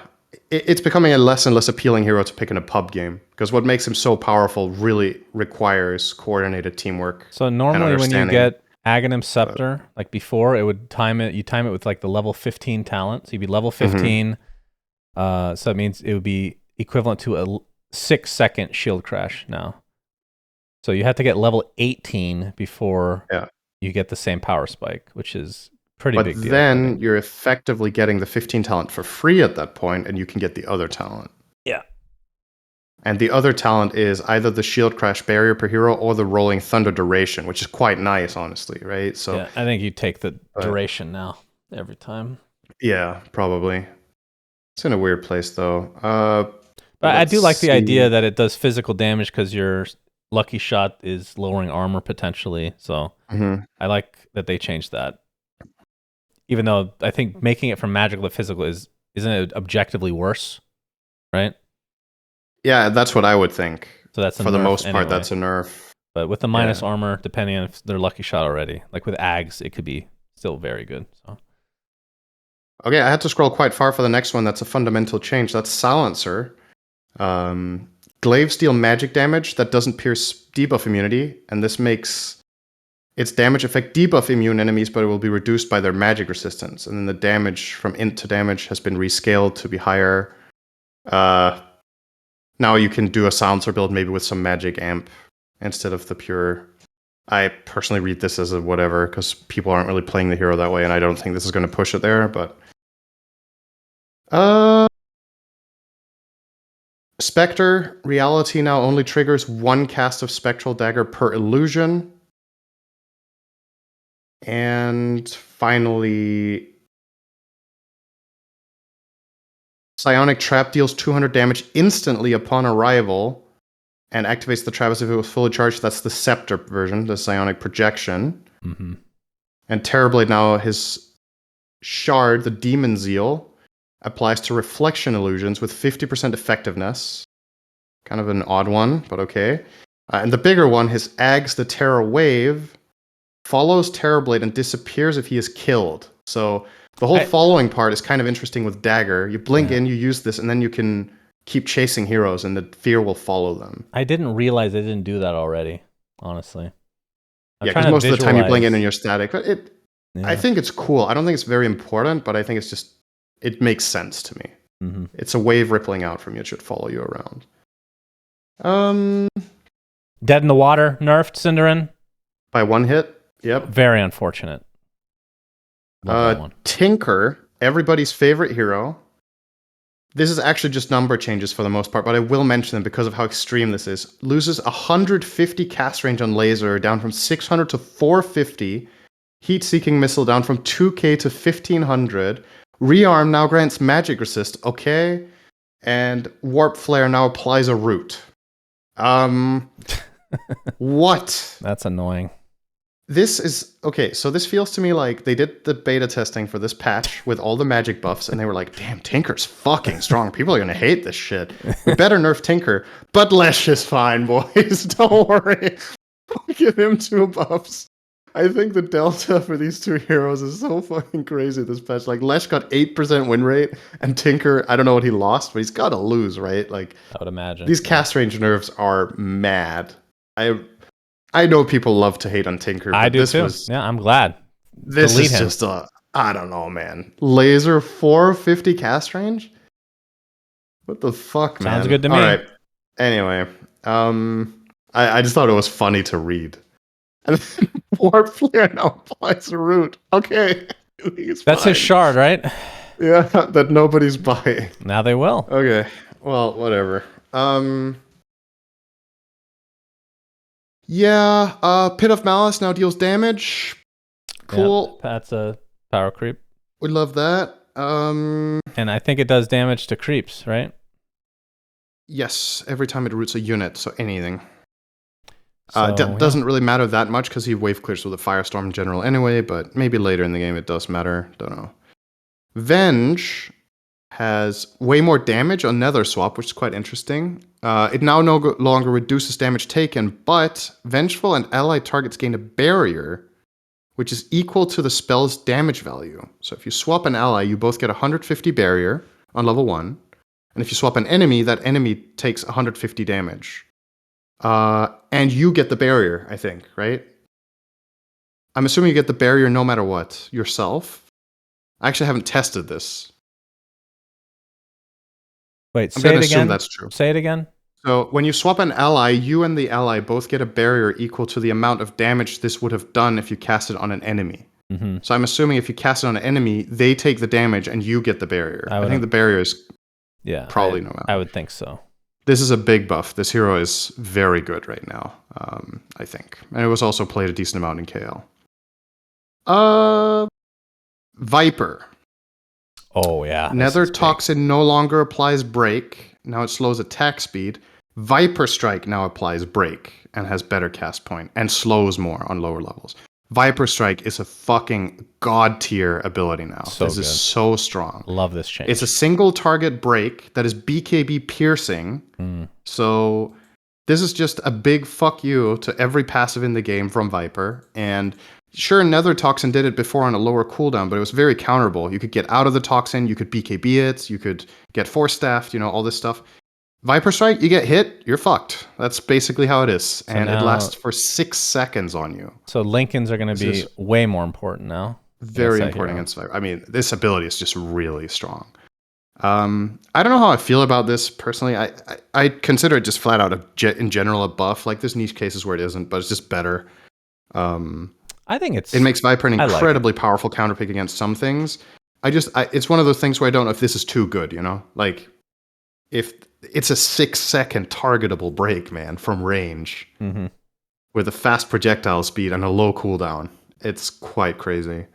it's becoming a less and less appealing hero to pick in a pub game because what makes him so powerful really requires coordinated teamwork. So normally when you get Aghanim Scepter, like before, it would time it with like the level 15 talent. So you'd be level 15. So that means it would be equivalent to a 6-second shield crash now. So you have to get level 18 before you get the same power spike, which is pretty big deal. But then you're effectively getting the 15 talent for free at that point, and you can get the other talent. Yeah. And the other talent is either the shield crash barrier per hero or the rolling thunder duration, which is quite nice, honestly, right? So yeah, I think you take the duration now every time. Yeah, probably. It's in a weird place, though. But I do like the idea that it does physical damage because your lucky shot is lowering armor potentially. So I like that they changed that. Even though I think making it from magical to physical isn't it objectively worse, right? Yeah, that's what I would think. So that's for the most part, that's a nerf. But with the minus armor, depending on if they're lucky shot already, like with Ags, it could be still very good. So. Okay, I had to scroll quite far for the next one. That's a fundamental change. That's Silencer. Glaive deal magic damage that doesn't pierce debuff immunity, and this makes its damage affect debuff immune enemies, but it will be reduced by their magic resistance. And then the damage from int to damage has been rescaled to be higher. Now you can do a Silencer build maybe with some magic amp instead of the pure. I personally read this as a whatever because people aren't really playing the hero that way, and I don't think this is going to push it there, but. Spectre, reality now only triggers one cast of Spectral Dagger per illusion. And finally, Psionic Trap deals 200 damage instantly upon arrival and activates the trap as if it was fully charged. That's the Scepter version, the Psionic Projection. Mm-hmm. And Terrorblade now, his shard, the Demon Zeal, applies to reflection illusions with 50% effectiveness. Kind of an odd one, but okay. And the bigger one, his Ags the Terror Wave, follows Terrorblade and disappears if he is killed. So the whole following part is kind of interesting with Dagger. You blink in, you use this, and then you can keep chasing heroes, and the fear will follow them. I didn't realize they didn't do that already, honestly. Because most of the time you blink in and you're static. But I think it's cool. I don't think it's very important, but I think it's just... It makes sense to me. Mm-hmm. It's a wave rippling out from you. It should follow you around. Dead in the Water, nerfed, Cinderin. By one hit? Yep. Very unfortunate. Tinker, everybody's favorite hero. This is actually just number changes for the most part, but I will mention them because of how extreme this is. Loses 150 cast range on laser, down from 600 to 450. Heat-seeking missile down from 2k to 1500. Rearm now grants magic resist, okay. And Warp Flare now applies a root. What? That's annoying. This is... Okay, so this feels to me like they did the beta testing for this patch with all the magic buffs, and they were like, damn, Tinker's fucking strong. People are going to hate this shit. We better nerf Tinker. But Lesh is fine, boys. Don't worry. I'll give him 2 buffs. I think the delta for these 2 heroes is so fucking crazy this patch. Like, Lesh got 8% win rate, and Tinker, I don't know what he lost, but he's got to lose, right? Like, I would imagine. These cast range nerfs are mad. I know people love to hate on Tinker, but I do this too. was Yeah, I'm glad. this Delete is him. just I don't know, man. Laser 450 cast range? What the fuck, man? Sounds good to me. All right. Anyway, I just thought it was funny to read. And then Warp Flare now applies a root. Okay. That's his shard, right? Yeah, that nobody's buying. Now they will. Okay. Well, whatever. Yeah, Pit of Malice now deals damage. Cool. Yep, that's a power creep. We love that. And I think it does damage to creeps, right? Yes, every time it roots a unit, so anything. So, Doesn't really matter that much because he wave clears with a Firestorm in general anyway, but maybe later in the game it does matter. Don't know. Venge has way more damage on Nether Swap, which is quite interesting. It now no longer reduces damage taken, but Vengeful and allied targets gain a barrier, which is equal to the spell's damage value. So if you swap an ally, you both get 150 barrier on level 1. And if you swap an enemy, that enemy takes 150 damage. And you get the barrier, I think, right? I'm assuming you get the barrier no matter what, yourself. I actually haven't tested this. Wait, I'm say going it to assume again. that's true. Say it again. So when you swap an ally, you and the ally both get a barrier equal to the amount of damage this would have done if you cast it on an enemy. Mm-hmm. So I'm assuming if you cast it on an enemy, they take the damage and you get the barrier. I think the barrier is probably no matter. I would think so. This is a big buff. This hero is very good right now, I think. And it was also played a decent amount in KL. Viper. Oh, yeah. Nether Toxin no longer applies break. Now it slows attack speed. Viper Strike now applies break and has better cast point and slows more on lower levels. Viper Strike is a fucking god tier ability now. This is so strong. Love this change. It's a single target break that is BKB piercing. So this is just a big fuck you to every passive in the game from Viper. And sure, Nether Toxin did it before on a lower cooldown, but it was very counterable. You could get out of the Toxin, you could BKB it, you could get Force Staffed, all this stuff. Viper Strike, you get hit, you're fucked. That's basically how it is. So and it lasts for 6 seconds on you. So Lincolns are going to be way more important now. Very important against Viper. I mean, this ability is just really strong. I don't know how I feel about this personally. I consider it just flat out in general a buff. Like there's niche cases where it isn't, but it's just better. I think it makes Viper an incredibly powerful counterpick against some things. It's one of those things where I don't know if this is too good, Like if it's a 6-second targetable break, man, from range with a fast projectile speed and a low cooldown. It's quite crazy.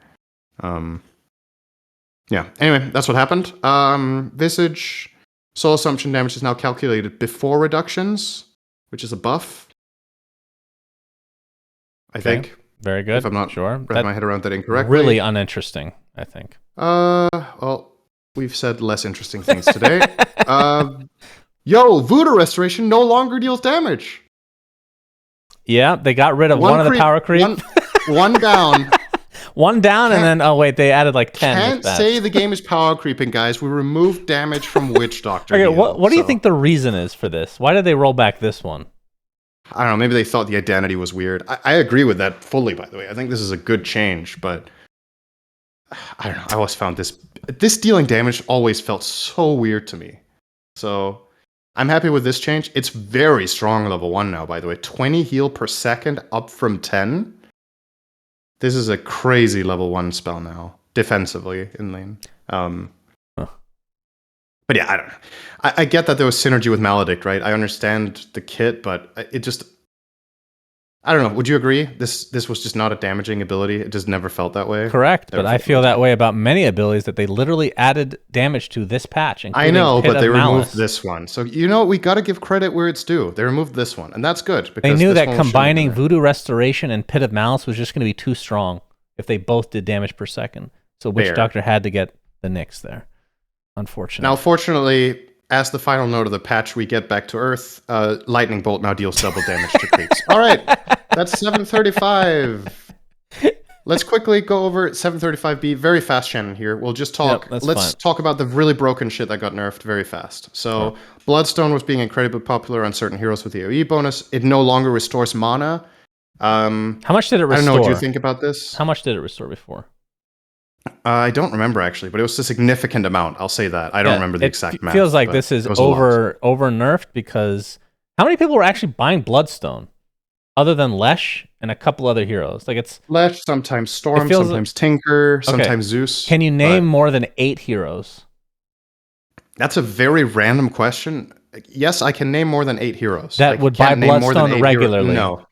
Yeah. Anyway, that's what happened. Visage Soul Assumption damage is now calculated before reductions, which is a buff. I think. Very good. If I'm not wrapping my head around that incorrectly. Really uninteresting, I think. Well, we've said less interesting things today. Voodoo Restoration no longer deals damage. Yeah, they got rid of one of the power creep. One down. One down, and then, they added like 10. Can't say the game is power creeping, guys. We removed damage from Witch Doctor. Okay, what do you think the reason is for this? Why did they roll back this one? I don't know. Maybe they thought the identity was weird. I agree with that fully, by the way. I think this is a good change, but I don't know. I always found this dealing damage always felt so weird to me. So I'm happy with this change. It's very strong level 1 now, by the way. 20 heal per second up from 10. This is a crazy level 1 spell now, defensively in lane. But yeah, I don't know. I get that there was synergy with Maledict, right? I understand the kit, but it just... I don't know. Would you agree? This was just not a damaging ability. It just never felt that way. Correct, but I feel that way about many abilities that they literally added damage to this patch. I know, but they removed this one. So we got to give credit where it's due. They removed this one, and that's good. They knew that combining Voodoo Restoration and Pit of Malice was just going to be too strong if they both did damage per second. So Witch Doctor had to get the Nyx there, unfortunately. Now, fortunately, as the final note of the patch, we get back to Earth. Lightning Bolt now deals double damage to creeps. All right, that's 735. Let's quickly go over 735B. Very fast, Shannon, here. We'll just talk. Let's talk about the really broken shit that got nerfed very fast. So, Bloodstone was being incredibly popular on certain heroes with the AoE bonus. It no longer restores mana. How much did it restore? I don't know what you think about this. How much did it restore before? I don't remember actually, but it was a significant amount. I'll say that. I don't remember the exact math. It feels like this is over nerfed because how many people were actually buying Bloodstone other than Lesh and a couple other heroes? Like it's Lesh, sometimes Storm, sometimes Tinker, sometimes Zeus. Can you name more than 8 heroes? That's a very random question. Yes, I can name more than 8 heroes. That would buy Bloodstone regularly. No.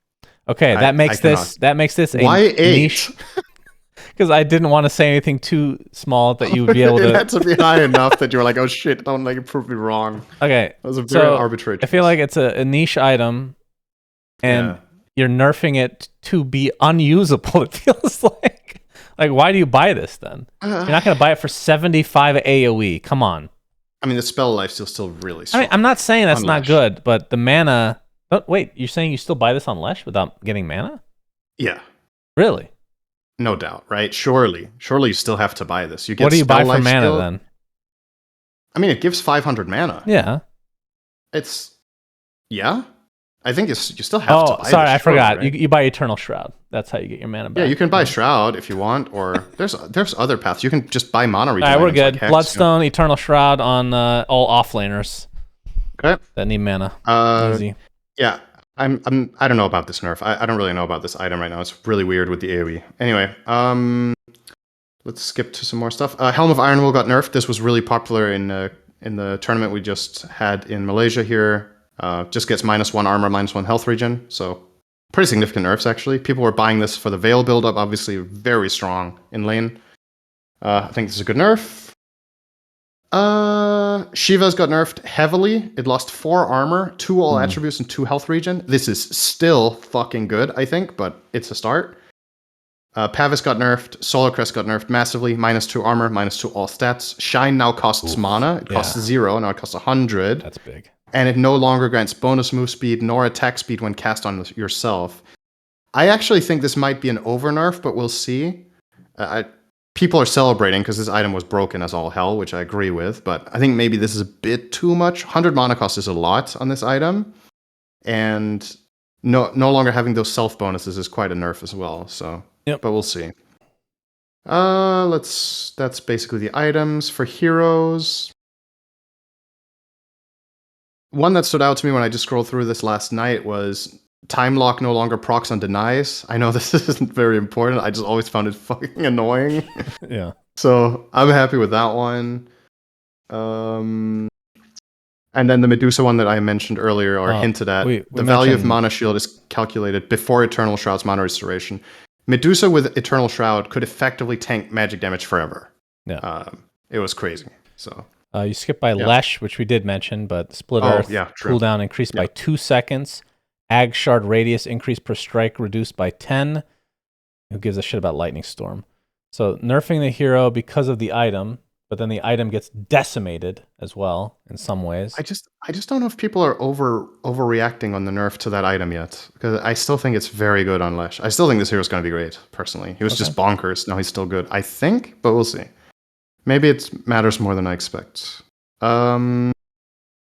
Okay, that makes this a Why 8? Niche. Because I didn't want to say anything too small that you would be able to. It had to be high enough that you were like, "Oh shit, don't like prove me wrong." Okay, that was a very arbitrary choice. I feel like it's a niche item, and you're nerfing it to be unusable. It feels like why do you buy this then? You're not going to buy it for 75 AOE. Come on. I mean, the spell lifesteal's still really strong. I mean, I'm not saying that's not good, but the mana. Oh, wait, you're saying you still buy this on Lesh without getting mana? Yeah. Really? No doubt, right? Surely you still have to buy this. You get what do you buy for mana skill. then? I mean, it gives 500 mana. Yeah. I think you still have to buy this. Oh, sorry, I forgot. Right? You buy Eternal Shroud. That's how you get your mana back. Yeah, you can buy Shroud if you want, or there's other paths. You can just buy mana regen. All right, we're good. Like Bloodstone, Eternal Shroud on all offlaners. Okay. That need mana. Easy. Yeah. I don't know about this nerf. I don't really know about this item right now. It's really weird with the AoE. Anyway, let's skip to some more stuff. Helm of Iron Will got nerfed. This was really popular in the tournament we just had in Malaysia here. Just gets -1 armor, -1 health regen. So pretty significant nerfs actually. People were buying this for the Veil build-up, obviously very strong in lane. I think this is a good nerf. Shiva's got nerfed heavily. It lost 4 armor, 2 all attributes, and 2 health regen. This is still fucking good, I think, but it's a start. Pavis got nerfed. Solar Crest got nerfed massively. -2 armor, -2 all stats. Shine now costs mana. It costs 0, now it costs 100. That's big. And it no longer grants bonus move speed nor attack speed when cast on yourself. I actually think this might be an over nerf, but we'll see. People are celebrating because this item was broken as all hell, which I agree with, but I think maybe this is a bit too much. 100 mana cost is a lot on this item, and no longer having those self bonuses is quite a nerf as well. So, but we'll see. That's basically the items for heroes. One that stood out to me when I just scrolled through this last night was Time Lock no longer procs on denies. I know this isn't very important. I just always found it fucking annoying. Yeah. So I'm happy with that one. And then the Medusa one that I mentioned earlier or hinted at. The value of Mana Shield is calculated before Eternal Shroud's Mana Restoration. Medusa with Eternal Shroud could effectively tank magic damage forever. Yeah. It was crazy. So you skip by Lesh, which we did mention, but Split Earth cooldown increased by 2 seconds. Ag Shard radius increase per strike reduced by 10. Who gives a shit about Lightning Storm? So nerfing the hero because of the item, but then the item gets decimated as well in some ways. I just don't know if people are overreacting on the nerf to that item yet, because I still think it's very good on Lesh. I still think this hero is going to be great. Personally, he was just bonkers. Now he's still good, I think, but we'll see. Maybe it matters more than I expect.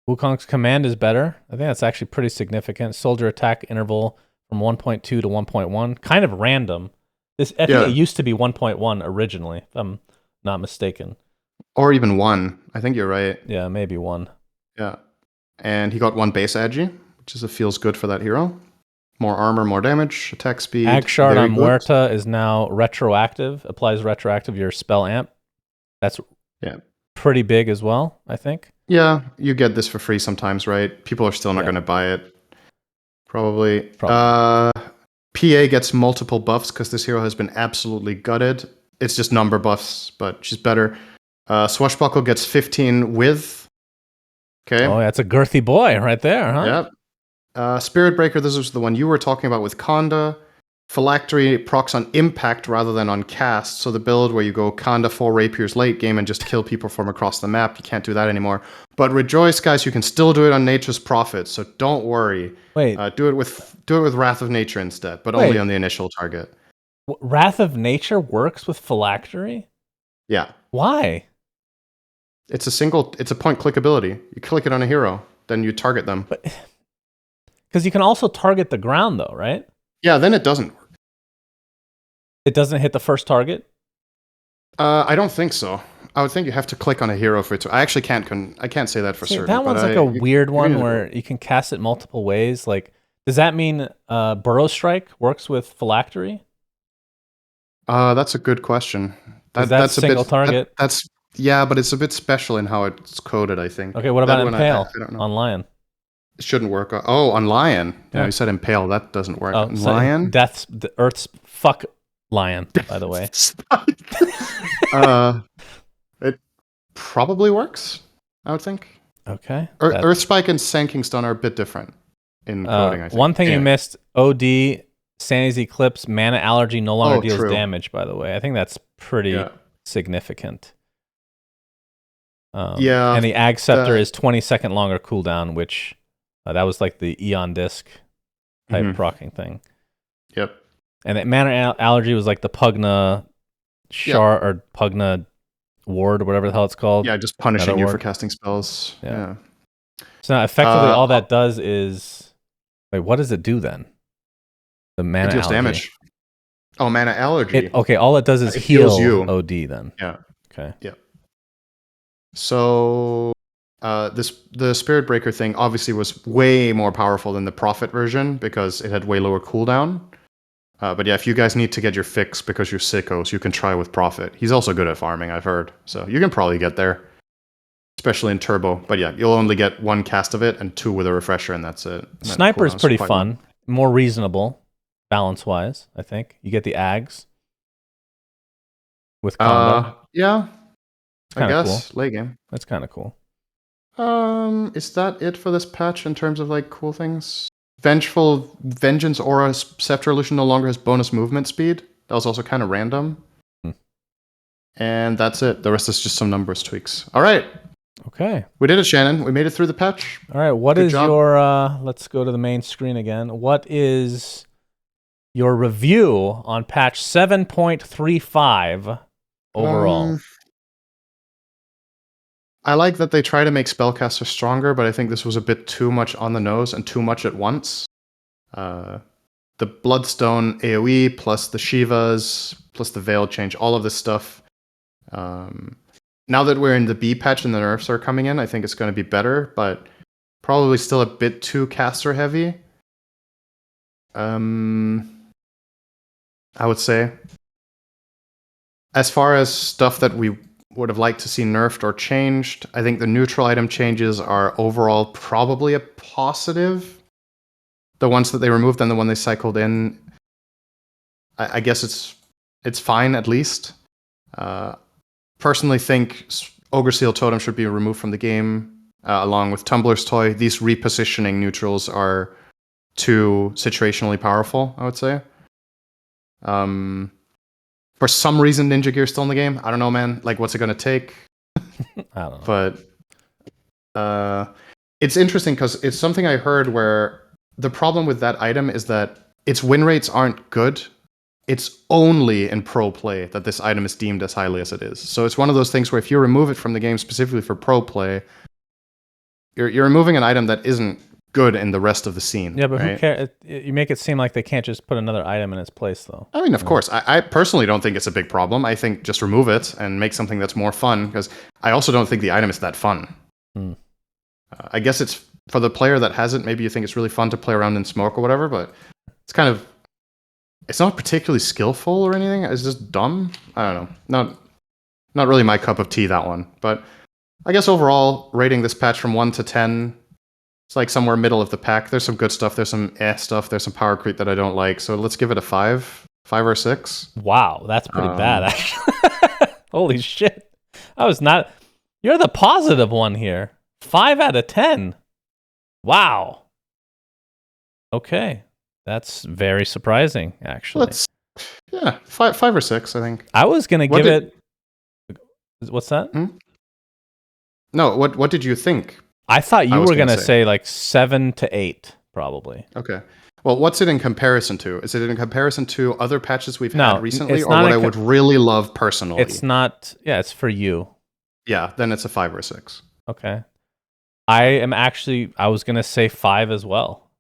Wukong's command is better. I think that's actually pretty significant. Soldier attack interval from 1.2 to 1.1. Kind of random. I think it used to be 1.1 originally, if I'm not mistaken. Or even 1. I think you're right. Yeah, maybe 1. Yeah. And he got 1 base agi, which feels good for that hero. More armor, more damage, attack speed. Ag Shard on Muerta is now retroactive. Applies retroactive your spell amp. That's pretty big as well, I think. Yeah, you get this for free sometimes, right? People are still not going to buy it. Probably. PA gets multiple buffs because this hero has been absolutely gutted. It's just number buffs, but she's better. Swashbuckle gets 15 with. Okay. Oh, that's a girthy boy right there, huh? Yep. Spirit Breaker, this was the one you were talking about with Khanda. Phylactery procs on impact rather than on cast. So the build where you go Khanda 4 rapiers late game and just kill people from across the map, you can't do that anymore. But rejoice, guys, you can still do it on Nature's Prophet, so don't worry. Wait. Do it with Wrath of Nature instead, but only on the initial target. Wrath of Nature works with Phylactery? Yeah. Why? It's a point click ability. You click it on a hero, then you target them. Because you can also target the ground though, right? Yeah, then it doesn't work. It doesn't hit the first target? I don't think so. I would think you have to click on a hero for it to. I actually I can't say that for certain. That one's but like a weird one where you can cast it multiple ways. Like, does that mean Burrow Strike works with Phylactery? That's a good question. That's a single target. Yeah, but it's a bit special in how it's coded, I think. Okay, what about Impale I don't know. on Lion? It shouldn't work. Oh, on Lion. Yeah, you said Impale. That doesn't work. On Lion? The Earth's fuck Lion, by the way. It probably works, I would think. Okay. Earth Spike and Sanking Stone are a bit different in coding, I think. One thing you missed, OD, Sanity's Eclipse, Mana Allergy no longer deals damage, by the way. I think that's pretty significant. And the Ag Scepter is 20-second longer cooldown, which that was like the Eon Disc type proccing thing. Yep. And that Mana Allergy was like the Pugna Shard or Pugna Ward or whatever the hell it's called. Yeah, just punishing you for casting spells. Yeah. So now effectively all that does is... Wait, what does it do then? The Mana Allergy. Damage. Oh, Mana Allergy. All it does is heal you. OD then. Yeah. Okay. Yeah. So the Spirit Breaker thing obviously was way more powerful than the Prophet version because it had way lower cooldown. But yeah, if you guys need to get your fix because you're sickos, you can try with Prophet. He's also good at farming, I've heard. So you can probably get there, especially in Turbo. But yeah, you'll only get 1 cast of it and 2 with a refresher, and that's it. And Sniper is pretty fun, more reasonable, balance-wise, I think. You get the Ags with combo. Yeah, I guess. Cool. Late game. That's kind of cool. Is that it for this patch in terms of like cool things? Vengeful Vengeance Aura Scepter Illusion no longer has bonus movement speed. That was also kind of random. And that's it. The rest is just some numbers tweaks. All right. Okay. We did it, Shannon. We made it through the patch. All right. What is your... let's go to the main screen again. What is your review on patch 7.35 overall? I like that they try to make spellcasters stronger, but I think this was a bit too much on the nose and too much at once. The Bloodstone AoE plus the Shivas plus the Veil change, all of this stuff. Now that we're in the B patch and the nerfs are coming in, I think it's going to be better, but probably still a bit too caster heavy. I would say. As far as stuff that we would have liked to see nerfed or changed, I think the neutral item changes are overall probably a positive. The ones that they removed and the one they cycled in, I guess it's fine at least. Personally think Ogre Seal Totem should be removed from the game, along with Tumbler's Toy. These repositioning neutrals are too situationally powerful, I would say. For some reason, Ninja Gear's still in the game. I don't know, man. Like, what's it going to take? I don't know. But it's interesting because it's something I heard where the problem with that item is that its win rates aren't good. It's only in pro play that this item is deemed as highly as it is. So it's one of those things where if you remove it from the game specifically for pro play, you're removing an item that isn't good in the rest of the scene. Yeah, but who cares? You make it seem like they can't just put another item in its place, though. I mean, of course. I personally don't think it's a big problem. I think just remove it and make something that's more fun, because I also don't think the item is that fun. I guess it's for the player that has it, maybe you think it's really fun to play around in smoke or whatever, but it's kind of... It's not particularly skillful or anything. It's just dumb. I don't know. Not really my cup of tea, that one. But I guess overall, rating this patch from 1 to 10... It's like somewhere middle of the pack. There's some good stuff. There's some stuff. There's some power creep that I don't like. So let's give it a 5 or 6. Wow, that's pretty bad, actually. Holy shit. I was not... You're the positive one here. 5 out of 10. Wow. Okay. That's very surprising, actually. Yeah, 5 or 6, I think. I was going to give it... What's that? No, what did you think? I thought you were going to say like 7 to 8, probably. Okay. Well, what's it in comparison to? Is it in comparison to other patches we've had recently, or what I would really love personally? It's not. Yeah, it's for you. Yeah, then it's a 5 or 6. Okay. I was going to say 5 as well.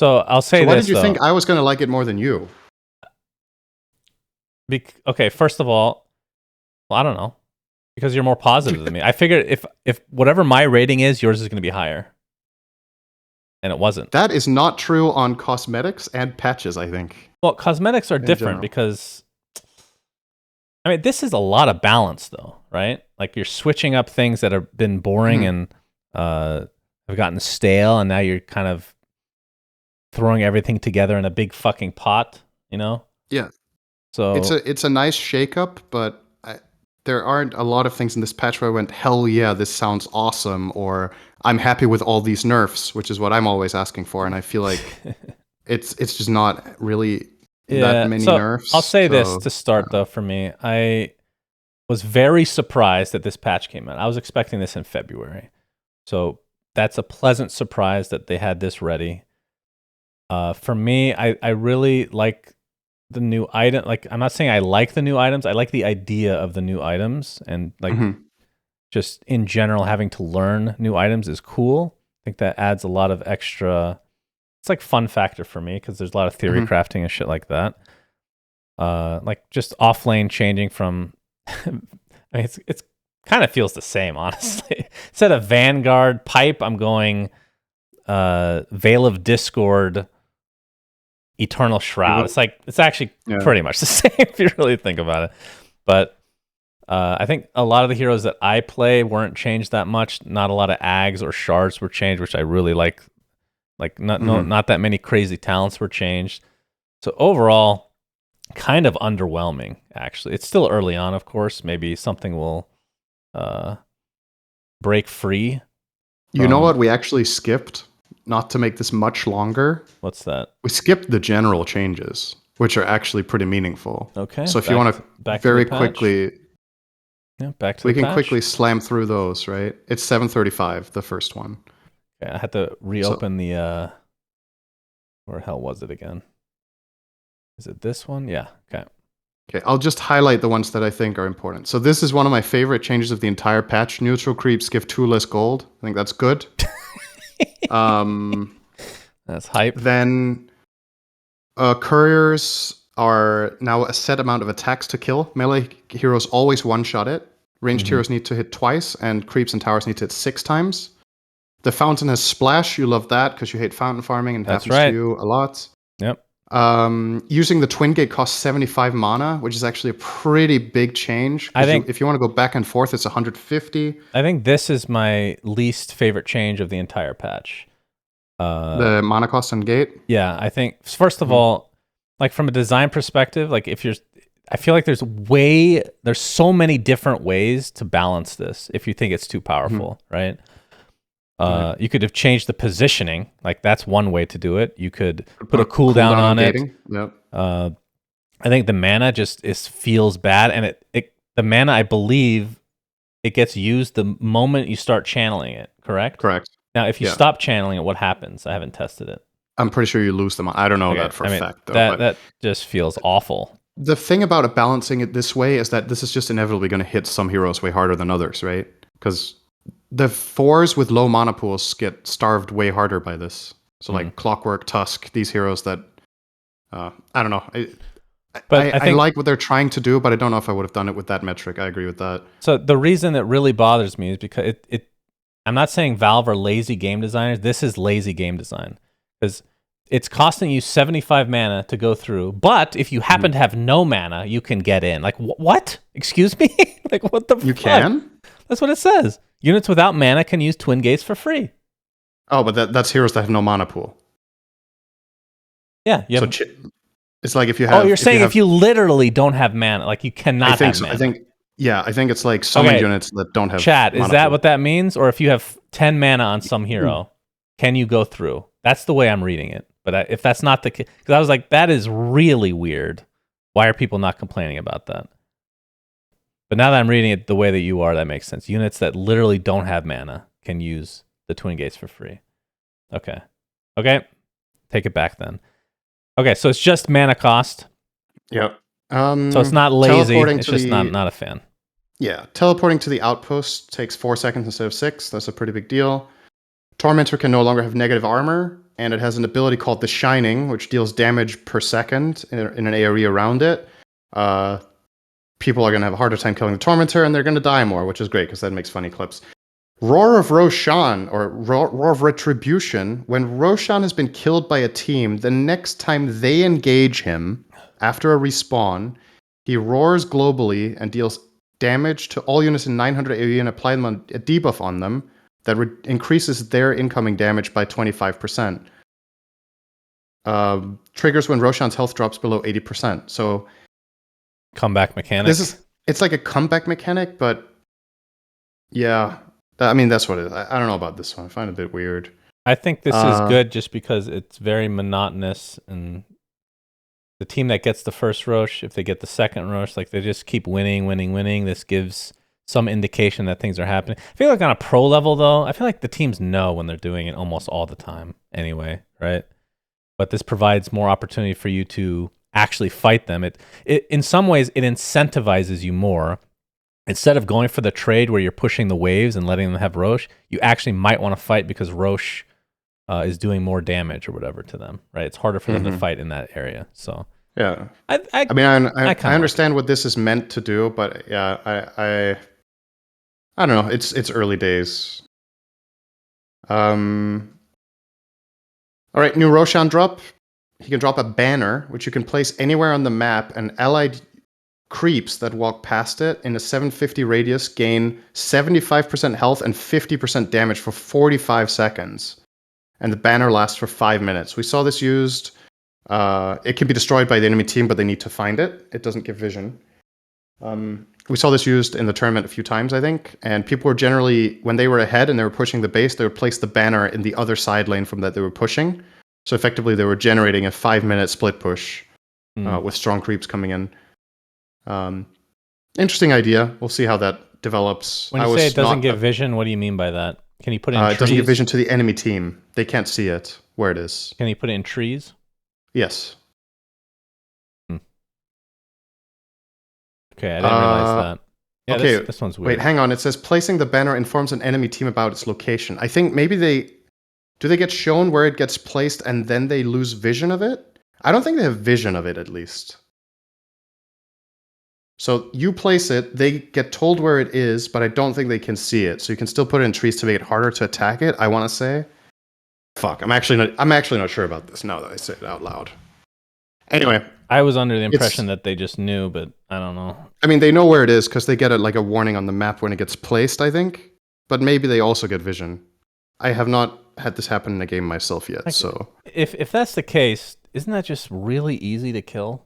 So I'll say So why this, did you though. think I was going to like it more than you? Okay, first of all, well, I don't know. Because you're more positive than me. I figured if whatever my rating is, yours is going to be higher. And it wasn't. That is not true on cosmetics and patches, I think. Well, cosmetics are different general. because, I mean, this is a lot of balance, though, right? Like you're switching up things that have been boring and have gotten stale, and now you're kind of throwing everything together in a big fucking pot, you know? Yeah. So it's a nice shakeup, but there aren't a lot of things in this patch where I went, hell yeah, this sounds awesome, or I'm happy with all these nerfs, which is what I'm always asking for, and I feel like it's just not really that many nerfs. I'll say this to start, though, for me. I was very surprised that this patch came out. I was expecting this in February. So that's a pleasant surprise that they had this ready. For me, I really like the new item. Like, I'm not saying I like the new items. I like the idea of the new items, and like just in general, having to learn new items is cool. I think that adds a lot of extra. It's like fun factor for me because there's a lot of theory crafting and shit like that. Like just off lane changing from. I mean, it's kind of feels the same, honestly. Instead of Vanguard pipe, I'm going Veil of Discord. Eternal Shroud. It's actually pretty much the same if you really think about it. But I think a lot of the heroes that I play weren't changed that much. Not a lot of ags or shards were changed, which I really like. Like not that many crazy talents were changed. So overall, kind of underwhelming. Actually, it's still early on, of course. Maybe something will break free. You know what? We actually skipped. Not to make this much longer. What's that? We skipped the general changes, which are actually pretty meaningful. Okay. So if you want to very quickly, we can quickly slam through those, right? It's 7:35, the first one. Okay, I had to reopen the. Where the hell was it again? Is it this one? Yeah. Okay. Okay, I'll just highlight the ones that I think are important. So this is one of my favorite changes of the entire patch. Neutral creeps give 2 less gold. I think that's good. That's hype. Then couriers are now a set amount of attacks to kill. Melee heroes always one-shot it. Ranged heroes need to hit twice, and creeps and towers need to hit 6 times. The fountain has splash. You love that because you hate fountain farming, and happens to you a lot. Yep. Using the Twin Gate costs 75 mana, which is actually a pretty big change. I think if you want to go back and forth, it's 150. I think this is my least favorite change of the entire patch. The mana cost and gate? Yeah, I think, first of all, like from a design perspective, like I feel like there's so many different ways to balance this if you think it's too powerful, right? You could have changed the positioning. Like that's one way to do it. You could put a cooldown on it. Yep. I think the mana just feels bad, and the mana, I believe, it gets used the moment you start channeling it. Correct. Correct. Now, if you stop channeling it, what happens? I haven't tested it. I'm pretty sure you lose them. I don't know that for a fact, though. That just feels awful. The thing about balancing it this way is that this is just inevitably going to hit some heroes way harder than others, right? Because the 4s with low mana pools get starved way harder by this. So like Clockwork, Tusk, these heroes that I don't know. I like what they're trying to do, but I don't know if I would have done it with that metric. I agree with that. So the reason it really bothers me is because I'm not saying Valve are lazy game designers. This is lazy game design because it's costing you 75 mana to go through. But if you happen to have no mana, you can get in. Like what? Excuse me? Like what the fuck? You can? That's what it says. Units without mana can use Twin Gates for free. Oh, but that's heroes that have no mana pool. Yeah. It's like if you have... Oh, you're saying if you literally don't have mana, like you cannot have mana. I think it's like summon units that don't have Chat, mana is that pool. what that means? Or if you have 10 mana on some hero, can you go through? That's the way I'm reading it. But if that's not the case... Because I was like, that is really weird. Why are people not complaining about that? But now that I'm reading it the way that you are, that makes sense. Units that literally don't have mana can use the Twin Gates for free. Okay. Take it back then. Okay, so it's just mana cost. Yep. So it's not lazy. It's just not a fan. Yeah. Teleporting to the outpost takes 4 seconds instead of 6. That's a pretty big deal. Tormentor can no longer have negative armor, and it has an ability called the Shining, which deals damage per second in an area around it. People are going to have a harder time killing the Tormentor, and they're going to die more, which is great because that makes funny clips. Roar of Roshan, or Roar of Retribution. When Roshan has been killed by a team, the next time they engage him after a respawn, he roars globally and deals damage to all units in 900 area and apply them a debuff on them that increases their incoming damage by 25%. Triggers when Roshan's health drops below 80%. So comeback mechanic. It's like a comeback mechanic, but yeah, I mean that's what it is. I don't know about this one. I find it a bit weird. I think this is good just because it's very monotonous, and the team that gets the first Rosh, if they get the second Rosh, like they just keep winning. This gives some indication that things are happening. I feel like on a pro level, though, I feel like the teams know when they're doing it almost all the time anyway, right? But this provides more opportunity for you to actually fight them. It in some ways, it incentivizes you more. Instead of going for the trade where you're pushing the waves and letting them have Rosh, you actually might want to fight because Rosh is doing more damage or whatever to them, right? It's harder for them to fight in that area. So yeah, I mean, I understand what this is meant to do, but yeah, I don't know. It's early days. All right, new Roshan drop. He can drop a banner, which you can place anywhere on the map, and allied creeps that walk past it in a 750 radius gain 75% health and 50% damage for 45 seconds. And the banner lasts for 5 minutes. We saw this used. It can be destroyed by the enemy team, but they need to find it. It doesn't give vision. We saw this used in the tournament a few times, I think. And people were generally, when they were ahead and they were pushing the base, they would place the banner in the other side lane from that they were pushing. So effectively, they were generating a 5-minute split push with strong creeps coming in. Interesting idea. We'll see how that develops. When you say it doesn't give vision, what do you mean by that? Can you put it in trees? It doesn't give vision to the enemy team. They can't see it where it is. Can you put it in trees? Yes. Okay, I didn't realize that. Yeah, okay, this one's weird. Wait, hang on. It says placing the banner informs an enemy team about its location. I think maybe do they get shown where it gets placed and then they lose vision of it? I don't think they have vision of it, at least. So you place it, they get told where it is, but I don't think they can see it. So you can still put it in trees to make it harder to attack it, I want to say. Fuck, I'm actually not sure about this now that I say it out loud. Anyway. I was under the impression that they just knew, but I don't know. I mean, they know where it is because they get a warning on the map when it gets placed, I think. But maybe they also get vision. I have not had this happen in a game myself yet, so... If that's the case, isn't that just really easy to kill?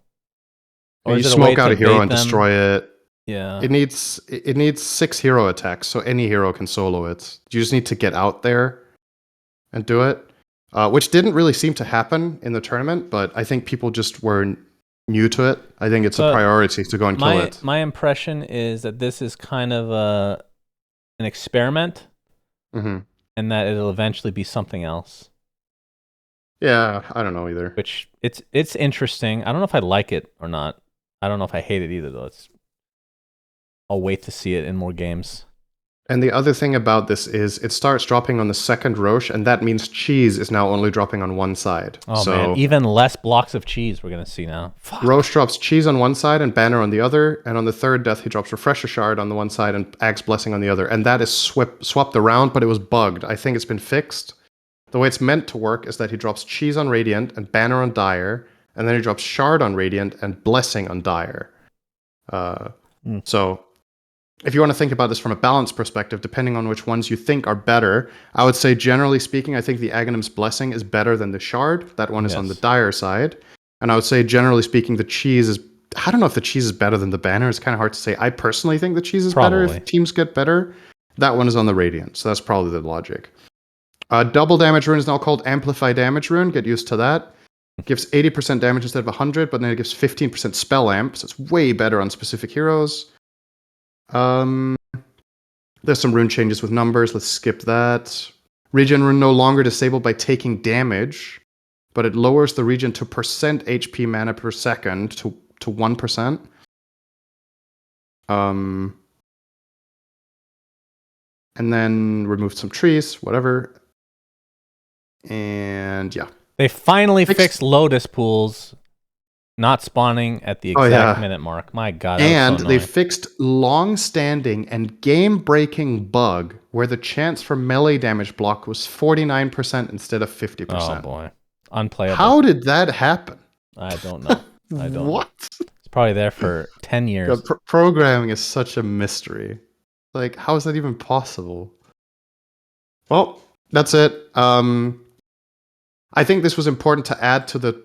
Or you smoke out a hero and destroy it. Yeah. It needs 6 hero attacks, so any hero can solo it. You just need to get out there and do it. Which didn't really seem to happen in the tournament, but I think people just were new to it. I think it's a priority to go and kill it. My impression is that this is kind of an experiment, and that it'll eventually be something else. Yeah, I don't know either. Which it's interesting. I don't know if I like it or not. I don't know if I hate it either, though. I'll wait to see it in more games. And the other thing about this is it starts dropping on the second Rosh, and that means cheese is now only dropping on one side. Oh, man. Even less blocks of cheese we're going to see now. Fuck. Rosh drops cheese on one side and banner on the other, and on the third death, he drops Refresher Shard on the one side and Axe Blessing on the other. And that is swapped around, but it was bugged. I think it's been fixed. The way it's meant to work is that he drops cheese on Radiant and banner on Dire, and then he drops Shard on Radiant and Blessing on Dire. So... if you want to think about this from a balance perspective, depending on which ones you think are better, I would say, generally speaking, I think the Aghanim's Blessing is better than the Shard. That one is on the Dire side. And I would say, generally speaking, the cheese is... I don't know if the cheese is better than the banner. It's kind of hard to say. I personally think the cheese is better if teams get better. That one is on the Radiant, so that's probably the logic. Double damage rune is now called Amplify Damage Rune. Get used to that. It gives 80% damage instead of 100, but then it gives 15% spell amp, so it's way better on specific heroes. There's some rune changes with numbers. Let's skip that. Regen rune no longer disabled by taking damage, but it lowers the regen to percent HP mana per second to 1%. And then removed some trees, whatever. And yeah. They finally fixed Lotus pools not spawning at the exact minute mark. My God, that was so they annoying. fixed long-standing and game-breaking bug where the chance for melee damage block was 49% instead of 50%. Oh boy, unplayable. How did that happen? I don't know. I don't What? know. It's probably there for 10 years. God, programming is such a mystery. Like, how is that even possible? Well, that's it. I think this was important to add to the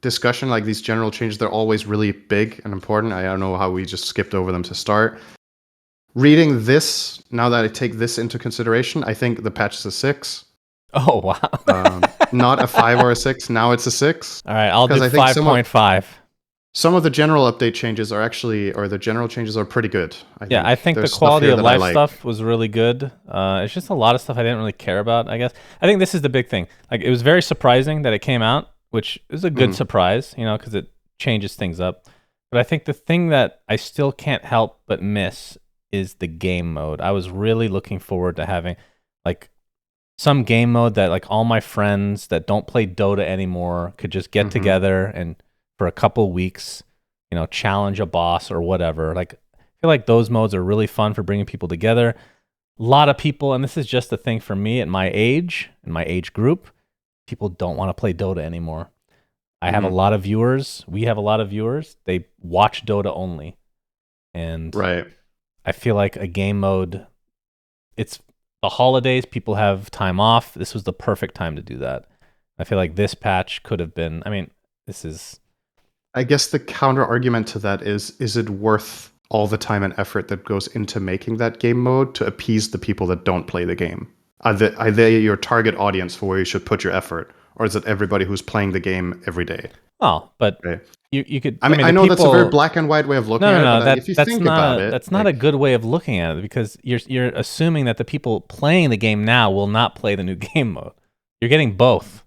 discussion. Like, these general changes, they're always really big and important. I don't know how we just skipped over them to start. Reading this, now that I take this into consideration, I think the patch is a 6. Oh, wow. Not a 5 or a 6. Now it's a 6. All right, I'll do 5.5. Some of the general update changes are actually, or the general changes are pretty good. I think the quality of life stuff was really good. It's just a lot of stuff I didn't really care about, I guess. I think this is the big thing. Like, it was very surprising that it came out, which is a good surprise, because it changes things up. But I think the thing that I still can't help but miss is the game mode. I was really looking forward to having, like, some game mode that, like, all my friends that don't play Dota anymore could just get together and for a couple weeks, challenge a boss or whatever. Like, I feel like those modes are really fun for bringing people together. A lot of people, and this is just the thing for me at my age, in my age group, people don't want to play Dota anymore. I have a lot of viewers. We have a lot of viewers. They watch Dota only. And I feel like a game mode, it's the holidays, people have time off. This was the perfect time to do that. I feel like this patch could have been, this is... I guess the counter argument to that is it worth all the time and effort that goes into making that game mode to appease the people that don't play the game? Are they your target audience for where you should put your effort? Or is it everybody who's playing the game every day? Oh, but you could... I know that's a very black and white way of looking at it, but if you think about it... That's not a good way of looking at it, because you're assuming that the people playing the game now will not play the new game mode. You're getting both,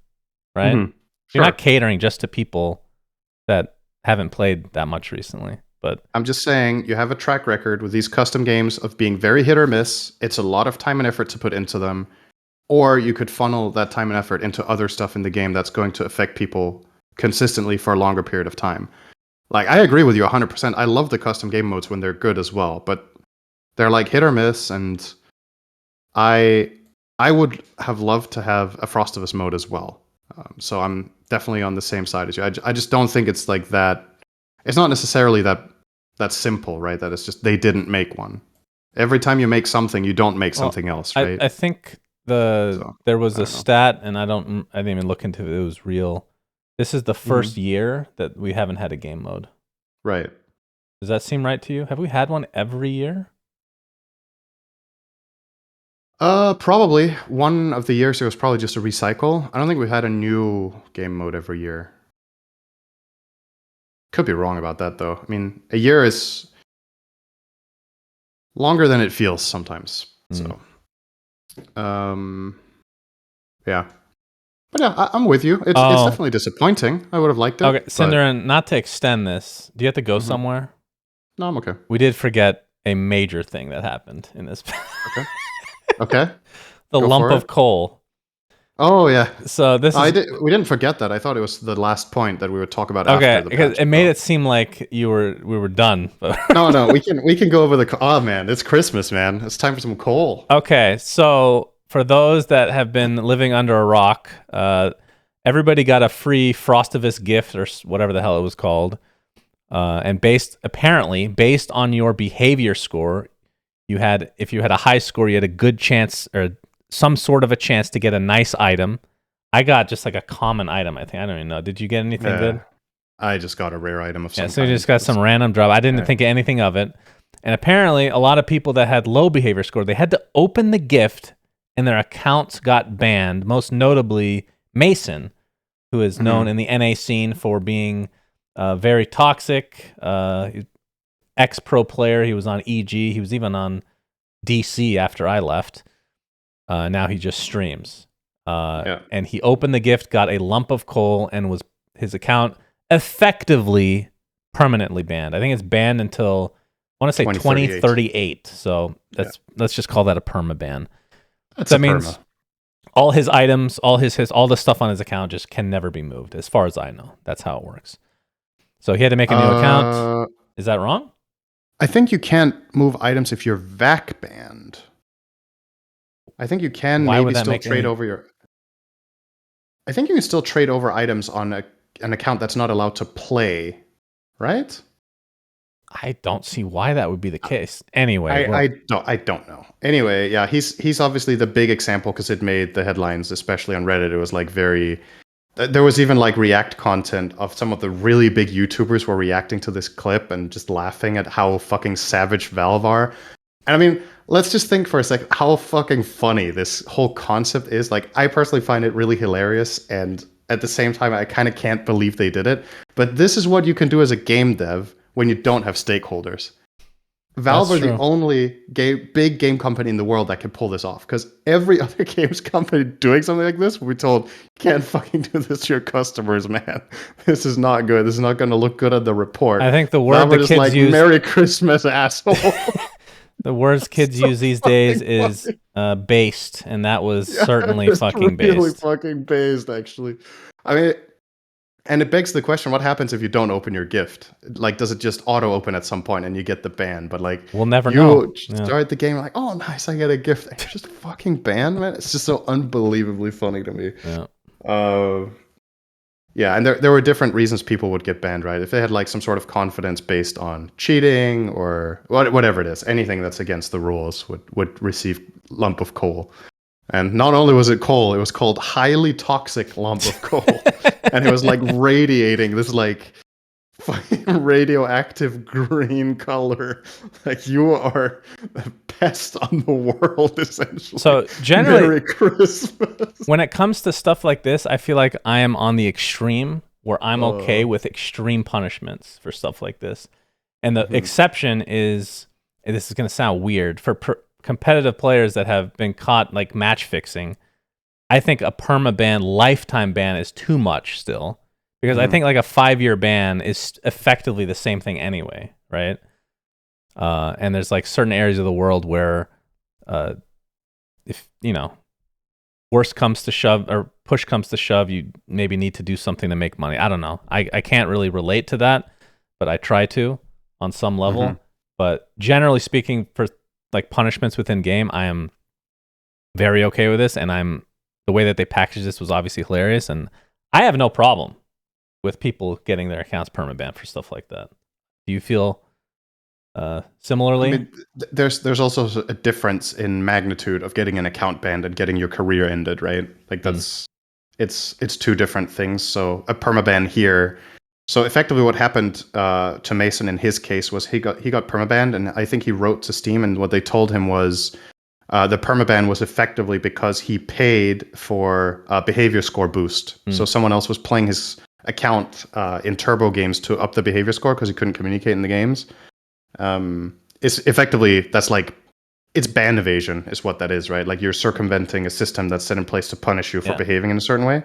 right? You're not catering just to people that haven't played that much recently. But I'm just saying, you have a track record with these custom games of being very hit or miss. It's a lot of time and effort to put into them. Or you could funnel that time and effort into other stuff in the game that's going to affect people consistently for a longer period of time. Like, I agree with you 100%. I love the custom game modes when they're good as well, but they're like hit or miss, and I would have loved to have a Frostivus mode as well. So I'm definitely on the same side as you. I just don't think it's like that. It's not necessarily that simple, right? That it's just they didn't make one. Every time you make something, you don't make something else, right? I think there was a stat, and I didn't even look into it. It was real. This is the first year that we haven't had a game mode. Right. Does that seem right to you? Have we had one every year? Probably. One of the years it was probably just a recycle. I don't think we had a new game mode every year. Could be wrong about that, though. I mean, a year is longer than it feels sometimes. So, yeah. But yeah, I'm with you. It's definitely disappointing. I would have liked it. Okay, Cinderin, not to extend this, do you have to go somewhere? No, I'm okay. We did forget a major thing that happened in this. Okay. The lump of coal. Oh yeah. So we didn't forget that. I thought it was the last point that we would talk about after the because patch. It made it seem like we were done. No, we can go over the. Oh man, it's Christmas, man. It's time for some coal. Okay, so for those that have been living under a rock, everybody got a free Frostivus gift or whatever the hell it was called, and based on your behavior score, if you had a high score, you had a good chance or some sort of a chance to get a nice item. I got just like a common item, I think. I don't even know. Did you get anything good? I just got a rare item of some kind. So you just got some random drop. I didn't think anything of it. And apparently, a lot of people that had low behavior score, they had to open the gift and their accounts got banned. Most notably, Mason, who is known in the NA scene for being very toxic, ex-pro player. He was on EG. He was even on DC after I left. Now he just streams. And he opened the gift, got a lump of coal, and his account effectively permanently banned. I think it's banned until, I want to say 2038. So let's just call that a perma ban. That means All his items, all the stuff on his account just can never be moved, as far as I know. That's how it works. So he had to make a new account. Is that wrong? I think you can't move items if you're VAC banned. I think you can maybe still trade over your... I think you can still trade over items on an account that's not allowed to play, right? I don't see why that would be the case. Anyway, I don't know. Anyway, yeah, he's obviously the big example because it made the headlines, especially on Reddit. It was like very... There was even like react content of some of the really big YouTubers were reacting to this clip and just laughing at how fucking savage Valve are. And I mean, let's just think for a second how fucking funny this whole concept is. Like, I personally find it really hilarious, and at the same time, I kind of can't believe they did it. But this is what you can do as a game dev when you don't have stakeholders. Valve are the only big game company in the world that can pull this off, because every other games company doing something like this will be told, you can't fucking do this to your customers, man. This is not good. This is not going to look good on the report. I think the word the kids use... Merry Christmas, asshole. The words kids use these days is based, and that was certainly fucking based. Really fucking based, actually. I mean... And it begs the question, what happens if you don't open your gift? Like, does it just auto-open at some point and you get the ban? But, like, we'll never know. You start the game like, oh, nice, I get a gift. And you're just fucking banned, man. It's just so unbelievably funny to me. Yeah. And there were different reasons people would get banned, right? If they had, like, some sort of confidence based on cheating or whatever it is, anything that's against the rules would receive lump of coal. And not only was it coal, it was called highly toxic lump of coal. And it was like radiating this like fucking radioactive green color. Like, you are the pest on the world, essentially. So generally, Merry Christmas. When it comes to stuff like this, I feel like I am on the extreme where I'm okay with extreme punishments for stuff like this. And the exception is, and this is going to sound weird, for competitive players that have been caught like match fixing, I think a permaban, lifetime ban is too much still, because I think like a 5-year ban is effectively the same thing anyway, right? And there's like certain areas of the world where, if worst comes to shove or push comes to shove, you maybe need to do something to make money. I don't know. I can't really relate to that, but I try to on some level. But generally speaking, for like punishments within game, I am very okay with this, and the way that they packaged this was obviously hilarious, and I have no problem with people getting their accounts permabanned for stuff like that. Do you feel similarly? I mean, there's also a difference in magnitude of getting an account banned and getting your career ended, right? Like, that's it's two different things. So a permaban here. So effectively, what happened to Mason in his case was he got permabanned, and I think he wrote to Steam, and what they told him was the permaban was effectively because he paid for a behavior score boost. So someone else was playing his account in turbo games to up the behavior score because he couldn't communicate in the games. It's effectively, that's like, it's ban evasion is what that is, right? Like, you're circumventing a system that's set in place to punish you for behaving in a certain way.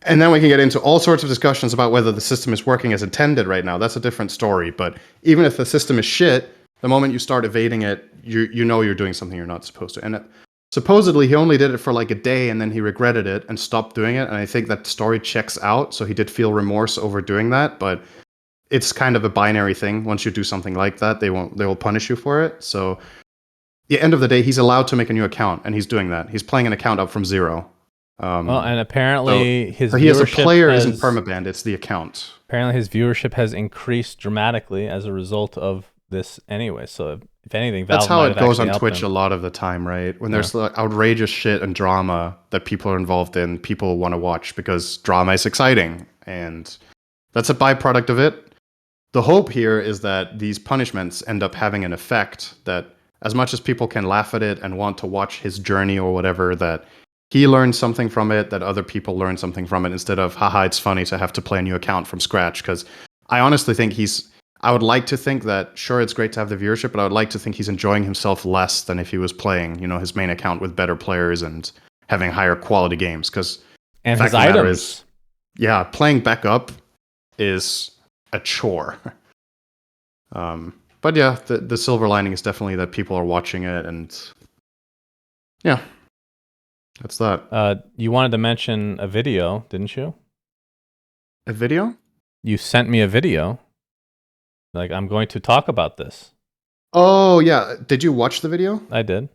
And then we can get into all sorts of discussions about whether the system is working as intended right now. That's a different story. But even if the system is shit, the moment you start evading it, you know you're doing something you're not supposed to. And supposedly he only did it for like a day, and then he regretted it and stopped doing it. And I think that story checks out. So he did feel remorse over doing that, but it's kind of a binary thing. Once you do something like that, they will punish you for it. So at the end of the day, he's allowed to make a new account, and he's doing that. He's playing an account up from zero. Well, and apparently he as a player isn't permabanned, it's the account. Apparently his viewership has increased dramatically as a result of this anyway. So if anything, Valve that's how it goes on Twitch a lot of the time, right? When there's like outrageous shit and drama that people are involved in, people want to watch because drama is exciting, and that's a byproduct of it. The hope here is that these punishments end up having an effect that, as much as people can laugh at it and want to watch his journey or whatever, that he learned something from it, that other people learn something from it, instead of, haha, it's funny to have to play a new account from scratch. Because I honestly think I would like to think that, sure, it's great to have the viewership, but I would like to think he's enjoying himself less than if he was playing, his main account with better players and having higher quality games. And his items. Playing back up is a chore. But yeah, the silver lining is definitely that people are watching it, and yeah. What's that? You wanted to mention a video, didn't you? A video? You sent me a video. Like, I'm going to talk about this. Oh, yeah. Did you watch the video? I did.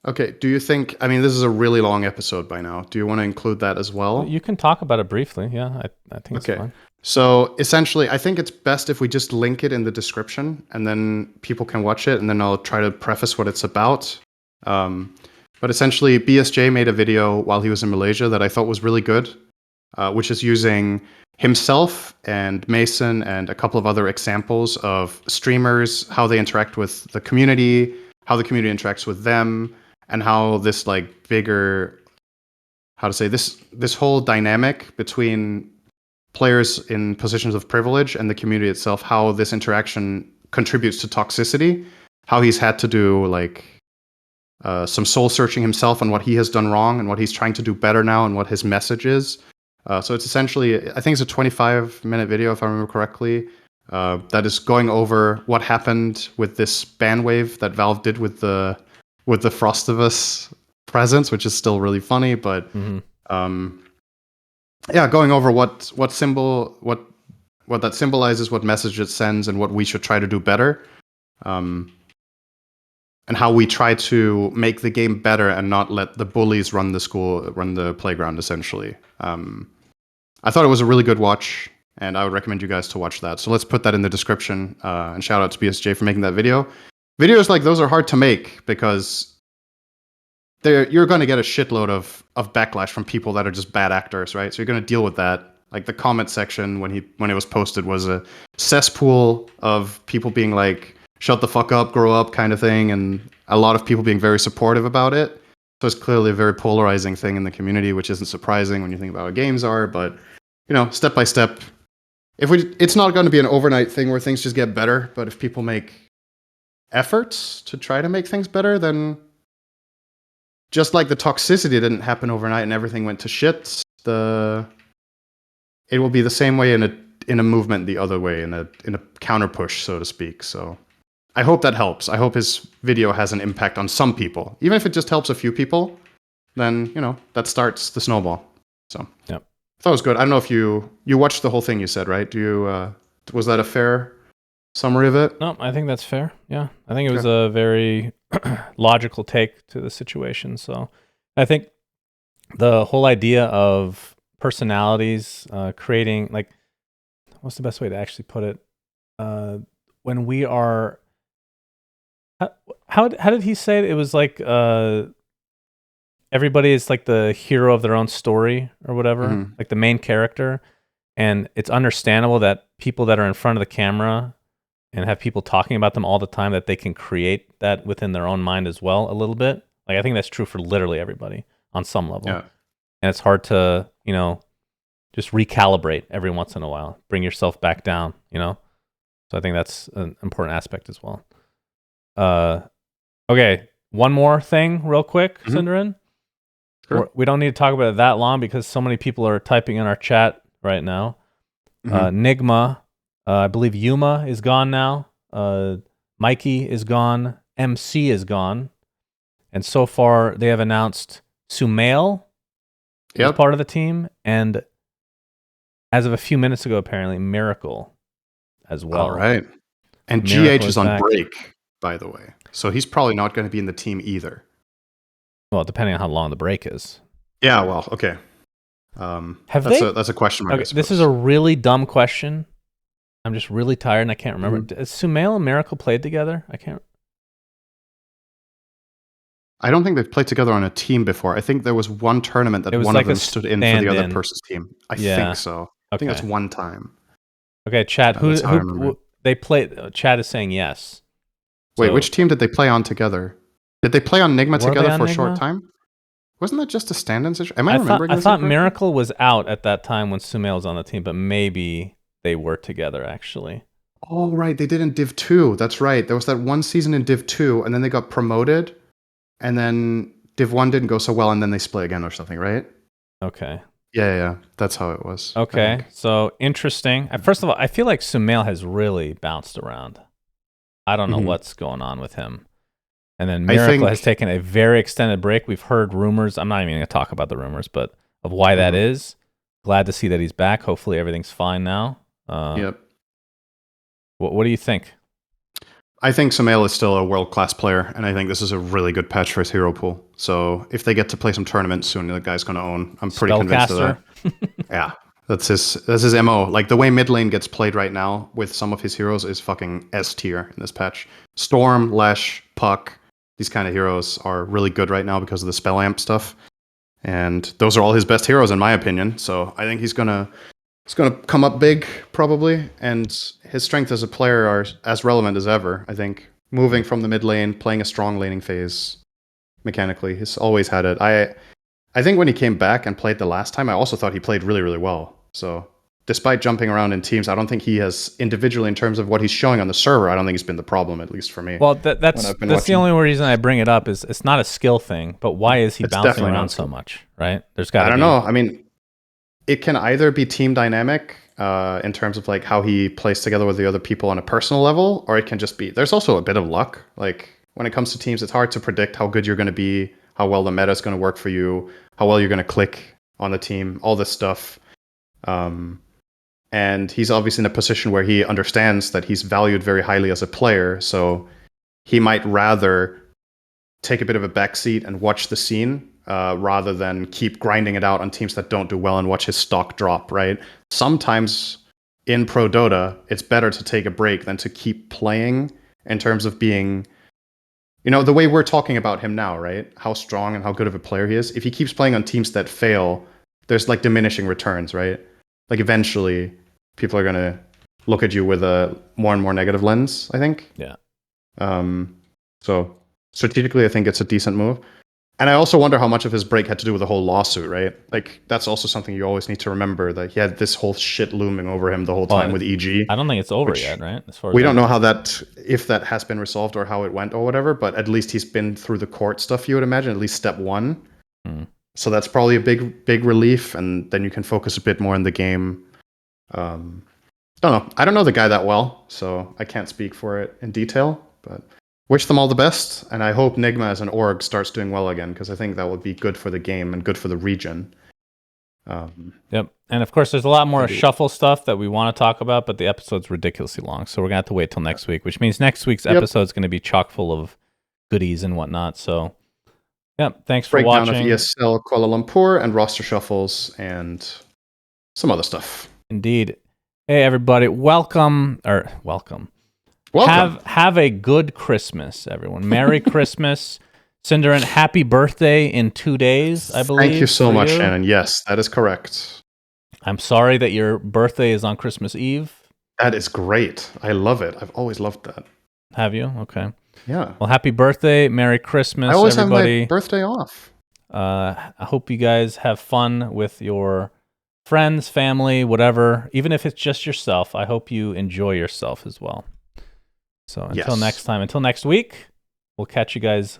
Okay. Do you think, I mean, this is a really long episode by now. Do you want to include that as well? You can talk about it briefly. Yeah, I think it's fine. So essentially, I think it's best if we just link it in the description and then people can watch it, and then I'll try to preface what it's about. But essentially, BSJ made a video while he was in Malaysia that I thought was really good, which is using himself and Mason and a couple of other examples of streamers, how they interact with the community, how the community interacts with them, and how this like bigger, how to say, this whole dynamic between players in positions of privilege and the community itself, how this interaction contributes to toxicity, how he's had to do like some soul searching himself on what he has done wrong and what he's trying to do better now and what his message is. So it's essentially, I think it's a 25-minute video, if I remember correctly, that is going over what happened with this ban wave that Valve did with the Frostivus presence, which is still really funny, but yeah, going over what that symbolizes, what message it sends, and what we should try to do better, and how we try to make the game better and not let the bullies run the playground, essentially. I thought it was a really good watch, and I would recommend you guys to watch that. So let's put that in the description, and shout out to BSJ for making that video. Videos like those are hard to make because you're going to get a shitload of backlash from people that are just bad actors, right? So you're going to deal with that. Like the comment section when it was posted was a cesspool of people being like, shut the fuck up, grow up kind of thing, and a lot of people being very supportive about it. So it's clearly a very polarizing thing in the community, which isn't surprising when you think about how games are, but step by step, it's not going to be an overnight thing where things just get better, but if people make efforts to try to make things better, then just like the toxicity didn't happen overnight and everything went to shit, it will be the same way in a movement the other way, in a counter push, so to speak. So I hope that helps. I hope his video has an impact on some people. Even if it just helps a few people, then, that starts the snowball. So yep. I thought it was good. I don't know if you watched the whole thing, you said, right? Was that a fair summary of it? No, I think that's fair. Yeah. I think it was a very logical take to the situation. So I think the whole idea of personalities creating, like, what's the best way to actually put it? When we are, how did he say it? It was like everybody is like the hero of their own story or whatever, like the main character. And it's understandable that people that are in front of the camera and have people talking about them all the time, that they can create that within their own mind as well a little bit. Like, I think that's true for literally everybody on some level. Yeah. And it's hard to, just recalibrate every once in a while, bring yourself back down, So I think that's an important aspect as well. Okay, one more thing real quick, Cinderin. Sure. We don't need to talk about it that long because so many people are typing in our chat right now. Nigma, I believe Yuma is gone now. Mikey is gone. MC is gone. And so far, they have announced Sumail is part of the team. And as of a few minutes ago, apparently, Miracle as well. All right. And Miracle GH is on back. Break, by the way. So he's probably not going to be in the team either. Well, depending on how long the break is. Yeah, well, okay. That's a question mark. Okay, this is a really dumb question. I'm just really tired and I can't remember. Has Sumail and Miracle played together? I don't think they've played together on a team before. I think there was one tournament that one of them stood in for the other person's team. I think so. I think that's one time. Okay, chat. Who they played? Chat is saying yes. Wait, which team did they play on together? Did they play on Nigma together for a short time? Wasn't that just a stand-in situation? Am I remembering? I thought Miracle was out at that time when Sumail was on the team, but maybe they were together actually. Oh, right. They did in Div 2. That's right. There was that one season in Div 2, and then they got promoted, and then Div 1 didn't go so well, and then they split again or something, right? Okay. Yeah. That's how it was. Okay. So interesting. First of all, I feel like Sumail has really bounced around. I don't know what's going on with him. And then Miracle has taken a very extended break. We've heard rumors. I'm not even going to talk about the rumors, but of why that is. Glad to see that he's back. Hopefully everything's fine now. Yep. What do you think? I think Sumail is still a world-class player, and I think this is a really good patch for his hero pool. So if they get to play some tournaments soon, the guy's going to own. I'm pretty convinced of that. Yeah, that's his MO. Like the way mid lane gets played right now with some of his heroes is fucking S tier in this patch. Storm, Lash, Puck, these kind of heroes are really good right now because of the spell amp stuff. And those are all his best heroes in my opinion. So I think he's gonna come up big probably, and his strength as a player are as relevant as ever. I think moving from the mid lane, playing a strong laning phase mechanically, he's always had it. I think when he came back and played the last time, I also thought he played really, really well. So despite jumping around in teams, I don't think he has individually, in terms of what he's showing on the server, I don't think he's been the problem, at least for me. Well, that's the only reason I bring it up is it's not a skill thing, but why is he bouncing around so much, right? There's got to be. I don't know. I mean, it can either be team dynamic in terms of like how he plays together with the other people on a personal level, or it can just be, there's also a bit of luck. Like when it comes to teams, it's hard to predict how good you're going to be, how well the meta is going to work for you, how well you're going to click on the team, all this stuff. And he's obviously in a position where he understands that he's valued very highly as a player, so he might rather take a bit of a backseat and watch the scene rather than keep grinding it out on teams that don't do well and watch his stock drop, right? Sometimes in Pro Dota, it's better to take a break than to keep playing in terms of being, you know, the way we're talking about him now, right? How strong and how good of a player he is. If he keeps playing on teams that fail, there's like diminishing returns, right? Like eventually people are going to look at you with a more and more negative lens, I think. Yeah. So strategically, I think it's a decent move. And I also wonder how much of his break had to do with the whole lawsuit, right? Like that's also something you always need to remember, that he had this whole shit looming over him the whole time with EG. I don't think it's over yet, right? As far as we don't know how that, if that has been resolved or how it went or whatever, but at least he's been through the court stuff, you would imagine, at least step one. So that's probably a big relief, and then you can focus a bit more in the game. Don't know. I don't know the guy that well, so I can't speak for it in detail, but wish them all the best, and I hope Nigma as an org starts doing well again, because I think that would be good for the game and good for the region. Yep. And of course, there's a lot more shuffle stuff that we want to talk about, but the episode's ridiculously long, so we're going to have to wait till next week, which means next week's episode is going to be chock full of goodies and whatnot. So, thanks for watching. Breakdown of ESL Kuala Lumpur and roster shuffles and some other stuff. Indeed. Hey, everybody. Welcome. Have a good Christmas, everyone. Merry Christmas. Cinderin, happy birthday in 2 days, I believe. Thank you so much, Shannon. Yes, that is correct. I'm sorry that your birthday is on Christmas Eve. That is great. I love it. I've always loved that. Have you? Okay. Yeah. Well, happy birthday. Merry Christmas, I always everybody. have my birthday off. I hope you guys have fun with your friends, family, whatever. Even if it's just yourself, I hope you enjoy yourself as well. So until next time, until next week, we'll catch you guys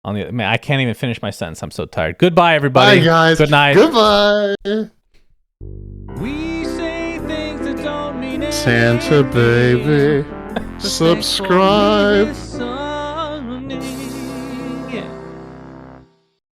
on the... Man, I can't even finish my sentence. I'm so tired. Goodbye, everybody. Bye, guys. Good night. Goodbye. We say things that don't mean anything. Santa baby, subscribe.